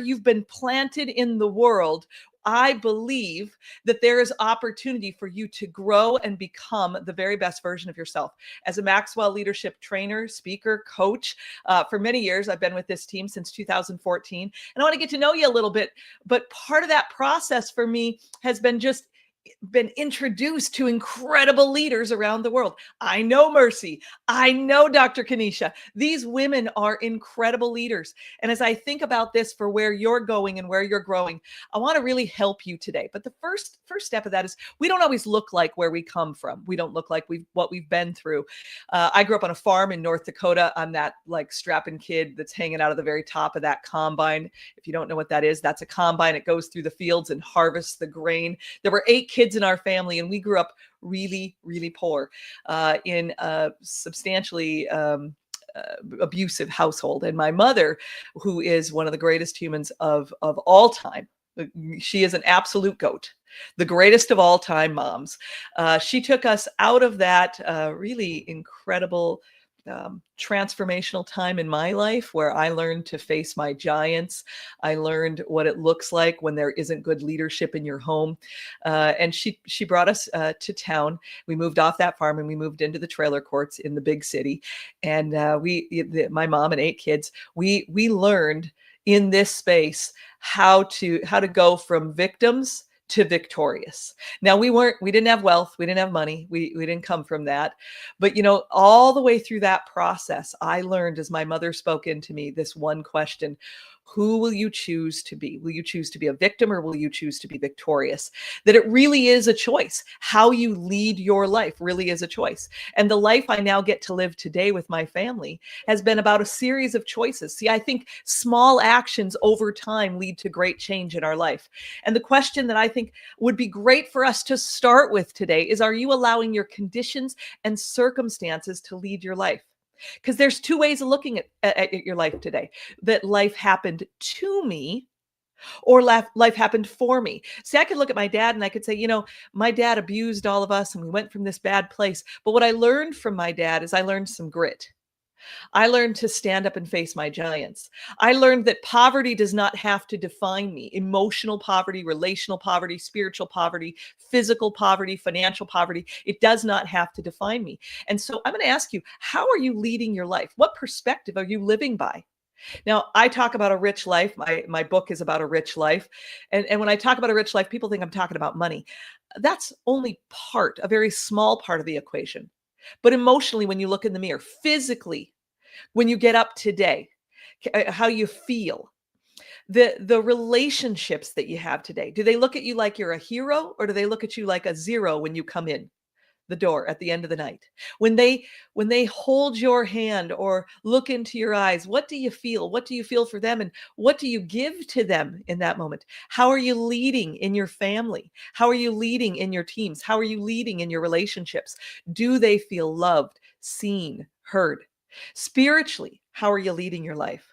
you've been planted in the world. I believe that there is opportunity for you to grow and become the very best version of yourself. As a Maxwell leadership trainer, speaker, coach, for many years, I've been with this team since 2014, and I want to get to know you a little bit. But part of that process for me has been just been introduced to incredible leaders around the world. I know Mercy. I know Dr. Kanisha. These women are incredible leaders. And as I think about this for where you're going and where you're growing, I want to really help you today. But the first step of that is we don't always look like where we come from. We don't look like what we've been through. I grew up on a farm in North Dakota. I'm that like strapping kid that's hanging out of the very top of that combine. If you don't know what that is, that's a combine. It goes through the fields and harvests the grain. There were 8 kids in our family, and we grew up really, really poor in a substantially abusive household. And my mother, who is one of the greatest humans of all time, she is an absolute goat, the greatest of all time moms. She took us out of that really incredible transformational time in my life where I learned to face my giants. I learned what it looks like when there isn't good leadership in your home. And she brought us to town. We moved off that farm and we moved into the trailer courts in the big city. And my mom and 8 kids, we learned in this space how to go from victims to victorious. Now we didn't have wealth. We didn't have money. We didn't come from that. But, you know, all the way through that process, I learned as my mother spoke into me this one question: who will you choose to be? Will you choose to be a victim or will you choose to be victorious? That it really is a choice. How you lead your life really is a choice. And the life I now get to live today with my family has been about a series of choices. See, I think small actions over time lead to great change in our life. And the question that I think would be great for us to start with today is, are you allowing your conditions and circumstances to lead your life? Because there's 2 ways of looking at your life today: that life happened to me or life happened for me. See, I could look at my dad and I could say, you know, my dad abused all of us and we went from this bad place. But what I learned from my dad is I learned some grit. I learned to stand up and face my giants. I learned that poverty does not have to define me. Emotional poverty, relational poverty, spiritual poverty, physical poverty, financial poverty, it does not have to define me. And so I'm going to ask you, how are you leading your life? What perspective are you living by? Now, I talk about a rich life. My book is about a rich life. And when I talk about a rich life, people think I'm talking about money. That's only a very small part of the equation. But emotionally, when you look in the mirror, physically, when you get up today, how you feel, the relationships that you have today, do they look at you like you're a hero or do they look at you like a zero when you come in the door at the end of the night? When they hold your hand or look into your eyes, what do you feel? What do you feel for them? And what do you give to them in that moment? How are you leading in your family? How are you leading in your teams? How are you leading in your relationships? Do they feel loved, seen, heard? Spiritually, how are you leading your life?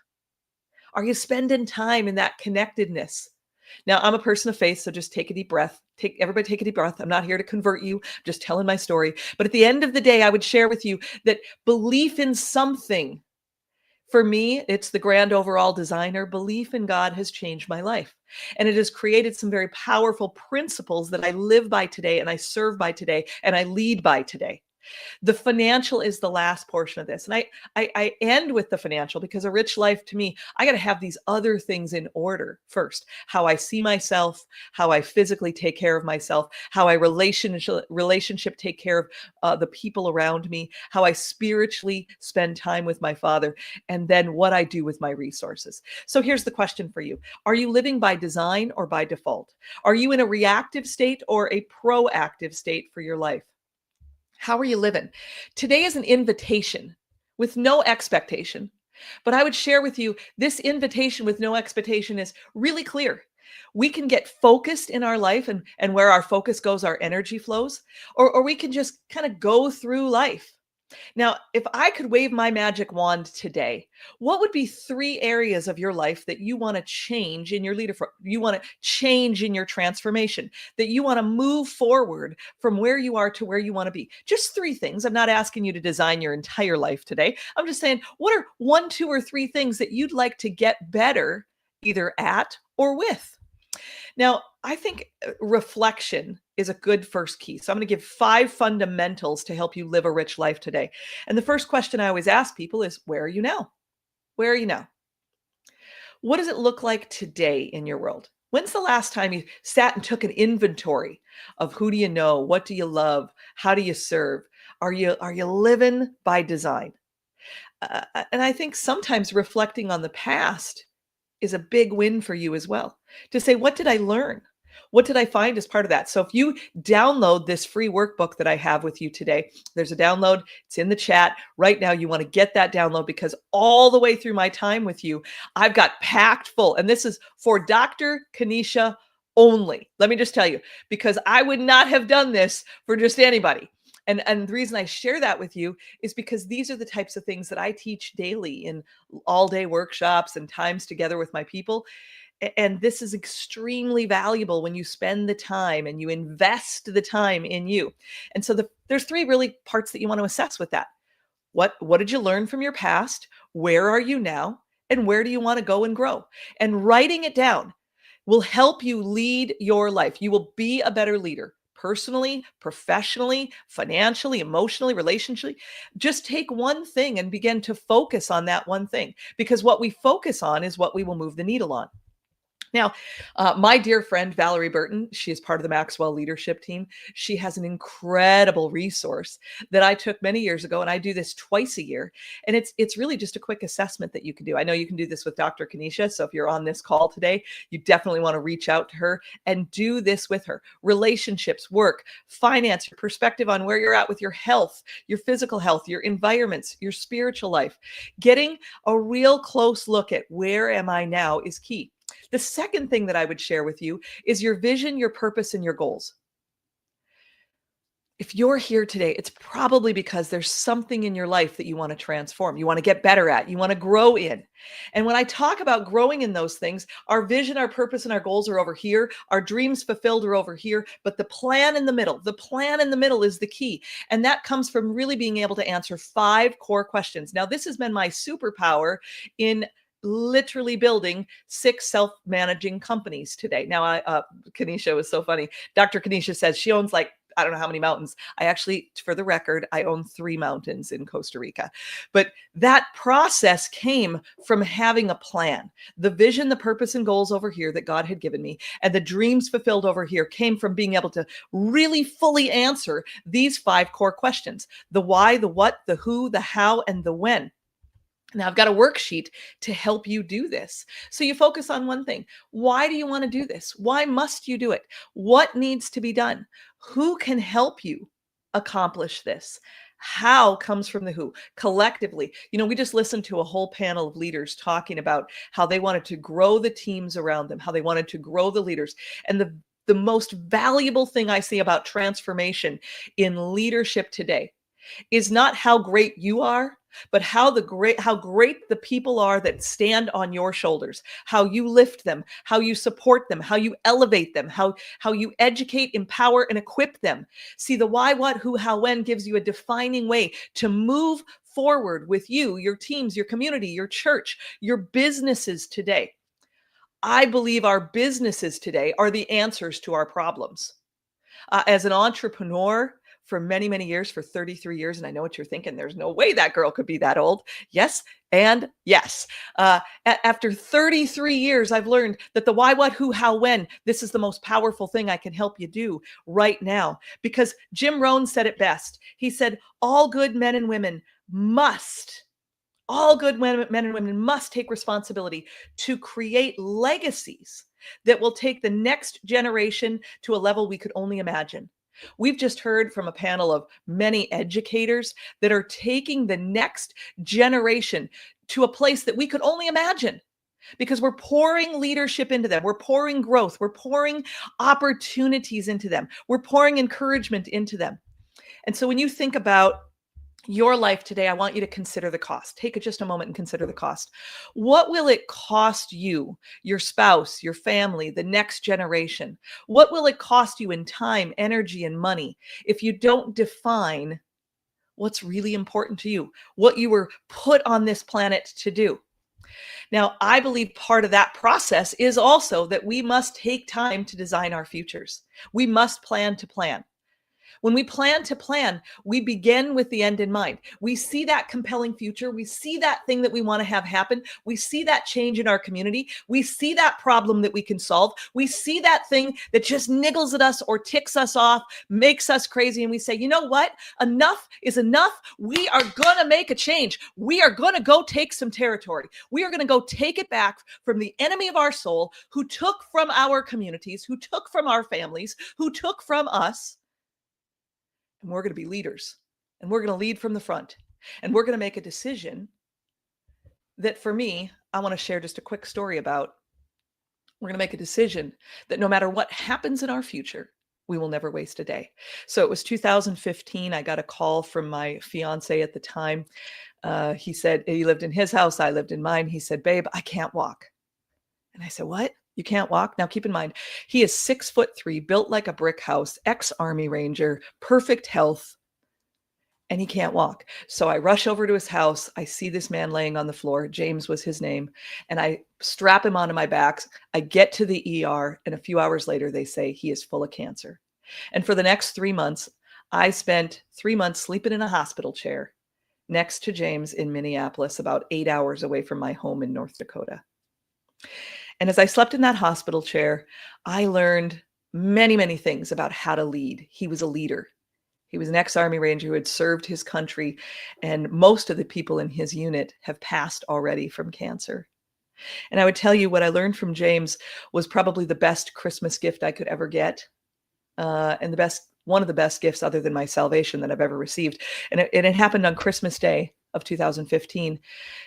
Are you spending time in that connectedness? Now, I'm a person of faith, so just take a deep breath. Everybody take a deep breath. I'm not here to convert you, I'm just telling my story. But at the end of the day, I would share with you that belief in something, for me, it's the grand overall designer. Belief in God has changed my life. And it has created some very powerful principles that I live by today and I serve by today and I lead by today. The financial is the last portion of this. And I end with the financial because a rich life to me, I got to have these other things in order first. How I see myself, how I physically take care of myself, how I relationship take care of the people around me, how I spiritually spend time with my Father, and then what I do with my resources. So here's the question for you. Are you living by design or by default? Are you in a reactive state or a proactive state for your life? How are you living? Today is an invitation with no expectation. But I would share with you, this invitation with no expectation is really clear. We can get focused in our life and where our focus goes, our energy flows, or we can just kind of go through life. Now, if I could wave my magic wand today, what would be 3 areas of your life that you want to change in your leadership? You want to change in your transformation, that you want to move forward from where you are to where you want to be? Just 3 things. I'm not asking you to design your entire life today. I'm just saying, what are 1, 2, or 3 things that you'd like to get better either at or with? Now, I think reflection is a good first key. So I'm going to give 5 fundamentals to help you live a rich life today. And the first question I always ask people is, where are you now? Where are you now? What does it look like today in your world? When's the last time you sat and took an inventory of who do you know? What do you love? How do you serve? Are you living by design? And I think sometimes reflecting on the past is a big win for you as well. To say, what did I learn? What did I find as part of that? So if you download this free workbook that I have with you today, there's a download. It's in the chat right now. You want to get that download because all the way through my time with you, I've got packed full. And this is for Dr. Kenesha only. Let me just tell you, because I would not have done this for just anybody. And the reason I share that with you is because these are the types of things that I teach daily in all-day workshops and times together with my people. And this is extremely valuable when you spend the time and you invest the time in you. And so there's three really parts that you want to assess with that. What did you learn from your past? Where are you now? And where do you want to go and grow? And writing it down will help you lead your life. You will be a better leader. Personally, professionally, financially, emotionally, relationally. Just take one thing and begin to focus on that one thing, because what we focus on is what we will move the needle on. Now, my dear friend, Valerie Burton, she is part of the Maxwell leadership team. She has an incredible resource that I took many years ago, and I do this twice a year. And it's really just a quick assessment that you can do. I know you can do this with Dr. Kenesha. So if you're on this call today, you definitely want to reach out to her and do this with her. Relationships, work, finance, your perspective on where you're at with your health, your physical health, your environments, your spiritual life. Getting a real close look at where am I now is key. The second thing that I would share with you is your vision, your purpose, and your goals. If you're here today, it's probably because there's something in your life that you want to transform, you want to get better at, you want to grow in. And when I talk about growing in those things, our vision, our purpose, and our goals are over here. Our dreams fulfilled are over here. But the plan in the middle is the key. And that comes from really being able to answer 5 core questions. Now, this has been my superpower in literally building 6 self-managing companies today. Now, Kenesha was so funny. Dr. Kenesha says she owns like, I don't know how many mountains. I actually, for the record, I own 3 mountains in Costa Rica. But that process came from having a plan. The vision, the purpose, and goals over here that God had given me, and the dreams fulfilled over here came from being able to really fully answer these 5 core questions: the why, the what, the who, the how, and the when. Now, I've got a worksheet to help you do this. So you focus on one thing. Why do you want to do this? Why must you do it? What needs to be done? Who can help you accomplish this? How comes from the who. Collectively, we just listened to a whole panel of leaders talking about how they wanted to grow the teams around them, how they wanted to grow the leaders. And the most valuable thing I see about transformation in leadership today is not how great you are, but how great the people are that stand on your shoulders, how you lift them, how you support them, how you elevate them, how you educate, empower, and equip them. See, the why, what, who, how, when gives you a defining way to move forward with you, your teams, your community, your church, your businesses today. I believe our businesses today are the answers to our problems. As an entrepreneur, for many, many years, for 33 years. And I know what you're thinking. There's no way that girl could be that old. Yes. And yes. After 33 years, I've learned that the why, what, who, how, when, this is the most powerful thing I can help you do right now. Because Jim Rohn said it best. He said, all good men and women must take responsibility to create legacies that will take the next generation to a level we could only imagine. We've just heard from a panel of many educators that are taking the next generation to a place that we could only imagine, because we're pouring leadership into them. We're pouring growth. We're pouring opportunities into them. We're pouring encouragement into them. And so when you think about your life today, I want you to consider the cost. Take just a moment and consider the cost. What will it cost you, your spouse, your family, the next generation? What will it cost you in time, energy, and money if you don't define what's really important to you, what you were put on this planet to do? Now, I believe part of that process is also that we must take time to design our futures. We must plan to plan. When we plan to plan, we begin with the end in mind. We see that compelling future. We see that thing that we want to have happen. We see that change in our community. We see that problem that we can solve. We see that thing that just niggles at us or ticks us off, makes us crazy. And we say, you know what? Enough is enough. We are going to make a change. We are going to go take some territory. We are going to go take it back from the enemy of our soul who took from our communities, who took from our families, who took from us. And we're going to be leaders, and we're going to lead from the front, and we're going to make a decision that, for me, I want to share just a quick story about. We're going to make a decision that no matter what happens in our future, we will never waste a day. So it was 2015. I got a call from my fiance at the time. He said, he lived in his house, I lived in mine. He said, babe, I can't walk. And I said, what? You can't walk? Now keep in mind, he is 6'3", built like a brick house, ex-Army Ranger, perfect health, and he can't walk. So I rush over to his house. I see this man laying on the floor. James was his name. And I strap him onto my back. I get to the ER, and a few hours later, they say he is full of cancer. And for the next 3 months, I spent 3 months sleeping in a hospital chair next to James in Minneapolis, about 8 hours away from my home in North Dakota. And as I slept in that hospital chair, I learned many, many things about how to lead. He was a leader. He was an ex-Army Ranger who had served his country, and most of the people in his unit have passed already from cancer. And I would tell you what I learned from James was probably the best Christmas gift I could ever get, and one of the best gifts other than my salvation that I've ever received. And it happened on Christmas Day of 2015.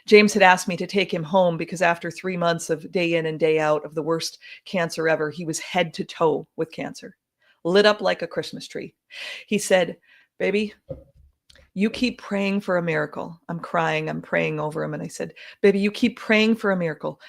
James had asked me to take him home because after 3 months of day in and day out of the worst cancer ever, he was head to toe with cancer, lit up like a Christmas tree. He said, baby, you keep praying for a miracle. I'm crying. I'm praying over him. And I said, baby, you keep praying for a miracle.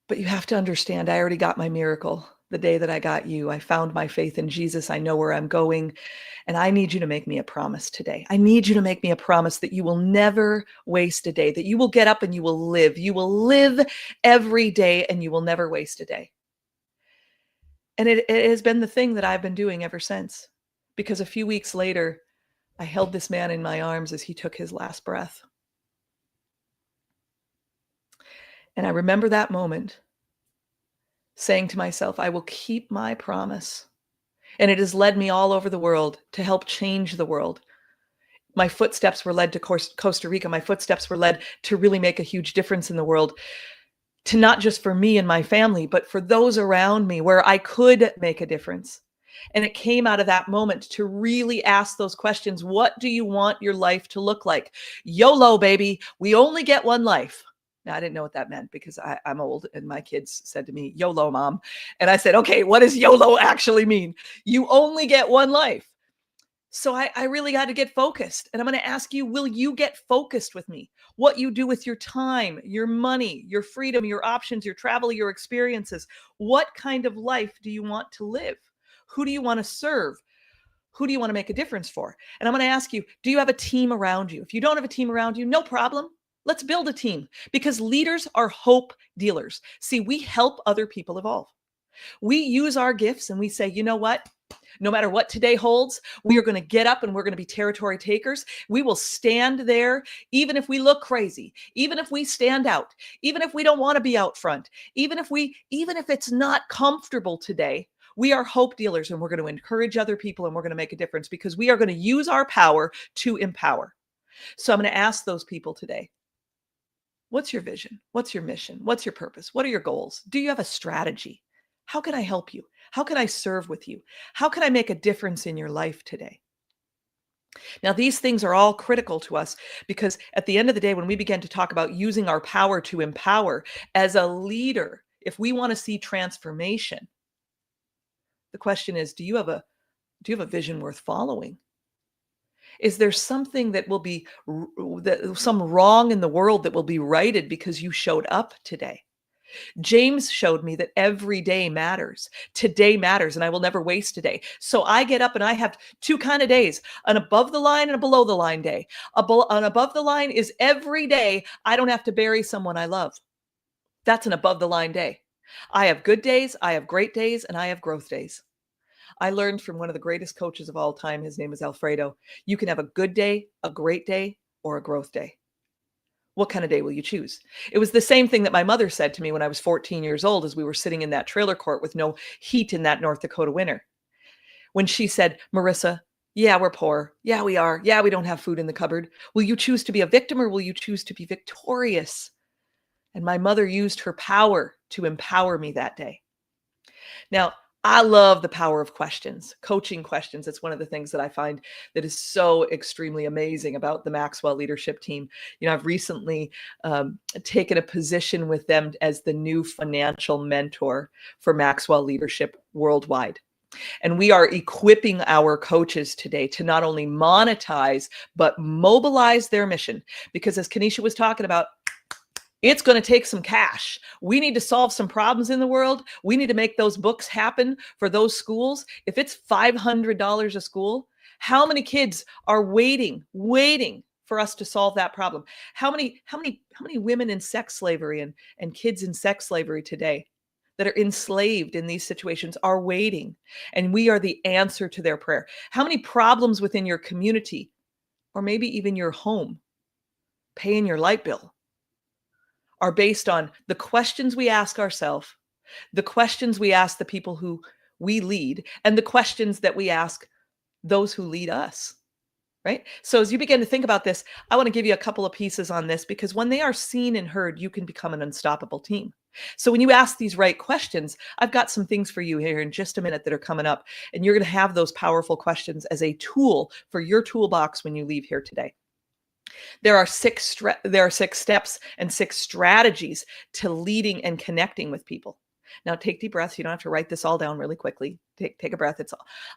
But you have to understand, I already got my miracle the day that I got you. I found my faith in Jesus. I know where I'm going. And I need you to make me a promise today. I need you to make me a promise that you will never waste a day, that you will get up and you will live. You will live every day and you will never waste a day. And it has been the thing that I've been doing ever since. Because a few weeks later, I held this man in my arms as he took his last breath. And I remember that moment saying to myself, I will keep my promise. And it has led me all over the world to help change the world. My footsteps were led to Costa Rica. My footsteps were led to really make a huge difference in the world, to not just for me and my family, but for those around me where I could make a difference. And it came out of that moment to really ask those questions. What do you want your life to look like? YOLO, baby. We only get one life. Now, I didn't know what that meant because I'm old and my kids said to me, YOLO, mom. And I said, okay, what does YOLO actually mean? You only get one life. So I really got to get focused. And I'm going to ask you, will you get focused with me? What you do with your time, your money, your freedom, your options, your travel, your experiences. What kind of life do you want to live? Who do you want to serve? Who do you want to make a difference for? And I'm going to ask you, do you have a team around you? If you don't have a team around you, no problem. Let's build a team, because leaders are hope dealers. See, we help other people evolve. We use our gifts and we say, you know what? No matter what today holds, we are going to get up and we're going to be territory takers. We will stand there, even if we look crazy, even if we stand out, even if we don't want to be out front, even if it's not comfortable today. We are hope dealers, and we're going to encourage other people, and we're going to make a difference because we are going to use our power to empower. So I'm going to ask those people today, what's your vision? What's your mission? What's your purpose? What are your goals? Do you have a strategy? How can I help you? How can I serve with you? How can I make a difference in your life today? Now, these things are all critical to us because at the end of the day, when we begin to talk about using our power to empower as a leader, if we want to see transformation, the question is, do you have a vision worth following? Is there something that will be some wrong in the world that will be righted because you showed up today? James showed me that every day matters. Today matters, and I will never waste a day. So I get up and I have two kind of days, an above the line and a below the line day. An above the line is every day I don't have to bury someone I love. That's an above the line day. I have good days, I have great days, and I have growth days. I learned from one of the greatest coaches of all time. His name is Alfredo. You can have a good day, a great day, or a growth day. What kind of day will you choose? It was the same thing that my mother said to me when I was 14 years old as we were sitting in that trailer court with no heat in that North Dakota winter. When she said, Marissa, yeah, we're poor. Yeah, we are. Yeah, we don't have food in the cupboard. Will you choose to be a victim or will you choose to be victorious? And my mother used her power to empower me that day. Now, I love the power of questions, coaching questions. It's one of the things that I find that is so extremely amazing about the Maxwell leadership team. You know, I've recently taken a position with them as the new financial mentor for Maxwell Leadership Worldwide. And we are equipping our coaches today to not only monetize, but mobilize their mission. Because as Kanisha was talking about, it's going to take some cash. We need to solve some problems in the world. We need to make those books happen for those schools. If it's $500 a school, how many kids are waiting for us to solve that problem? How many women in sex slavery and kids in sex slavery today that are enslaved in these situations are waiting? And we are the answer to their prayer. How many problems within your community, or maybe even your home, paying your light bill, are based on the questions we ask ourselves, the questions we ask the people who we lead, and the questions that we ask those who lead us, right? So as you begin to think about this, I want to give you a couple of pieces on this, because when they are seen and heard, you can become an unstoppable team. So when you ask these right questions, I've got some things for you here in just a minute that are coming up, and you're going to have those powerful questions as a tool for your toolbox when you leave here today. There are six steps and 6 strategies to leading and connecting with people. Now take deep breaths. You don't have to write this all down really quickly. Take a breath.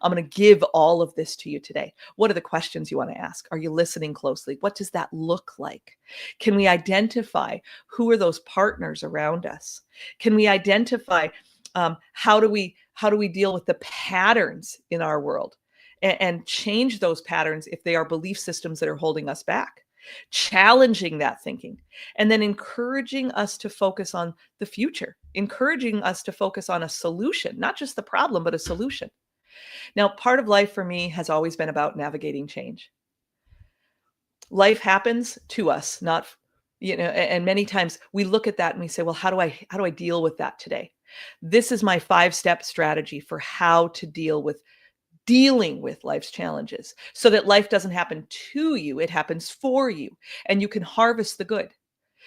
I'm going to give all of this to you today. What are the questions you want to ask? Are you listening closely? What does that look like? Can we identify who are those partners around us? Can we identify how do we deal with the patterns in our world and change those patterns if they are belief systems that are holding us back? Challenging that thinking, and then encouraging us to focus on the future, encouraging us to focus on a solution, not just the problem, but a solution. Now, part of life for me has always been about navigating change. Life happens to us, not, and many times we look at that and we say, well, how do I deal with that today? This is my 5-step strategy for how to dealing with life's challenges, so that life doesn't happen to you, it happens for you, and you can harvest the good.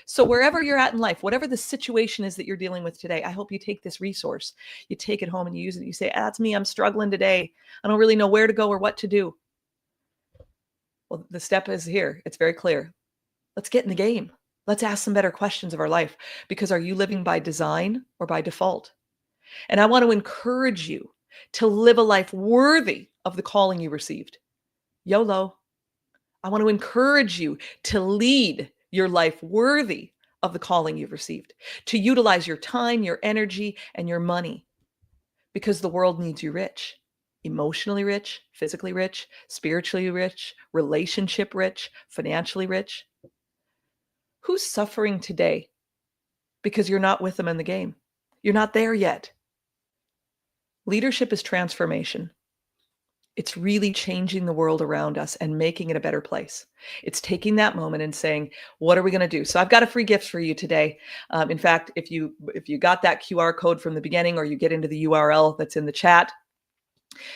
So wherever you're at in life, whatever the situation is that you're dealing with today, I hope you take this resource, you take it home and you use it. You say, that's me, I'm struggling today. I don't really know where to go or what to do. Well, the step is here. It's very clear. Let's get in the game. Let's ask some better questions of our life, because are you living by design or by default? And I want to encourage you to live a life worthy of the calling you received. YOLO. I want to encourage you to lead your life worthy of the calling you've received, to utilize your time, your energy, and your money, because the world needs you rich, emotionally rich, physically rich, spiritually rich, relationship rich, financially rich. Who's suffering today because you're not with them in the game? You're not there yet. Leadership is transformation. It's really changing the world around us and making it a better place. It's taking that moment and saying, what are we going to do? So I've got a free gift for you today. In fact, if you got that QR code from the beginning, or you get into the URL that's in the chat,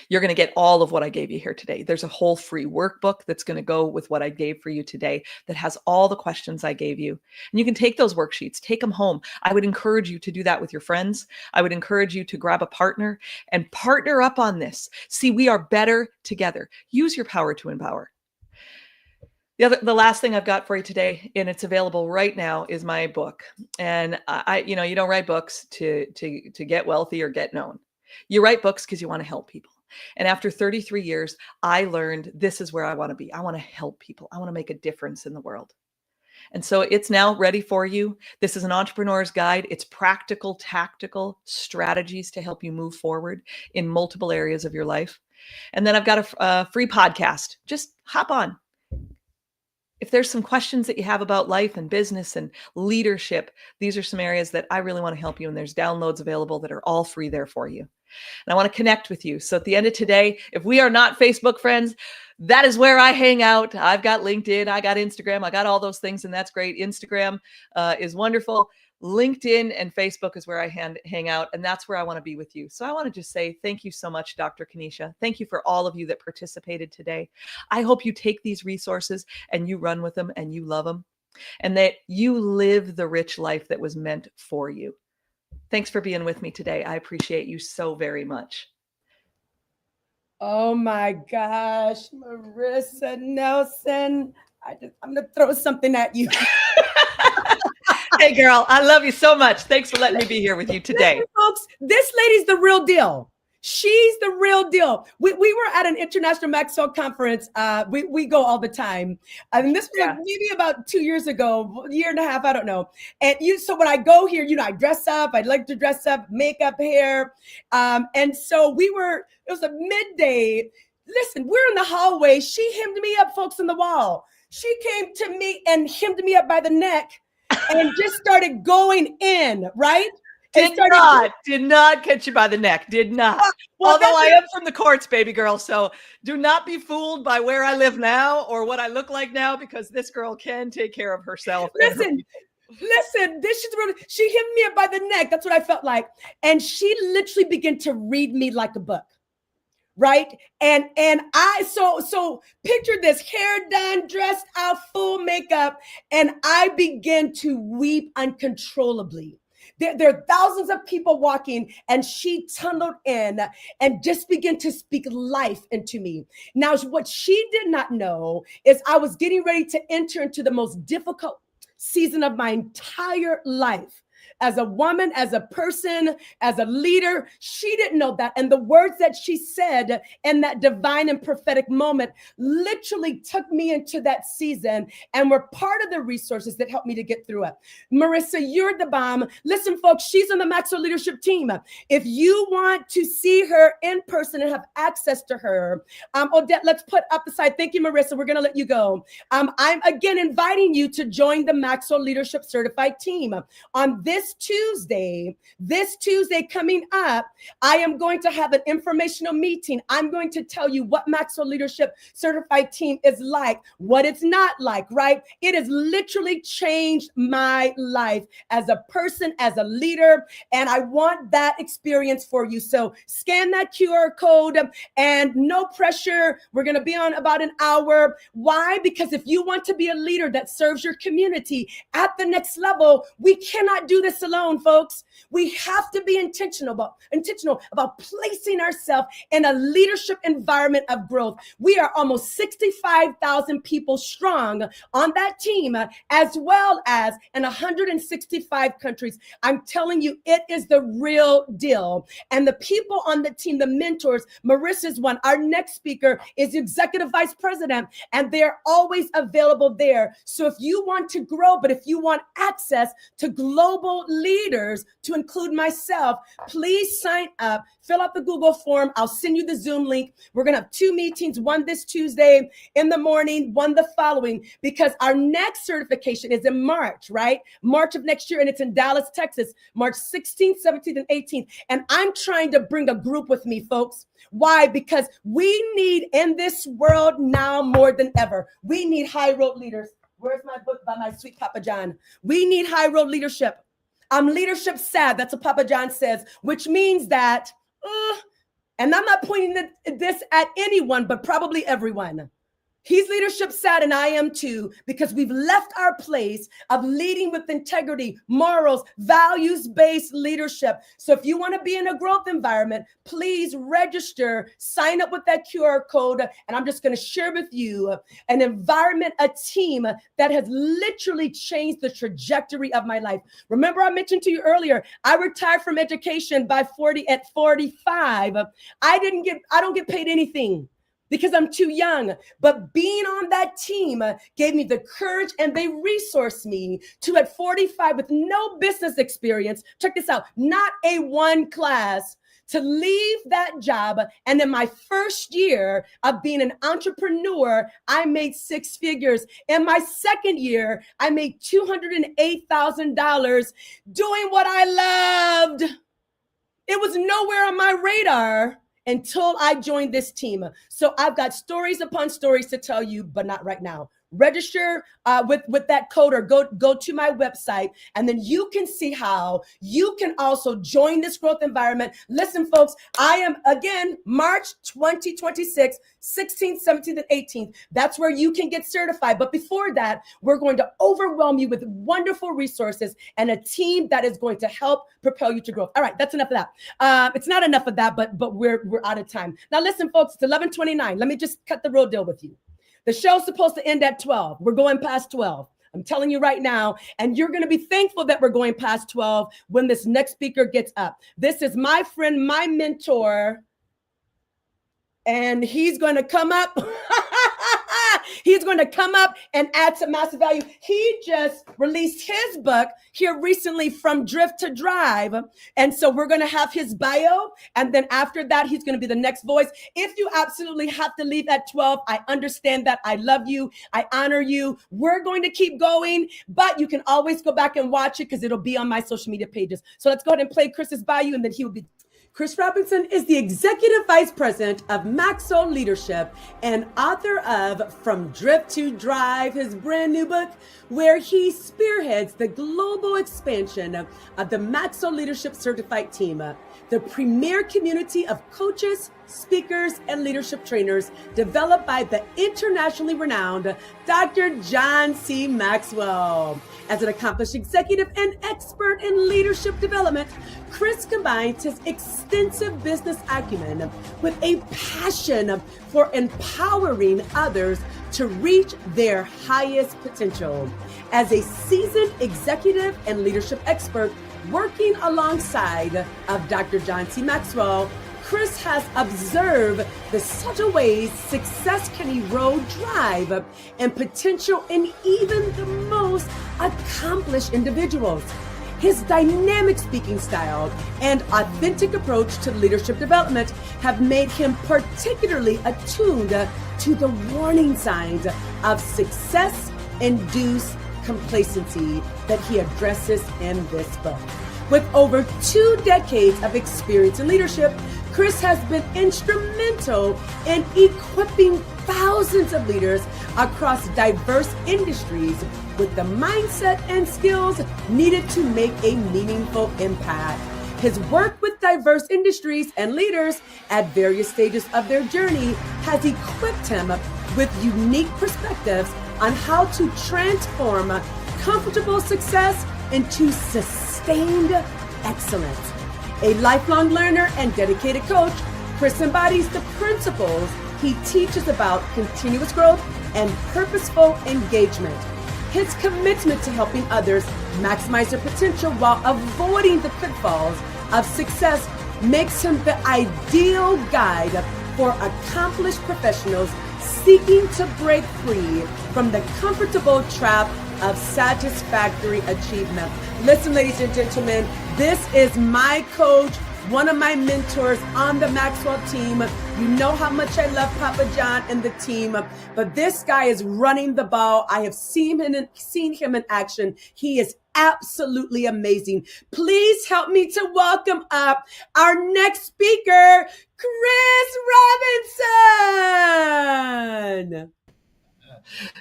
you're going to get all of what I gave you here today. There's a whole free workbook that's going to go with what I gave for you today that has all the questions I gave you. And you can take those worksheets, take them home. I would encourage you to do that with your friends. I would encourage you to grab a partner and partner up on this. See, we are better together. Use your power to empower. The last thing I've got for you today, and it's available right now, is my book. And you don't write books to get wealthy or get known. You write books because you want to help people. And after 33 years, I learned this is where I want to be. I want to help people. I want to make a difference in the world. And so it's now ready for you. This is an entrepreneur's guide. It's practical, tactical strategies to help you move forward in multiple areas of your life. And then I've got a free podcast. Just hop on. if there's some questions that you have about life and business and leadership, these are some areas that I really want to help you. And there's downloads available that are all free there for you. And I want to connect with you. So at the end of today, if we are not Facebook friends, that is where I hang out. I've got LinkedIn, I got Instagram, I got all those things, and that's great. Instagram is wonderful. LinkedIn and Facebook is where I hang out, and that's where I want to be with you. So I want to just say thank you so much, Dr. Kenesha. Thank you for all of you that participated today. I hope you take these resources and you run with them and you love them, and that you live the rich life that was meant for you. Thanks for being with me today. I appreciate you so very much. Oh my gosh, Marissa Nelson. I'm going to throw something at you. Hey girl, I love you so much. Thanks for letting me be here with you today. Listen, folks, this lady's the real deal. She's the real deal. We were at an international Maxwell conference. We go all the time. And this was maybe about 2 years ago, a year and a half, I don't know. And so when I go here, I dress up. I like to dress up, makeup, hair. And so it was a midday. Listen, we're in the hallway. She hemmed me up, folks, in the wall. She came to me and hemmed me up by the neck and just started going in, right? Did not catch you by the neck. Did not. Although I am from the courts, baby girl. So do not be fooled by where I live now or what I look like now, because this girl can take care of herself. Listen, she hit me up by the neck. That's what I felt like. And she literally began to read me like a book. Right. And so picture this: hair done, dressed out, full makeup. And I began to weep uncontrollably. There are thousands of people walking, and she tunneled in and just began to speak life into me. Now, what she did not know is I was getting ready to enter into the most difficult season of my entire life. As a woman, as a person, as a leader, she didn't know that. And the words that she said in that divine and prophetic moment literally took me into that season and were part of the resources that helped me to get through it. Marissa, you're the bomb. Listen, folks, she's on the Maxwell leadership team. If you want to see her in person and have access to her, Odette, let's put up the side. Thank you, Marissa. We're going to let you go. I'm again inviting you to join the Maxwell Leadership Certified team. On this Tuesday coming up, I am going to have an informational meeting. I'm going to tell you what Maxwell Leadership Certified team is like, what it's not like, right? It has literally changed my life as a person, as a leader, and I want that experience for you. So scan that QR code, and no pressure. We're going to be on about an hour. Why? Because if you want to be a leader that serves your community at the next level, we cannot do this alone, folks. We have to be intentional about placing ourselves in a leadership environment of growth. We are almost 65,000 people strong on that team, as well as in 165 countries. I'm telling you, it is the real deal. And the people on the team, the mentors, Marissa's one. Our next speaker is the executive vice president, and they're always available there. So if you want to grow, but if you want access to global leaders, to include myself, please sign up, fill out the Google form. I'll send you the Zoom link. We're going to have 2 meetings, one this Tuesday in the morning, one the following, because our next certification is in March, right? March of next year, and it's in Dallas, Texas, March 16th, 17th, and 18th. And I'm trying to bring a group with me, folks. Why? Because we need, in this world now more than ever, we need high road leaders. Where's my book by my sweet Papa John? We need high road leadership. I'm leadership sad. That's what Papa John says, which means that, and I'm not pointing this at anyone, but probably everyone. He's leadership sad, and I am too, because we've left our place of leading with integrity, morals, values-based leadership. So if you want to be in a growth environment, please register, sign up with that QR code, and I'm just going to share with you an environment, a team that has literally changed the trajectory of my life. Remember, I mentioned to you earlier, I retired from education at 45. I don't get paid anything, because I'm too young. But being on that team gave me the courage, and they resourced me to, at 45, with no business experience, check this out, not A1 class, to leave that job. And in my first year of being an entrepreneur, I made 6 figures. In my second year, I made $208,000 doing what I loved. It was nowhere on my radar until I joined this team. So I've got stories upon stories to tell you, but not right now. Register with that code, or go to my website, and then you can see how you can also join this growth environment. Listen, folks, I am, again, March 2026, 16th, 17th, and 18th. That's where you can get certified. But before that, we're going to overwhelm you with wonderful resources and a team that is going to help propel you to growth. All right, that's enough of that. It's not enough of that, but we're out of time. Now, listen, folks, it's 11:29. Let me just cut the real deal with you. The show's supposed to end at 12. We're going past 12. I'm telling you right now, and you're going to be thankful that we're going past 12 when this next speaker gets up. This is my friend, my mentor, and he's going to come up. He's going to come up and add some massive value. He just released his book here recently, From Drift to Drive. And so we're going to have his bio. And then after that, he's going to be the next voice. If you absolutely have to leave at 12, I understand that. I love you. I honor you. We're going to keep going, but you can always go back and watch it because it'll be on my social media pages. So let's go ahead and play Chris's bio, and then he will be. Chris Robinson is the Executive Vice President of Maxwell Leadership and author of From Drift to Drive, his brand new book, where he spearheads the global expansion of the Maxwell Leadership Certified Team, the premier community of coaches, speakers, and leadership trainers developed by the internationally renowned Dr. John C. Maxwell. As an accomplished executive and expert in leadership development, Chris combines his extensive business acumen with a passion for empowering others to reach their highest potential. As a seasoned executive and leadership expert working alongside of Dr. John C. Maxwell, Chris has observed the subtle ways success can erode drive and potential in even the most accomplished individuals. His dynamic speaking style and authentic approach to leadership development have made him particularly attuned to the warning signs of success-induced complacency that he addresses in this book. With over 2 decades of experience in leadership, Chris has been instrumental in equipping thousands of leaders across diverse industries with the mindset and skills needed to make a meaningful impact. His work with diverse industries and leaders at various stages of their journey has equipped him with unique perspectives on how to transform comfortable success into sustained excellence. A lifelong learner and dedicated coach, Chris embodies the principles he teaches about continuous growth and purposeful engagement. His commitment to helping others maximize their potential while avoiding the pitfalls of success makes him the ideal guide for accomplished professionals seeking to break free from the comfortable trap of satisfactory achievement. Listen, ladies and gentlemen, this is my coach, one of my mentors on the Maxwell team. You know how much I love Papa John and the team, but this guy is running the ball. I have seen him in action. He is absolutely amazing. Please help me to welcome up our next speaker, Chris Robinson.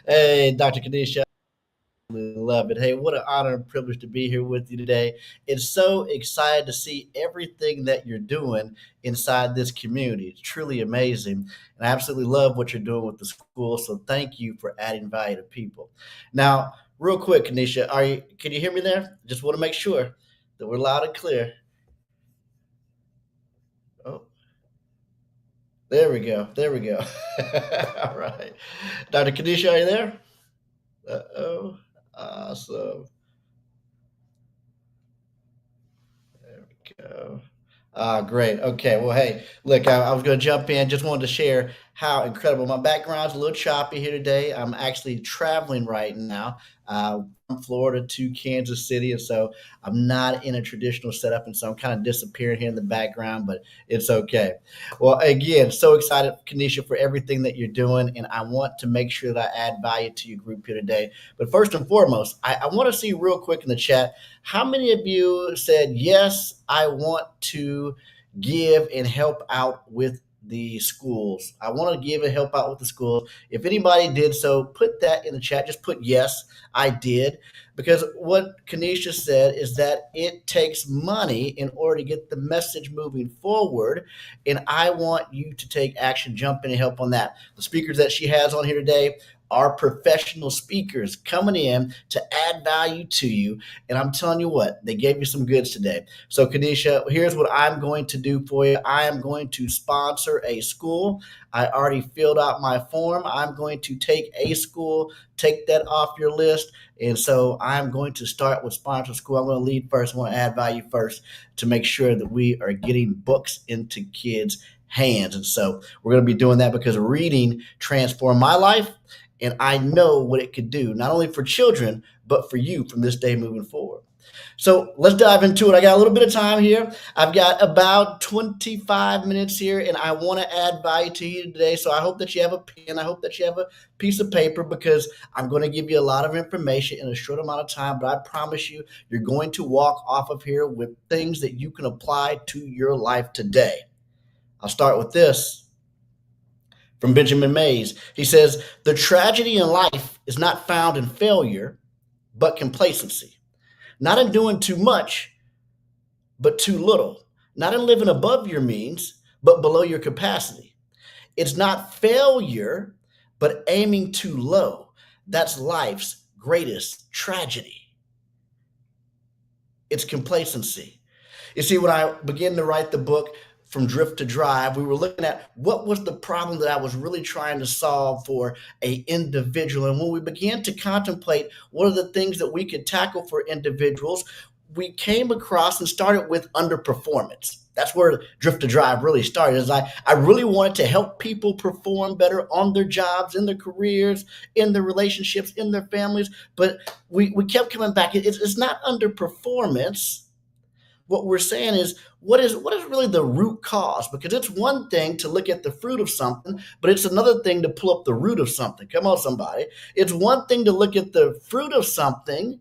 Hey, Dr. Kadisha. Love it. Hey, what an honor and privilege to be here with you today. It's so excited to see everything that you're doing inside this community. It's truly amazing. And I absolutely love what you're doing with the school. So thank you for adding value to people. Now, real quick, Kanisha, can you hear me there? Just want to make sure that we're loud and clear. Oh, there we go. There we go. All right. Dr. Kanisha, are you there? Uh-oh. Awesome. There we go. Great. Okay. Well, hey, look, I was going to jump in. Just wanted to share how incredible. My background's a little choppy here today. I'm actually traveling right now from Florida to Kansas City, and so I'm not in a traditional setup, and so I'm kind of disappearing here in the background, but it's okay. Well, again, so excited, Kenesha, for everything that you're doing, and I want to make sure that I add value to your group here today. But first and foremost, I want to see real quick in the chat, how many of you said, yes, I want to give and help out with the schools? I want to give and help out with the schools. If anybody did so, put that in the chat. Just put yes, I did. Because what Kenesha said is that it takes money in order to get the message moving forward. And I want you to take action, jump in and help on that. The speakers that she has on here today are professional speakers coming in to add value to you. And I'm telling you what, they gave you some goods today. So Kenesha, here's what I'm going to do for you. I am going to sponsor a school. I already filled out my form. I'm going to take a school, take that off your list. And so I'm going to start with sponsor school. I'm going to lead first. I want to add value first to make sure that we are getting books into kids' hands. And so we're going to be doing that because reading transformed my life. And I know what it could do, not only for children, but for you from this day moving forward. So let's dive into it. I got a little bit of time here. I've got about 25 minutes here, and I want to add value to you today. So I hope that you have a pen. I hope that you have a piece of paper, because I'm going to give you a lot of information in a short amount of time. But I promise you, you're going to walk off of here with things that you can apply to your life today. I'll start with this. From Benjamin Mays, he says, the tragedy in life is not found in failure, but complacency. Not in doing too much, but too little. Not in living above your means, but below your capacity. It's not failure, but aiming too low. That's life's greatest tragedy. It's complacency. You see, when I began to write the book, From Drift to Drive, we were looking at what was the problem that I was really trying to solve for an individual. And when we began to contemplate what are the things that we could tackle for individuals, we came across and started with underperformance. That's where Drift to Drive really started. Is I really wanted to help people perform better on their jobs, in their careers, in their relationships, in their families. But we kept coming back. It's not underperformance. What we're saying is, what is really the root cause? Because it's one thing to look at the fruit of something, but it's another thing to pull up the root of something. Come on, somebody. It's one thing to look at the fruit of something,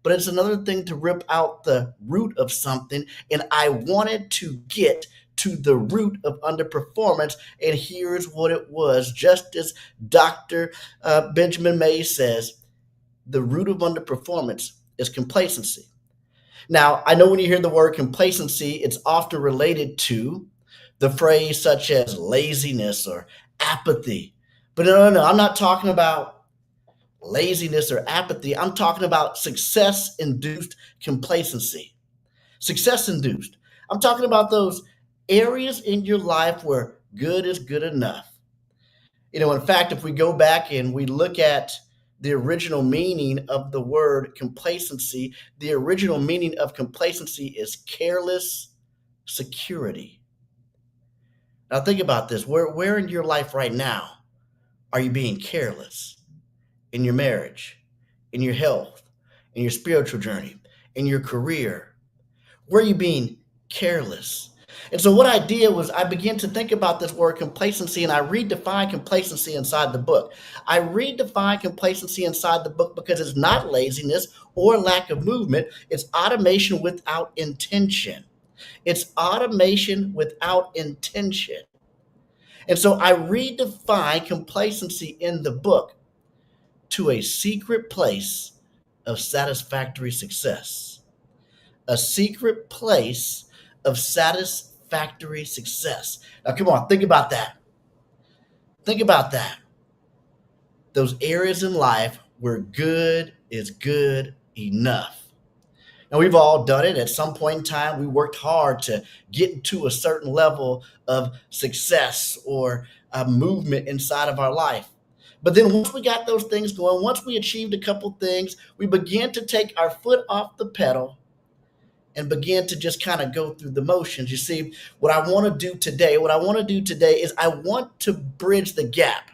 but it's another thing to rip out the root of something. And I wanted to get to the root of underperformance. And here's what it was. Just as Dr. Benjamin Mays says, the root of underperformance is complacency. Now, I know when you hear the word complacency, it's often related to the phrase such as laziness or apathy. But no, I'm not talking about laziness or apathy. I'm talking about success-induced complacency. Success-induced. I'm talking about those areas in your life where good is good enough. You know, in fact, if we go back and we look at the original meaning of the word complacency, the original meaning of complacency is careless security. Now think about this. Where in your life right now are you being careless? In your marriage, in your health, in your spiritual journey, in your career? Where are you being careless? And so what I did was I began to think about this word complacency, and I redefined complacency inside the book. I redefined complacency inside the book because it's not laziness or lack of movement. It's automation without intention. It's automation without intention. And so I redefined complacency in the book to a secret place of satisfactory success. A secret place of satisfactory success. Now, come on, think about that. Think about that. Those areas in life where good is good enough. Now, we've all done it. At some point in time, we worked hard to get to a certain level of success or movement inside of our life. But then once we got those things going, once we achieved a couple things, we began to take our foot off the pedal and begin to just kind of go through the motions. You see, what I want to do today is I want to bridge the gap,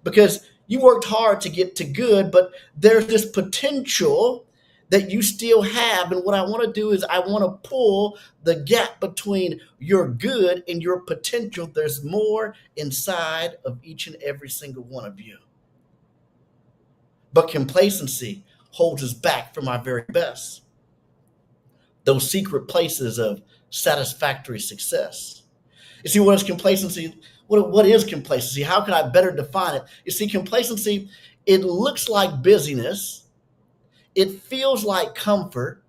because You worked hard to get to good, but there's this potential that you still have. And what I want to do is I want to pull the gap between your good and your potential. There's more inside of each and every single one of you. But complacency holds us back from our very best. Those secret places of satisfactory success. You see, what is complacency? What is complacency? How can I better define it? You see, complacency, it looks like busyness. It feels like comfort.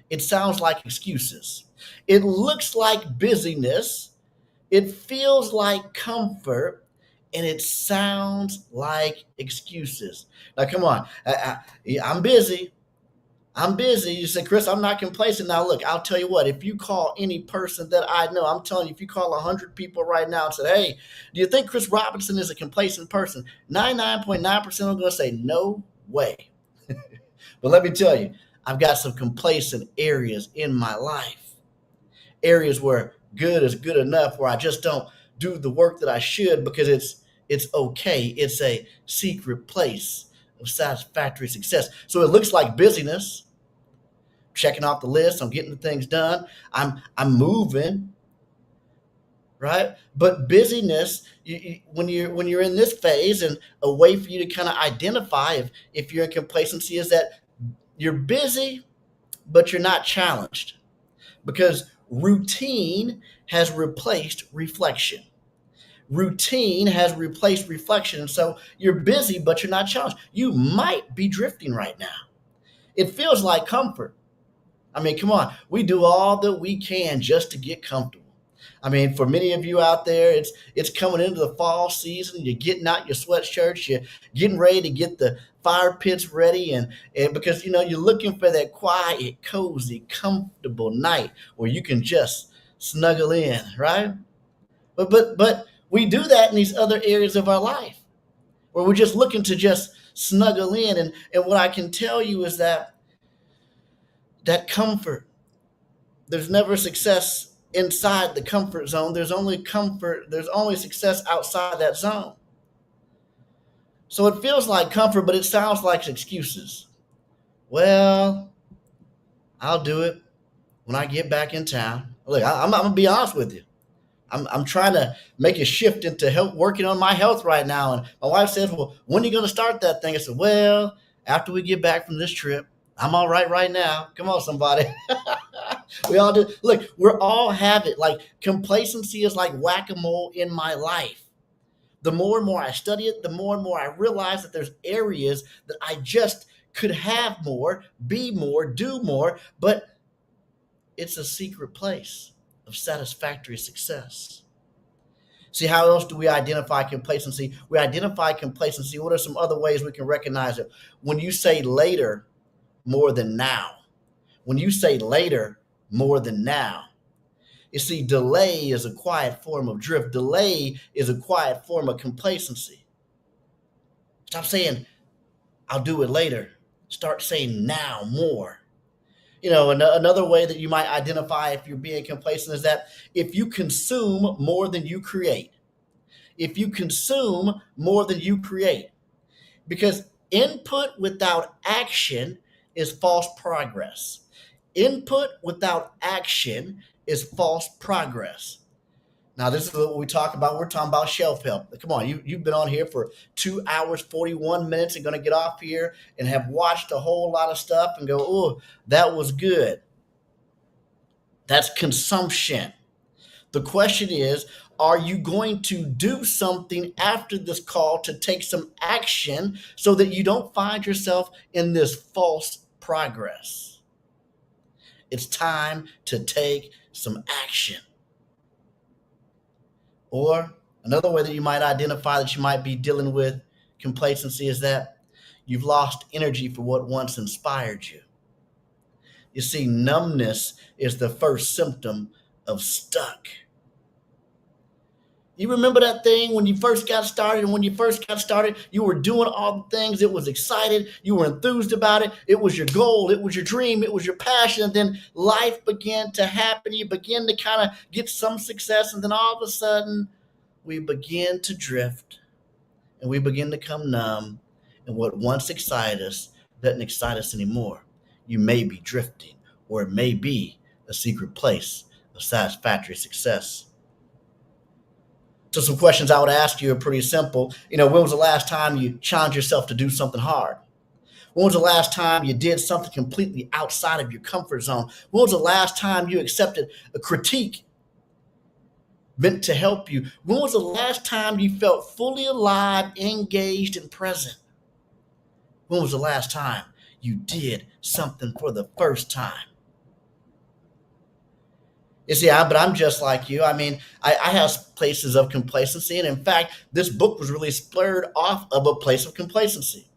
It sounds like excuses. It looks like busyness. It feels like comfort. And it sounds like excuses. Now, come on. I'm busy. I'm busy. You say, Chris, I'm not complacent. Now, look, I'll tell you what, if you call any person that I know, I'm telling you, if you call 100 people right now and say, hey, do you think Chris Robinson is a complacent person? 99.9% are going to say, no way. But let me tell you, I've got some complacent areas in my life, areas where good is good enough, where I just don't do the work that I should because it's okay. It's a secret place of satisfactory success. So it looks like busyness, checking off the list. I'm getting the things done. I'm moving, right? But busyness, when you're in this phase, and a way for you to kind of identify if you're in complacency is that you're busy, but you're not challenged, because routine has replaced reflection. Routine has replaced reflection. And so you're busy, but you're not challenged. You might be drifting right now. It feels like comfort. I mean, come on. We do all that we can just to get comfortable. I mean, for many of you out there, it's coming into the fall season. You're getting out your sweatshirts. You're getting ready to get the fire pits ready. And because, you're looking for that quiet, cozy, comfortable night where you can just snuggle in, right? But we do that in these other areas of our life where we're just looking to just snuggle in. And what I can tell you is that comfort, there's never success inside the comfort zone. There's only success outside that zone. So it feels like comfort, but it sounds like excuses. Well, I'll do it when I get back in town. Look, I'm going to be honest with you. I'm trying to make a shift into working on my health right now. And my wife says, well, when are you going to start that thing? I said, well, after we get back from this trip. I'm all right now. Come on, somebody. We all do. Look, we're all have it. Like, complacency is like whack-a-mole in my life. The more and more I study it, the more and more I realize that there's areas that I just could have more, be more, do more, but it's a secret place of satisfactory success. See, how else do we identify complacency? We identify complacency. What are some other ways we can recognize it? When you say later more than now. When you say later more than now. You see, delay is a quiet form of drift. Delay is a quiet form of complacency. Stop saying, I'll do it later. Start saying now more. Another way that you might identify if you're being complacent is that if you consume more than you create. If you consume more than you create. Because input without action is false progress. Input without action is false progress. Now, this is what we talk about. We're talking about shelf help. Come on, you've been on here for 2 hours, 41 minutes and going to get off here and have watched a whole lot of stuff and go, oh, that was good. That's consumption. The question is, are you going to do something after this call to take some action so that you don't find yourself in this false progress? It's time to take some action. Or another way that you might identify that you might be dealing with complacency is that you've lost energy for what once inspired you. You see, numbness is the first symptom of stuck. You remember that thing when you first got started? And when you first got started, you were doing all the things. It was excited. You were enthused about it. It was your goal. It was your dream. It was your passion. And then life began to happen. You begin to kind of get some success. And then all of a sudden, we begin to drift. and we begin to come numb, and what once excited us doesn't excite us anymore. You may be drifting, or it may be a secret place of satisfactory success. So some questions I would ask you are pretty simple. When was the last time you challenged yourself to do something hard? When was the last time you did something completely outside of your comfort zone? When was the last time you accepted a critique meant to help you? When was the last time you felt fully alive, engaged, and present? When was the last time you did something for the first time? You see, but I'm just like you. I have places of complacency. And in fact, this book was really spurred off of a place of complacency.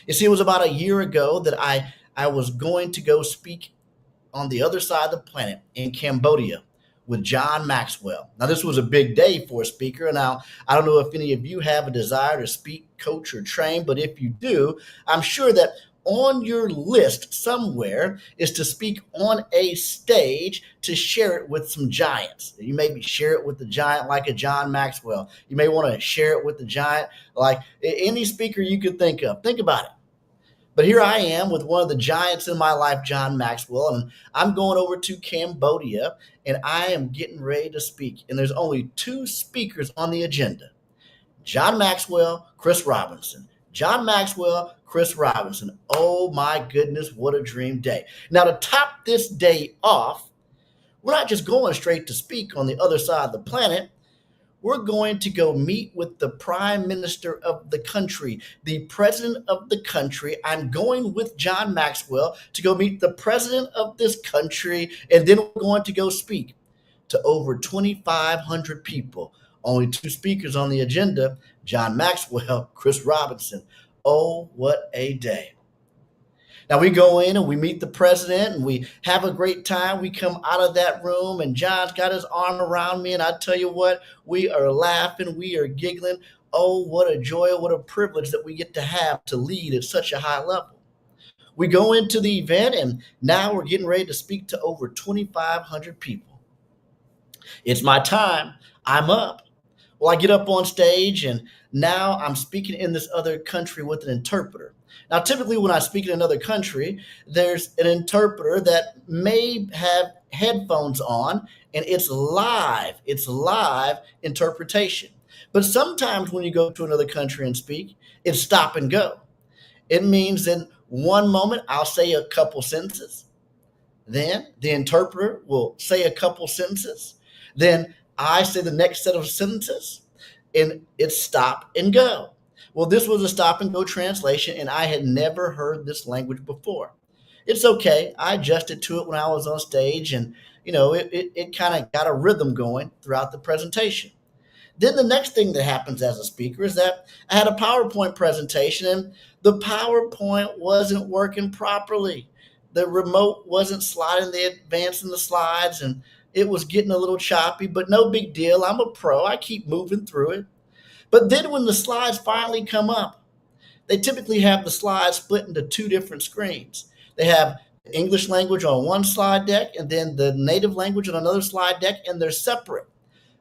You see, it was about a year ago that I was going to go speak on the other side of the planet in Cambodia with John Maxwell. Now, this was a big day for a speaker. Now, I don't know if any of you have a desire to speak, coach, or train, but if you do, I'm sure that on your list somewhere is to speak on a stage to share it with some giants. You maybe share it with the giant like a John Maxwell. You may want to share it with the giant like any speaker you could think of. Think about it. But here I am with one of the giants in my life, John Maxwell, and I'm going over to Cambodia, and I am getting ready to speak. And there's only 2 speakers on the agenda: John Maxwell, Chris Robinson. John Maxwell, Chris Robinson. Oh my goodness, what a dream day. Now, to top this day off, we're not just going straight to speak on the other side of the planet. We're going to go meet with the prime minister of the country, the president of the country. I'm going with John Maxwell to go meet the president of this country, and then we're going to go speak to over 2,500 people. Only 2 speakers on the agenda: John Maxwell, Chris Robinson. Oh, what a day. Now we go in and we meet the president and we have a great time. We come out of that room and John's got his arm around me, and I tell you what, we are laughing, we are giggling. Oh, what a joy, what a privilege that we get to have to lead at such a high level. We go into the event and now we're getting ready to speak to over 2,500 people. It's my time. I'm up. Well, I get up on stage and now I'm speaking in this other country with an interpreter. Now, typically when I speak in another country, there's an interpreter that may have headphones on and it's live interpretation. But sometimes when you go to another country and speak, it's stop and go. It means in one moment I'll say a couple sentences. Then the interpreter will say a couple sentences. Then I say the next set of sentences, and it's stop and go. Well, this was a stop and go translation, and I had never heard this language before. It's okay. I adjusted to it when I was on stage, and it kind of got a rhythm going throughout the presentation. Then the next thing that happens as a speaker is that I had a PowerPoint presentation, and the PowerPoint wasn't working properly. The remote wasn't sliding, advancing the slides, and it was getting a little choppy, but no big deal. I'm a pro. I keep moving through it. But then when the slides finally come up, they typically have the slides split into 2 different screens. They have the English language on one slide deck and then the native language on another slide deck, and they're separate.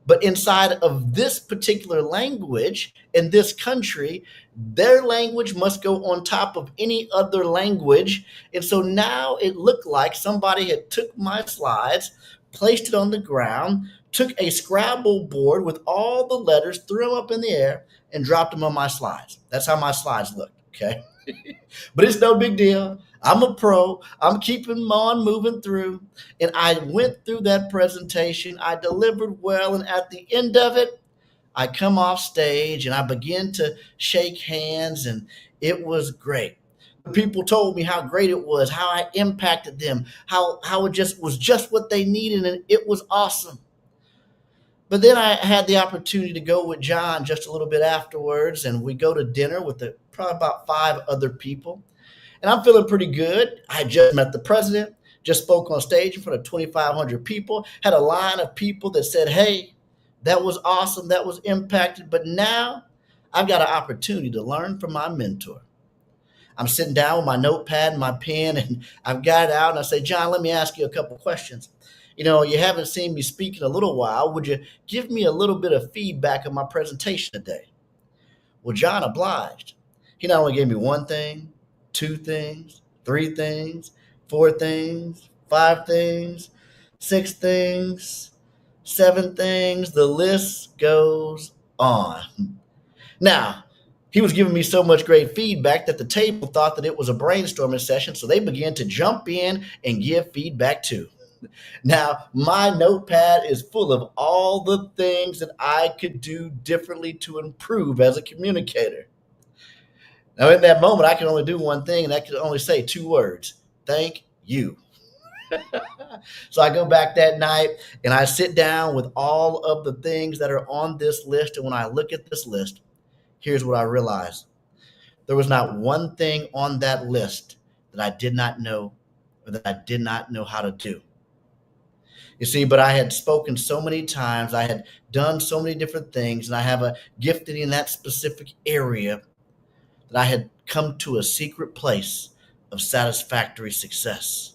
But inside of this particular language in this country, their language must go on top of any other language. And so now it looked like somebody had took my slides, placed it on the ground, took a Scrabble board with all the letters, threw them up in the air, and dropped them on my slides. That's how my slides look, okay? But it's no big deal. I'm a pro. I'm keeping on moving through. And I went through that presentation. I delivered well. And at the end of it, I come off stage and I begin to shake hands, and it was great. People told me how great it was, how I impacted them, how it just was just what they needed, and it was awesome. But then I had the opportunity to go with John just a little bit afterwards, and we go to dinner with probably about 5 other people. And I'm feeling pretty good. I just met the president, just spoke on stage in front of 2,500 people, had a line of people that said, hey, that was awesome, that was impacted. But now I've got an opportunity to learn from my mentor. I'm sitting down with my notepad and my pen, and I've got it out, and I say, John, let me ask you a couple questions. You haven't seen me speak in a little while. Would you give me a little bit of feedback on my presentation today? Well, John obliged. He not only gave me one thing, two things, three things, four things, five things, six things, seven things. The list goes on. Now, he was giving me so much great feedback that the table thought that it was a brainstorming session, so they began to jump in and give feedback too. Now, my notepad is full of all the things that I could do differently to improve as a communicator. Now, in that moment, I can only do one thing, and I can only say two words: thank you. So I go back that night and I sit down with all of the things that are on this list. And when I look at this list, here's what I realized. There was not one thing on that list that I did not know or that I did not know how to do. You see, but I had spoken so many times, I had done so many different things, and I have a gifting in that specific area that I had come to a secret place of satisfactory success.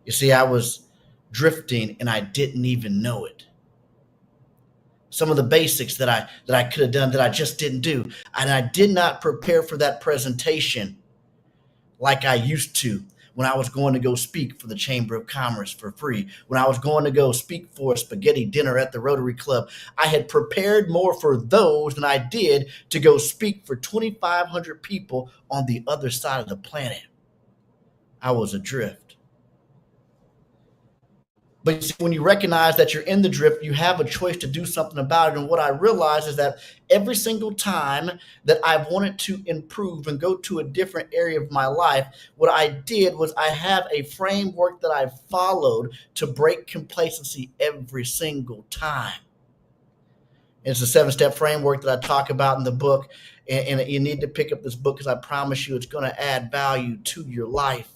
You see, I was drifting and I didn't even know it. Some of the basics that I could have done that I just didn't do. And I did not prepare for that presentation like I used to when I was going to go speak for the Chamber of Commerce for free, when I was going to go speak for a spaghetti dinner at the Rotary Club. I had prepared more for those than I did to go speak for 2,500 people on the other side of the planet. I was adrift. But you see, when you recognize that you're in the drift, you have a choice to do something about it. And what I realized is that every single time that I wanted to improve and go to a different area of my life, what I did was I have a framework that I followed to break complacency every single time. And it's a 7-step framework that I talk about in the book. And you need to pick up this book because I promise you it's going to add value to your life.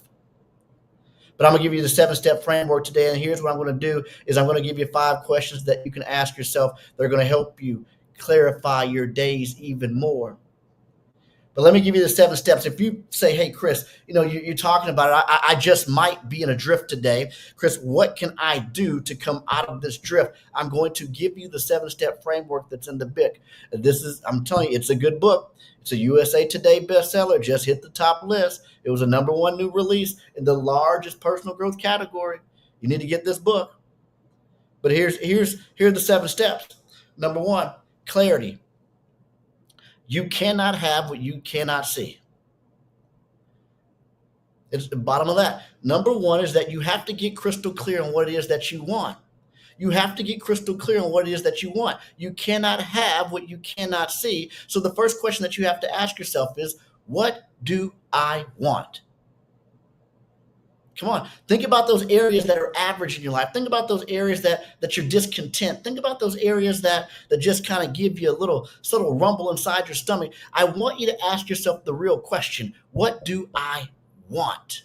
But I'm going to give you the 7-step framework today. And here's what I'm going to do is I'm going to give you 5 questions that you can ask yourself. They're going to help you clarify your days even more. But let me give you the 7 steps. If you say, hey, Chris, you're talking about it. I just might be in a drift today. Chris, what can I do to come out of this drift? I'm going to give you the 7-step framework that's in the book. I'm telling you, it's a good book. It's a USA Today bestseller. Just hit the top list. It was a #1 new release in the largest personal growth category. You need to get this book. But here are the 7 steps. Number 1, clarity. You cannot have what you cannot see. It's the bottom of that. Number 1 is that you have to get crystal clear on what it is that you want. You have to get crystal clear on what it is that you want. You cannot have what you cannot see. So the first question that you have to ask yourself is, what do I want? Come on, think about those areas that are average in your life. Think about those areas that you're discontent. Think about those areas that just kind of give you a little subtle rumble inside your stomach. I want you to ask yourself the real question, what do I want?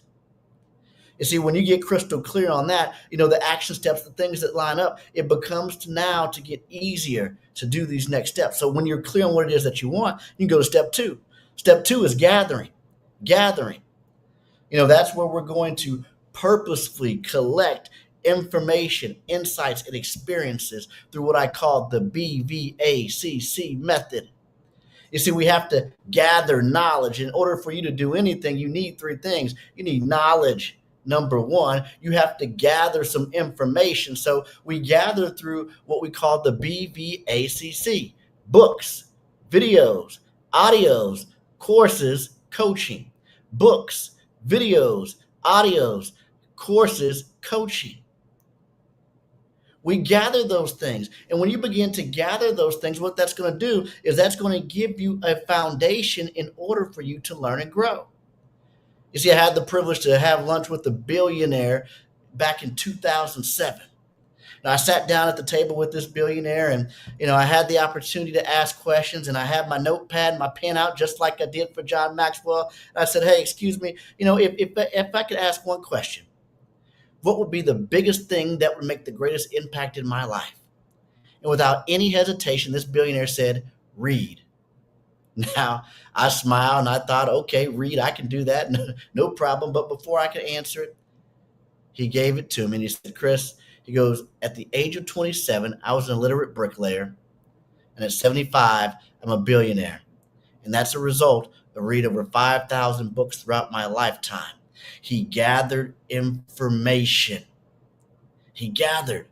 You see, when you get crystal clear on that, the action steps, the things that line up, it becomes to get easier to do these next steps. So when you're clear on what it is that you want, you can go to step 2. Step 2 is gathering. That's where we're going to purposefully collect information, insights, and experiences through what I call the BVACC method. You see, we have to gather knowledge. In order for you to do anything, you need 3 things. You need knowledge. Number 1, you have to gather some information. So we gather through what we call the BVACC: books, videos, audios, courses, coaching. Books, videos, audios, courses, coaching. We gather those things. And when you begin to gather those things, what that's going to do is that's going to give you a foundation in order for you to learn and grow. You see, I had the privilege to have lunch with a billionaire back in 2007. Now, I sat down at the table with this billionaire and, I had the opportunity to ask questions, and I had my notepad, my pen out, just like I did for John Maxwell. And I said, hey, excuse me, if I could ask one question, what would be the biggest thing that would make the greatest impact in my life? And without any hesitation, this billionaire said, read. Now, I smiled and I thought, okay, read, I can do that. No problem. But before I could answer it, he gave it to me and he said, Chris, he goes, at the age of 27, I was an illiterate bricklayer. And at 75, I'm a billionaire. And that's a result of reading over 5,000 books throughout my lifetime. He gathered information. He gathered.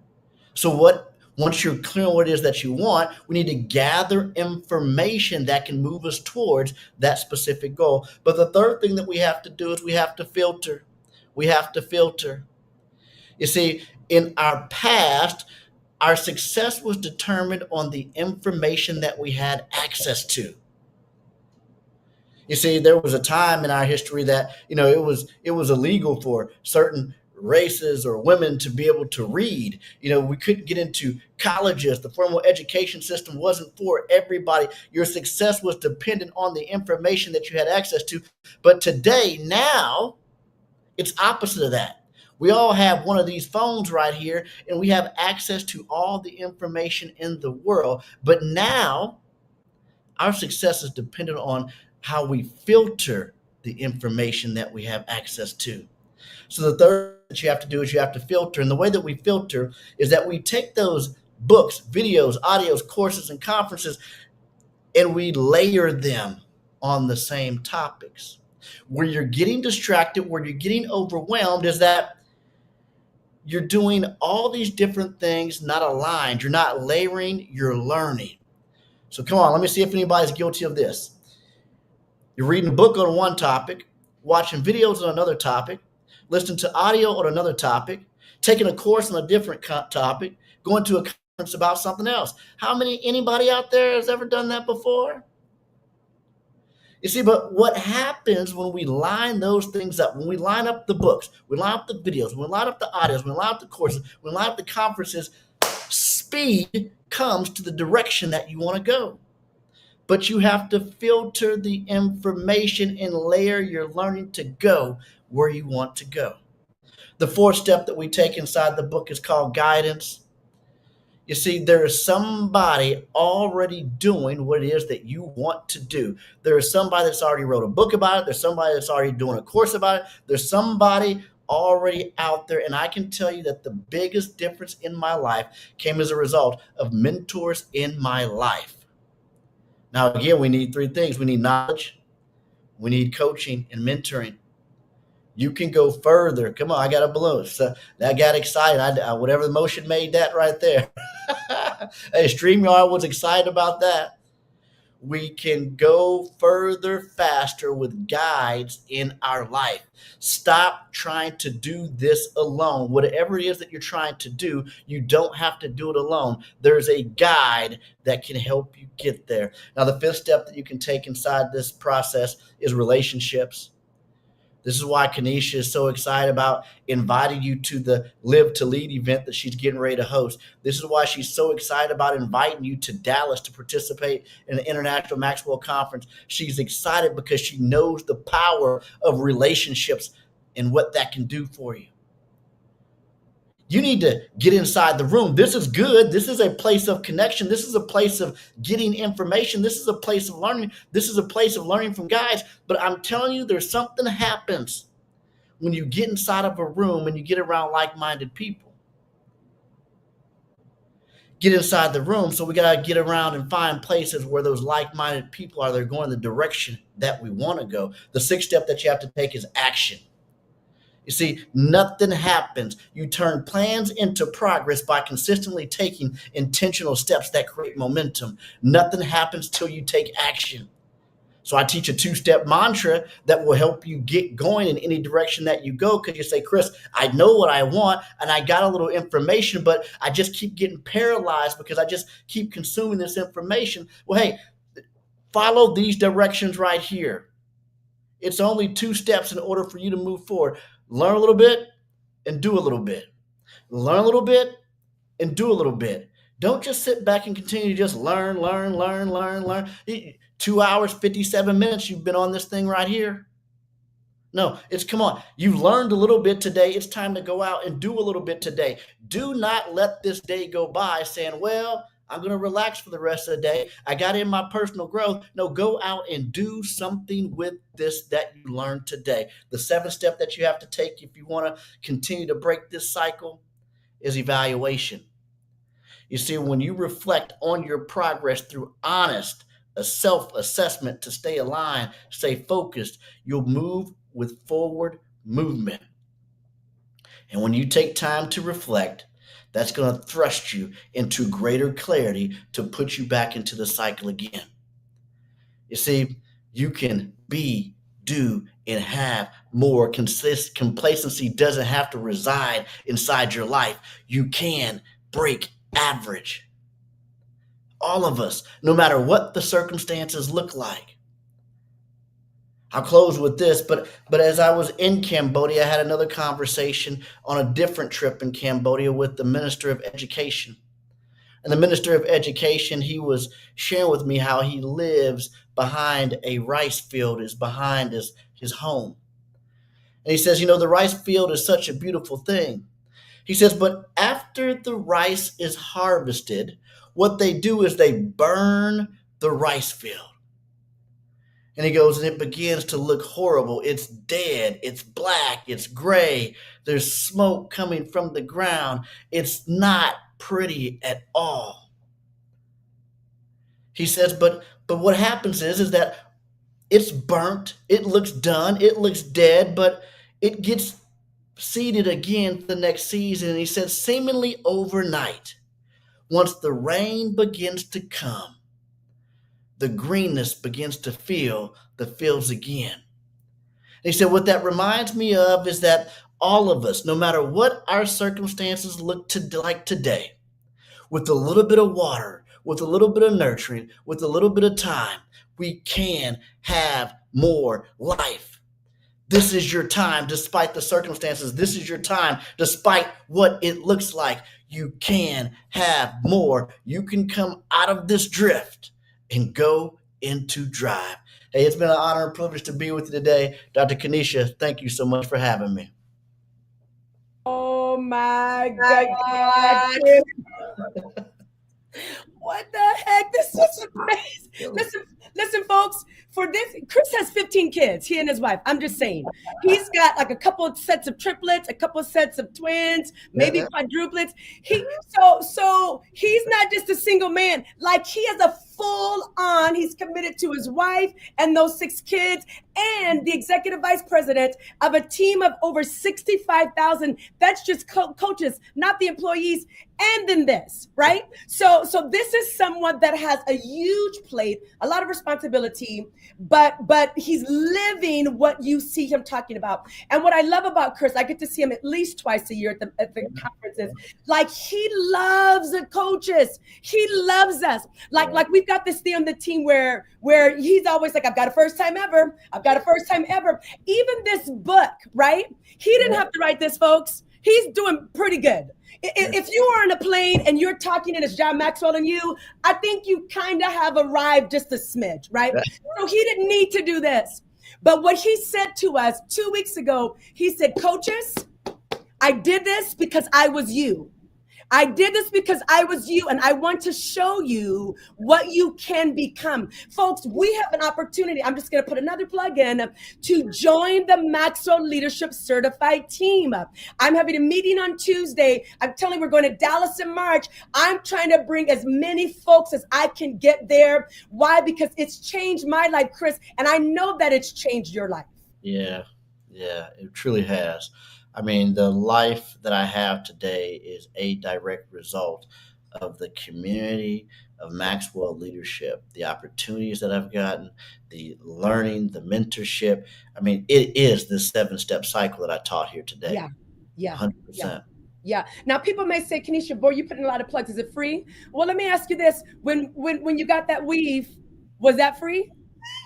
So once you're clear on what it is that you want, we need to gather information that can move us towards that specific goal. But the third thing that we have to do is we have to filter. We have to filter. You see, in our past, our success was determined on the information that we had access to. You see, there was a time in our history that, it was illegal for certain races or women to be able to read. We couldn't get into colleges. The formal education system wasn't for everybody. Your success was dependent on the information that you had access to. But today, now, it's opposite of that. We all have one of these phones right here, and we have access to all the information in the world. But now, our success is dependent on how we filter the information that we have access to. So the third that you have to do is you have to filter. And the way that we filter is that we take those books, videos, audios, courses, and conferences, and we layer them on the same topics. Where you're getting distracted, where you're getting overwhelmed is that you're doing all these different things not aligned. You're not layering, you're learning. So come on, let me see if anybody's guilty of this. You're reading a book on one topic, watching videos on another topic, listening to audio on another topic, taking a course on a different topic, going to a conference about something else. Anybody out there has ever done that before? You see, but what happens when we line those things up, when we line up the books, we line up the videos, we line up the audios, we line up the courses, we line up the conferences, speed comes to the direction that you want to go. But you have to filter the information and layer your learning to go where you want to go. The fourth step that we take inside the book is called guidance. You see, there is somebody already doing what it is that you want to do. There is somebody that's already wrote a book about it. There's somebody that's already doing a course about it. There's somebody already out there. And I can tell you that the biggest difference in my life came as a result of mentors in my life. Now, again, we need three things. We need knowledge, we need coaching, and mentoring. You can go further. Come on, I got a balloon. So I got excited. Whatever the motion made that right there. Hey, StreamYard was excited about that. We can go further faster with guides in our life. Stop trying to do this alone. Whatever it is that you're trying to do, you don't have to do it alone. There's a guide that can help you get there. Now, the fifth step that you can take inside this process is relationships. This is why Kanisha is so excited about inviting you to the Live to Lead event that she's getting ready to host. This is why she's so excited about inviting you to Dallas to participate in the International Maxwell Conference. She's excited because she knows the power of relationships and what that can do for you. You need to get inside the room. This is good. This is a place of connection. This is a place of getting information. This is a place of learning. This is a place of learning from guys. But I'm telling you, there's something that happens when you get inside of a room and you get around like-minded people. Get inside the room. So we got to get around and find places where those like-minded people are. They're going the direction that we want to go. The sixth step that you have to take is action. You see, nothing happens. You turn plans into progress by consistently taking intentional steps that create momentum. Nothing happens till you take action. So I teach a 2-step mantra that will help you get going in any direction that you go. Because you say, Chris, I know what I want and I got a little information, but I just keep getting paralyzed because I just keep consuming this information. Well, hey, follow these directions right here. It's only 2 steps in order for you to move forward. Learn a little bit and do a little bit. Learn a little bit and do a little bit. Don't just sit back and continue to just learn. 2 hours, 57 minutes you've been on this thing right here. No, come on. You've learned a little bit today. It's time to go out and do a little bit today. Do not let this day go by saying, well, I'm going to relax for the rest of the day. I got in my personal growth. No, go out and do something with this that you learned today. The 7th step that you have to take if you want to continue to break this cycle is evaluation. You see, when you reflect on your progress through honest a self-assessment to stay aligned, stay focused, you'll move with forward movement. And when you take time to reflect, that's going to thrust you into greater clarity to put you back into the cycle again. You see, you can be, do, and have more. Complacency doesn't have to reside inside your life. You can break average. All of us, no matter what the circumstances look like. I'll close with this, but as I was in Cambodia, I had another conversation on a different trip in Cambodia with the Minister of Education. And the Minister of Education, he was sharing with me how he lives behind a rice field, is behind his home. And he says, the rice field is such a beautiful thing. He says, but after the rice is harvested, what they do is they burn the rice field. And he goes, and it begins to look horrible. It's dead. It's black. It's gray. There's smoke coming from the ground. It's not pretty at all. He says, but what happens is that it's burnt. It looks done. It looks dead, but it gets seeded again for the next season. And he says, seemingly overnight, once the rain begins to come, the greenness begins to fill the fields again. And he said, what that reminds me of is that all of us, no matter what our circumstances look like today, with a little bit of water, with a little bit of nurturing, with a little bit of time, we can have more life. This is your time, despite the circumstances. This is your time, despite what it looks like. You can have more. You can come out of this drift and go into drive. Hey, it's been an honor and privilege to be with you today. Dr. Kenesha, thank you so much for having me. Oh my God. What the heck? This is amazing. Listen, folks, for this, Chris has 15 kids, he and his wife. I'm just saying. He's got like a couple of sets of triplets, a couple of sets of twins, maybe quadruplets. So he's not just a single man. Like he has a full on, he's committed to his wife and those 6 kids and the executive vice president of a team of over 65,000. That's just coaches, not the employees. And then this, right? So this is someone that has a huge plate, a lot of responsibility, but he's living what you see him talking about. And what I love about Chris, I get to see him at least twice a year at the conferences. Like he loves the coaches. He loves us. Like we've got this thing on the team where he's always like, I've got a first time ever. I've got a first time ever. Even this book, right? He didn't have to write this, folks. He's doing pretty good. If you are on a plane and you're talking and it's John Maxwell and you, I think you kind of have arrived just a smidge, right? So he didn't need to do this. But what he said to us 2 weeks ago, he said, coaches, I did this because I was you. I did this because I was you, and I want to show you what you can become. Folks, we have an opportunity. I'm just going to put another plug in to join the Maxwell Leadership Certified Team. I'm having a meeting on Tuesday. I'm telling you, we're going to Dallas in March. I'm trying to bring as many folks as I can get there. Why? Because it's changed my life, Chris, and I know that it's changed your life. Yeah, it truly has. I mean, the life that I have today is a direct result of the community of Maxwell leadership, the opportunities that I've gotten, the learning, the mentorship. I mean, it is this 7-step cycle that I taught here today. Yeah. 100%. Yeah. Now, people may say, Kenesha, boy, you put in a lot of plugs. Is it free? Well, let me ask you this. When you got that weave, was that free?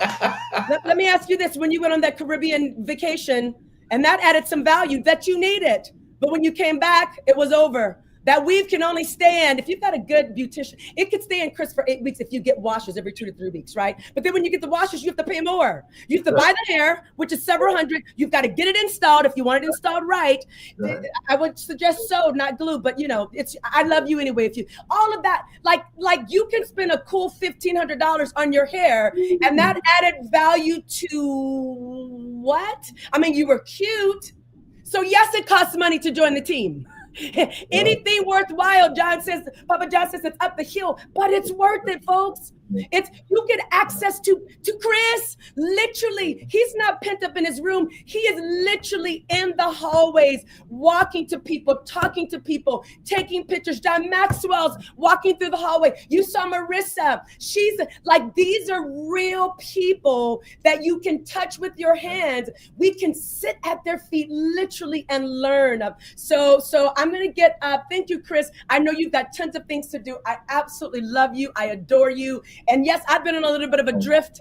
Let me ask you this. When you went on that Caribbean vacation, and that added some value that you needed. But when you came back, it was over. That weave can only stand, if you've got a good beautician, it could stay in, Chris, for 8 weeks if you get washes every 2 to 3 weeks, right? But then when you get the washes, you have to pay more. You have to buy the hair, which is several hundred. You've got to get it installed if you want it installed right. I would suggest sewed, not glued, but I love you anyway. If you, all of that, like you can spend a cool $1,500 on your hair, and that added value to what? I mean, you were cute. So yes, it costs money to join the team. Anything worthwhile, Papa John says it's up the hill, but it's worth it, folks. It's you get access to Chris. Literally, he's not pent up in his room. He is literally in the hallways, walking to people, talking to people, taking pictures. John Maxwell's walking through the hallway. You saw Marissa. She's like, these are real people that you can touch with your hands. We can sit at their feet literally and learn. So I'm gonna get thank you, Chris. I know you've got tons of things to do. I absolutely love you. I adore you. And yes, I've been on a little bit of a drift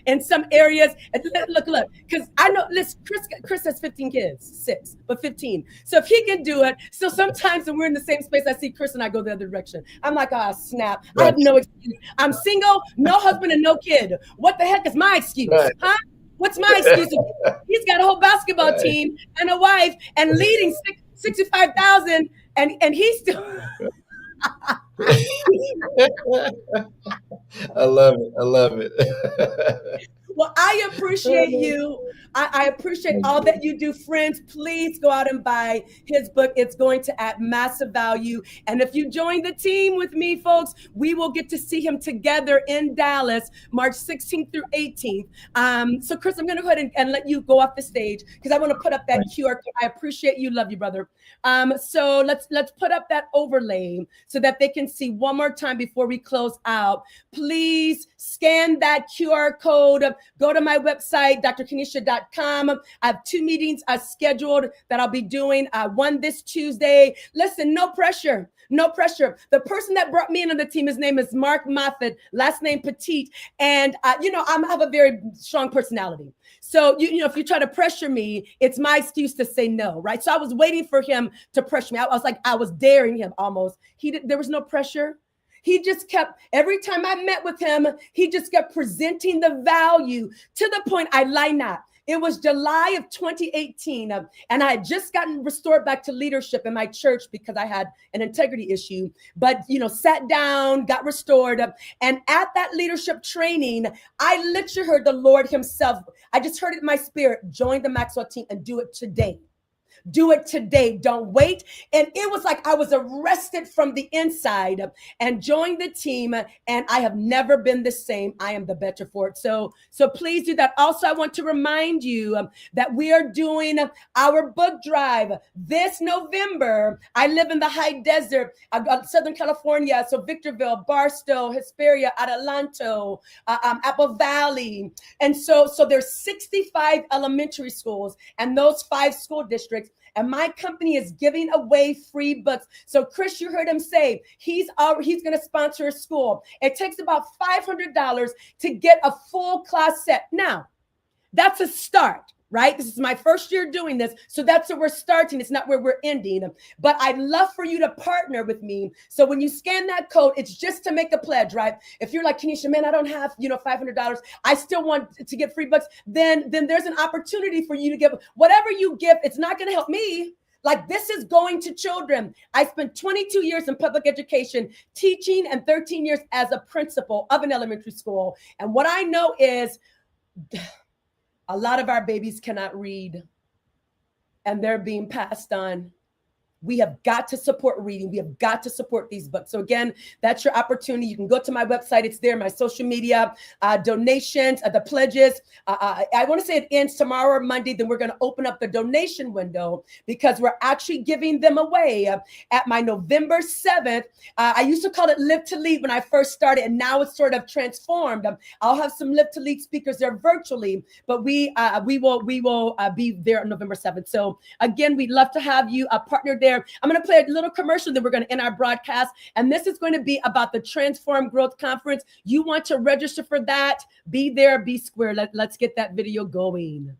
in some areas. And look, because I know, listen, Chris has 15 kids, 6, but 15. So if he can do it, so sometimes when we're in the same space, I see Chris and I go the other direction. I'm like, oh, snap. Right. I have no excuse. I'm single, no husband, and no kid. What the heck is my excuse? Right. Huh? What's my excuse? He's got a whole basketball team and a wife and leading 65,000, and he's still... I love it. Well, I appreciate you. I appreciate all that you do. Friends, please go out and buy his book. It's going to add massive value. And if you join the team with me, folks, we will get to see him together in Dallas, March 16th through 18th. So, Chris, I'm going to go ahead and let you go off the stage because I want to put up that QR code. I appreciate you. Love you, brother. So let's put up that overlay so that they can see one more time before we close out. Please scan that QR code. Go to my website, drkenesha.com. I have 2 meetings scheduled that I'll be doing. One this Tuesday. Listen, no pressure. No pressure. The person that brought me into the team, his name is Mark Moffat, last name Petit. And, I have a very strong personality. So, if you try to pressure me, it's my excuse to say no, right? So I was waiting for him to pressure me. I was daring him almost. There was no pressure. He just kept, every time I met with him, he just kept presenting the value to the point I lie not. It was July of 2018, and I had just gotten restored back to leadership in my church because I had an integrity issue, but, sat down, got restored. And at that leadership training, I literally heard the Lord himself. I just heard it in my spirit, join the Maxwell team and do it today. Do it today. Don't wait. And it was like I was arrested from the inside and joined the team. And I have never been the same. I am the better for it. So please do that. Also, I want to remind you that we are doing our book drive this November. I live in the high desert of Southern California. So Victorville, Barstow, Hesperia, Adelanto, Apple Valley. And so there's 65 elementary schools and those 5 school districts. And my company is giving away free books. So Chris, you heard him say he's going to sponsor a school. It takes about $500 to get a full class set. Now, that's a start, right? This is my first year doing this. So that's where we're starting. It's not where we're ending. But I'd love for you to partner with me. So when you scan that code, it's just to make a pledge, right? If you're like, Kenesha, man, I don't have, $500. I still want to get free books. Then there's an opportunity for you to give whatever you give. It's not going to help me. Like, this is going to children. I spent 22 years in public education teaching and 13 years as a principal of an elementary school. And what I know is a lot of our babies cannot read and they're being passed on. We have got to support reading. We have got to support these books. So again, that's your opportunity. You can go to my website. It's there, my social media, donations, the pledges. I want to say it ends tomorrow or Monday. Then we're going to open up the donation window because we're actually giving them away at my November 7th. I used to call it Live to Lead when I first started, and now it's sort of transformed. I'll have some Live to Lead speakers there virtually, but we will be there on November 7th. So again, we'd love to have you a partner there. I'm going to play a little commercial, then we're going to end our broadcast. And this is going to be about the Transform Growth Conference. You want to register for that? Be there, be square. Let's get that video going.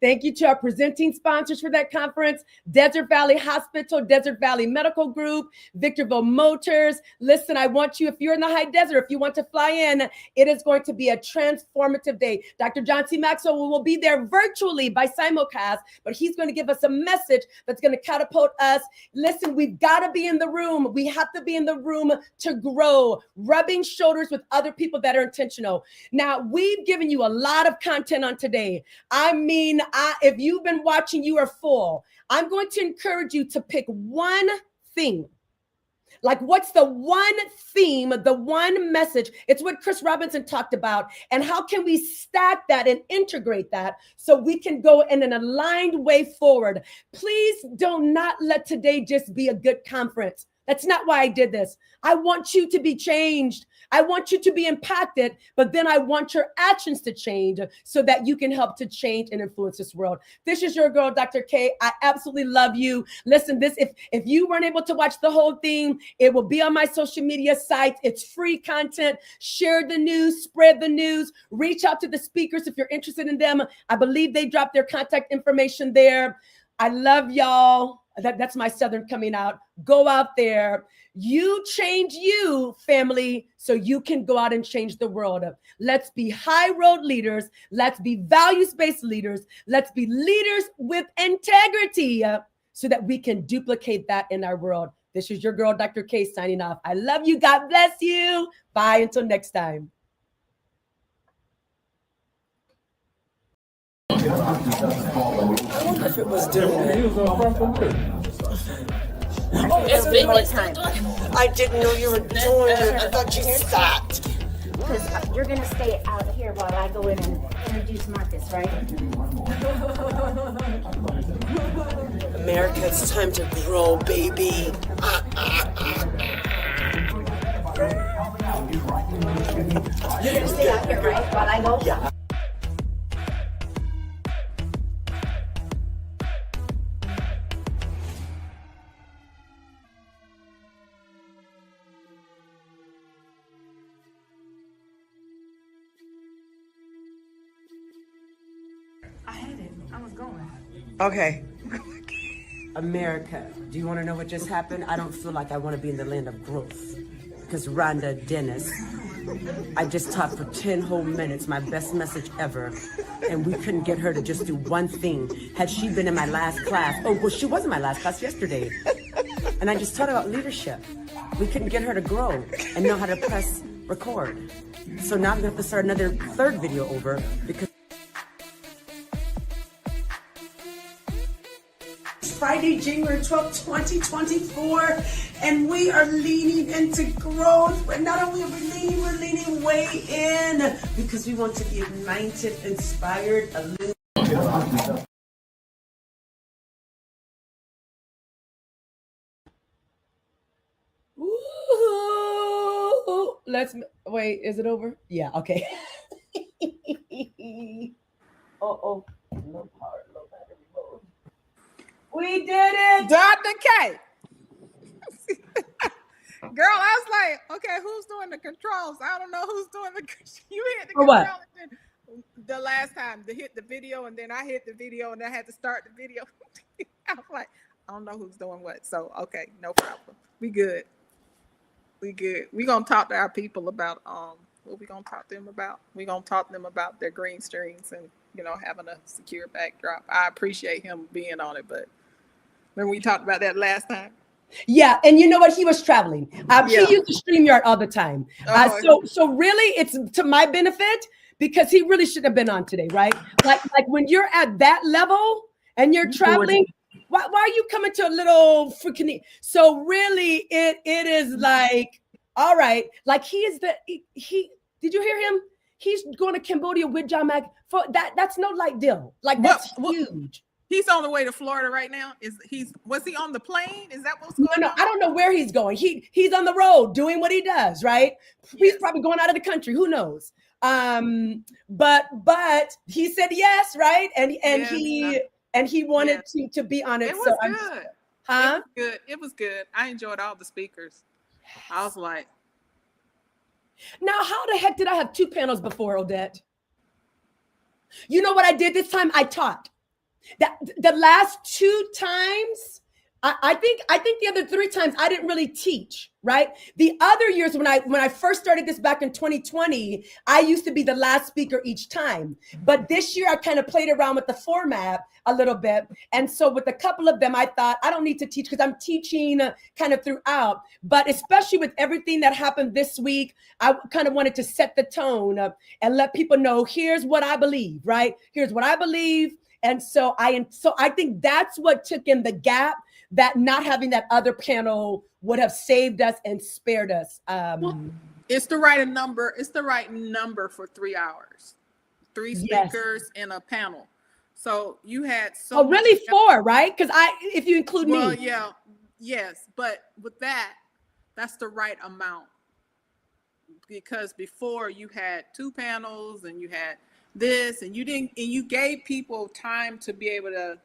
Thank you to our presenting sponsors for that conference, Desert Valley Hospital, Desert Valley Medical Group, Victorville Motors. Listen, I want you, if you're in the high desert, if you want to fly in, it is going to be a transformative day. Dr. John C. Maxwell will be there virtually by simulcast, but he's going to give us a message that's going to catapult us. Listen, we've got to be in the room. We have to be in the room to grow, rubbing shoulders with other people that are intentional. Now, we've given you a lot of content on today. I mean, if you've been watching, you are full. I'm going to encourage you to pick one thing. Like, what's the one theme, the one message? It's what Chris Robinson talked about. And how can we stack that and integrate that so we can go in an aligned way forward? Please do not let today just be a good conference. That's not why I did this. I want you to be changed. I want you to be impacted, but then I want your actions to change so that you can help to change and influence this world. This is your girl, Dr. K. I absolutely love you. Listen, if you weren't able to watch the whole thing, it will be on my social media sites. It's free content. Share the news, spread the news, reach out to the speakers if you're interested in them. I believe they dropped their contact information there. I love y'all. That's my Southern coming out. Go out there. You change you, family, so you can go out and change the world. Let's be high road leaders. Let's be values-based leaders. Let's be leaders with integrity so that we can duplicate that in our world. This is your girl, Dr. K, signing off. I love you. God bless you. Bye until next time. I wonder if it was doing It's family time. I didn't know you were doing it. I thought you stopped. Because you're going to stay out here while I go in and introduce Marcus, right? America, it's time to grow, baby. You're going to stay out here, right? While I go? Yeah. I had it. I was going. Okay. America, do you want to know what just happened? I don't feel like I want to be in the land of growth. Because Rhonda Dennis, I just talked for 10 whole minutes, my best message ever. And we couldn't get her to just do one thing. Had she been in my last class, oh, well, she was in my last class yesterday. And I just taught about leadership. We couldn't get her to grow and know how to press record. So now I'm going to have to start another third video over because Friday, January 12th, 2024, and we are leaning into growth. But not only are we leaning, we're leaning way in because we want to be ignited, inspired, illuminated. Ooh, wait, is it over? Yeah, okay. Oh, low power, low battery mode. We did it! Dr. K. Girl, I was like, okay, who's doing the controls? I don't know who's doing the you hit the For control what? and then the last time to hit the video and then I hit the video and I had to start the video. I was like, I don't know who's doing what. So okay, no problem. We good. We good. We gonna talk to our people about what we gonna talk to them about. We gonna talk to them about their green screens and having a secure backdrop. I appreciate him being on it, but remember we talked about that last time? Yeah, and you know what? He was traveling. Yeah. He used to StreamYard all the time. So really, it's to my benefit because he really should have been on today, right? Like when you're at that level and you're traveling, why are you coming to a little freaking? So really, it is like, all right, like he. Did you hear him? He's going to Cambodia with John Mack. For that's no light deal. Like that's huge. He's on the way to Florida right now. Was he on the plane? Is that what's going on? No, I don't know where he's going. He's on the road doing what he does, right? Yes. He's probably going out of the country. Who knows? But he said yes, right? And he wanted to be on it. It was so good. Huh? It was good. It was good. I enjoyed all the speakers. I was like, now how the heck did I have two panels before, Odette? You know what I did this time? I taught. That the last 2 times, I think the other 3 times I didn't really teach, right? The other years when I first started this back in 2020, I used to be the last speaker each time. But this year I kind of played around with the format a little bit. And so with a couple of them, I thought I don't need to teach because I'm teaching kind of throughout. But especially with everything that happened this week, I kind of wanted to set the tone and let people know, here's what I believe, right? Here's what I believe. And so I think that's what took in the gap that not having that other panel would have saved us and spared us. It's the right number. It's the right number for 3 hours, 3 speakers and a panel. So you had so. Oh, really 4, right? Because if you include me. Well, yeah, yes, but with that, that's the right amount. Because before you had 2 panels and you had this, and you gave people time to be able to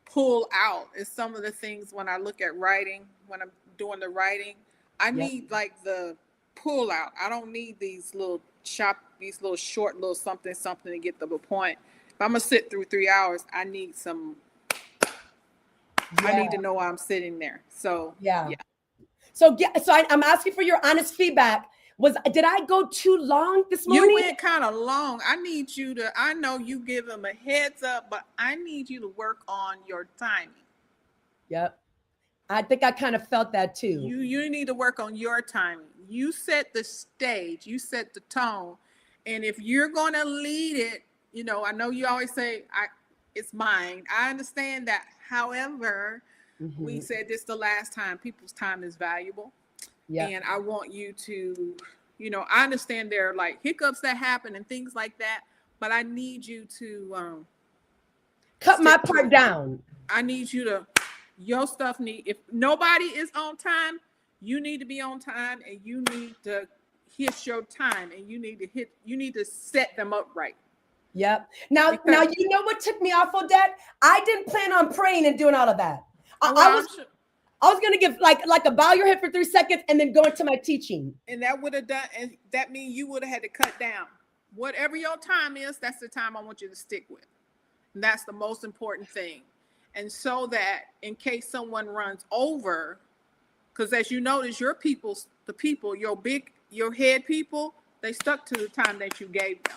pull out. Is some of the things when I look at writing, when I'm doing the writing, I need like the pull out. I don't need these little short little something to get the point. If I'm gonna sit through 3 hours, I need some. I need to know why I'm sitting there. So So I'm asking for your honest feedback. Did I go too long this morning? You went kind of long. I need you to, I know you give them a heads up, but I need you to work on your timing. Yep. I think I kind of felt that too. You need to work on your timing. You set the stage, you set the tone. And if you're going to lead it, I know you always say, it's mine. I understand that. However, we said this the last time, people's time is valuable. Yeah. And I want you to, I understand there are like hiccups that happen and things like that, but I need you to cut my part down. I need you to, your stuff if nobody is on time, you need to be on time, and you need to hit your time, and you need to set them up right. Yep. Now you know what took me off, Odette? I didn't plan on praying and doing all of that. I was going to give like a bow your head for 3 seconds and then go into my teaching. And that would have done, and that means you would have had to cut down. Whatever your time is, that's the time I want you to stick with. And that's the most important thing. And so that in case someone runs over, because as you notice, your head people, they stuck to the time that you gave them.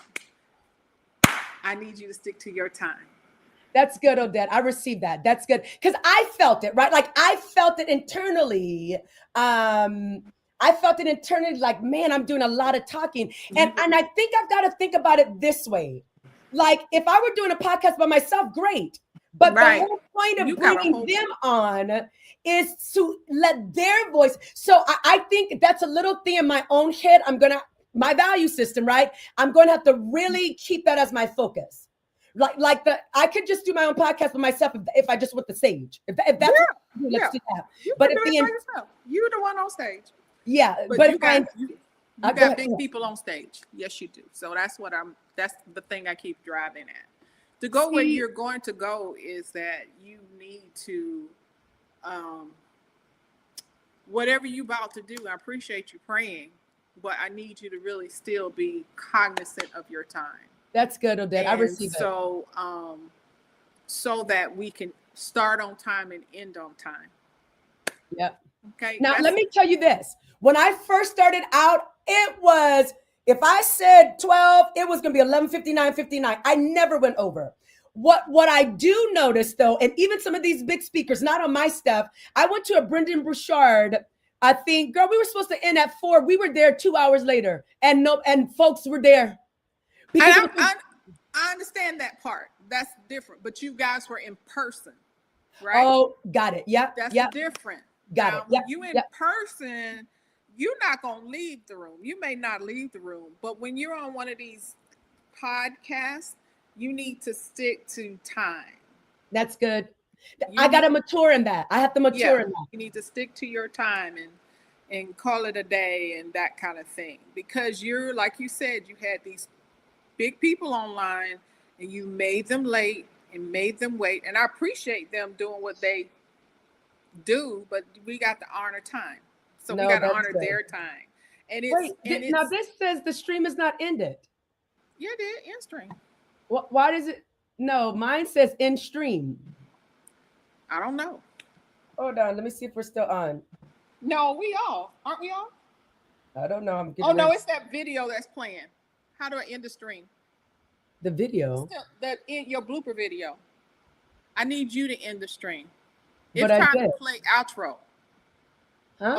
I need you to stick to your time. That's good, Odette. I received that. That's good. Because I felt it, right? Like I felt it internally. Like, man, I'm doing a lot of talking. And I think I've got to think about it this way. Like if I were doing a podcast by myself, great. But the whole point of bringing them on is to let their voice. So I think that's a little thing in my own head. My value system, right? I'm going to have to really keep that as my focus. I could just do my own podcast with myself if I just went the stage. If that's let's do that. But if you're the one on stage. Yeah, but you got big people on stage. Yes, you do. So that's the thing I keep driving at. To go where you're going to go is that you need to whatever you're about to do. I appreciate you praying, but I need you to really still be cognizant of your time. That's good, Odette. I receive it. So that we can start on time and end on time. Yep. Okay. Now, let me tell you this. When I first started out, it was, if I said 12, it was going to be 11:59:59. I never went over. What I do notice, though, and even some of these big speakers, not on my stuff, I went to a Brendan Bouchard. I think, girl, we were supposed to end at 4. We were there 2 hours later, and folks were there. I understand that part. That's different. But you guys were in person, right? Oh, got it. Yep. That's different. Got it. When you in person, you're not going to leave the room. You may not leave the room, but when you're on one of these podcasts, you need to stick to time. That's good. I got to mature in that. I have to mature in that. You need to stick to your time and call it a day and that kind of thing. Because you're, like you said, you had these big people online and you made them late and made them wait. And I appreciate them doing what they do, but we got to honor time. So we got to honor their time. And now this says the stream is not ended. Yeah, it did. End stream. Why does it? No, mine says in stream. I don't know. Hold on, let me see if we're still on. No, we all aren't we all? I don't know. I'm getting Oh no, ready. it's that video that's playing. How do I end the stream? The video. That in your blooper video. I need you to end the stream. It's But I trying did. to play outro. Huh?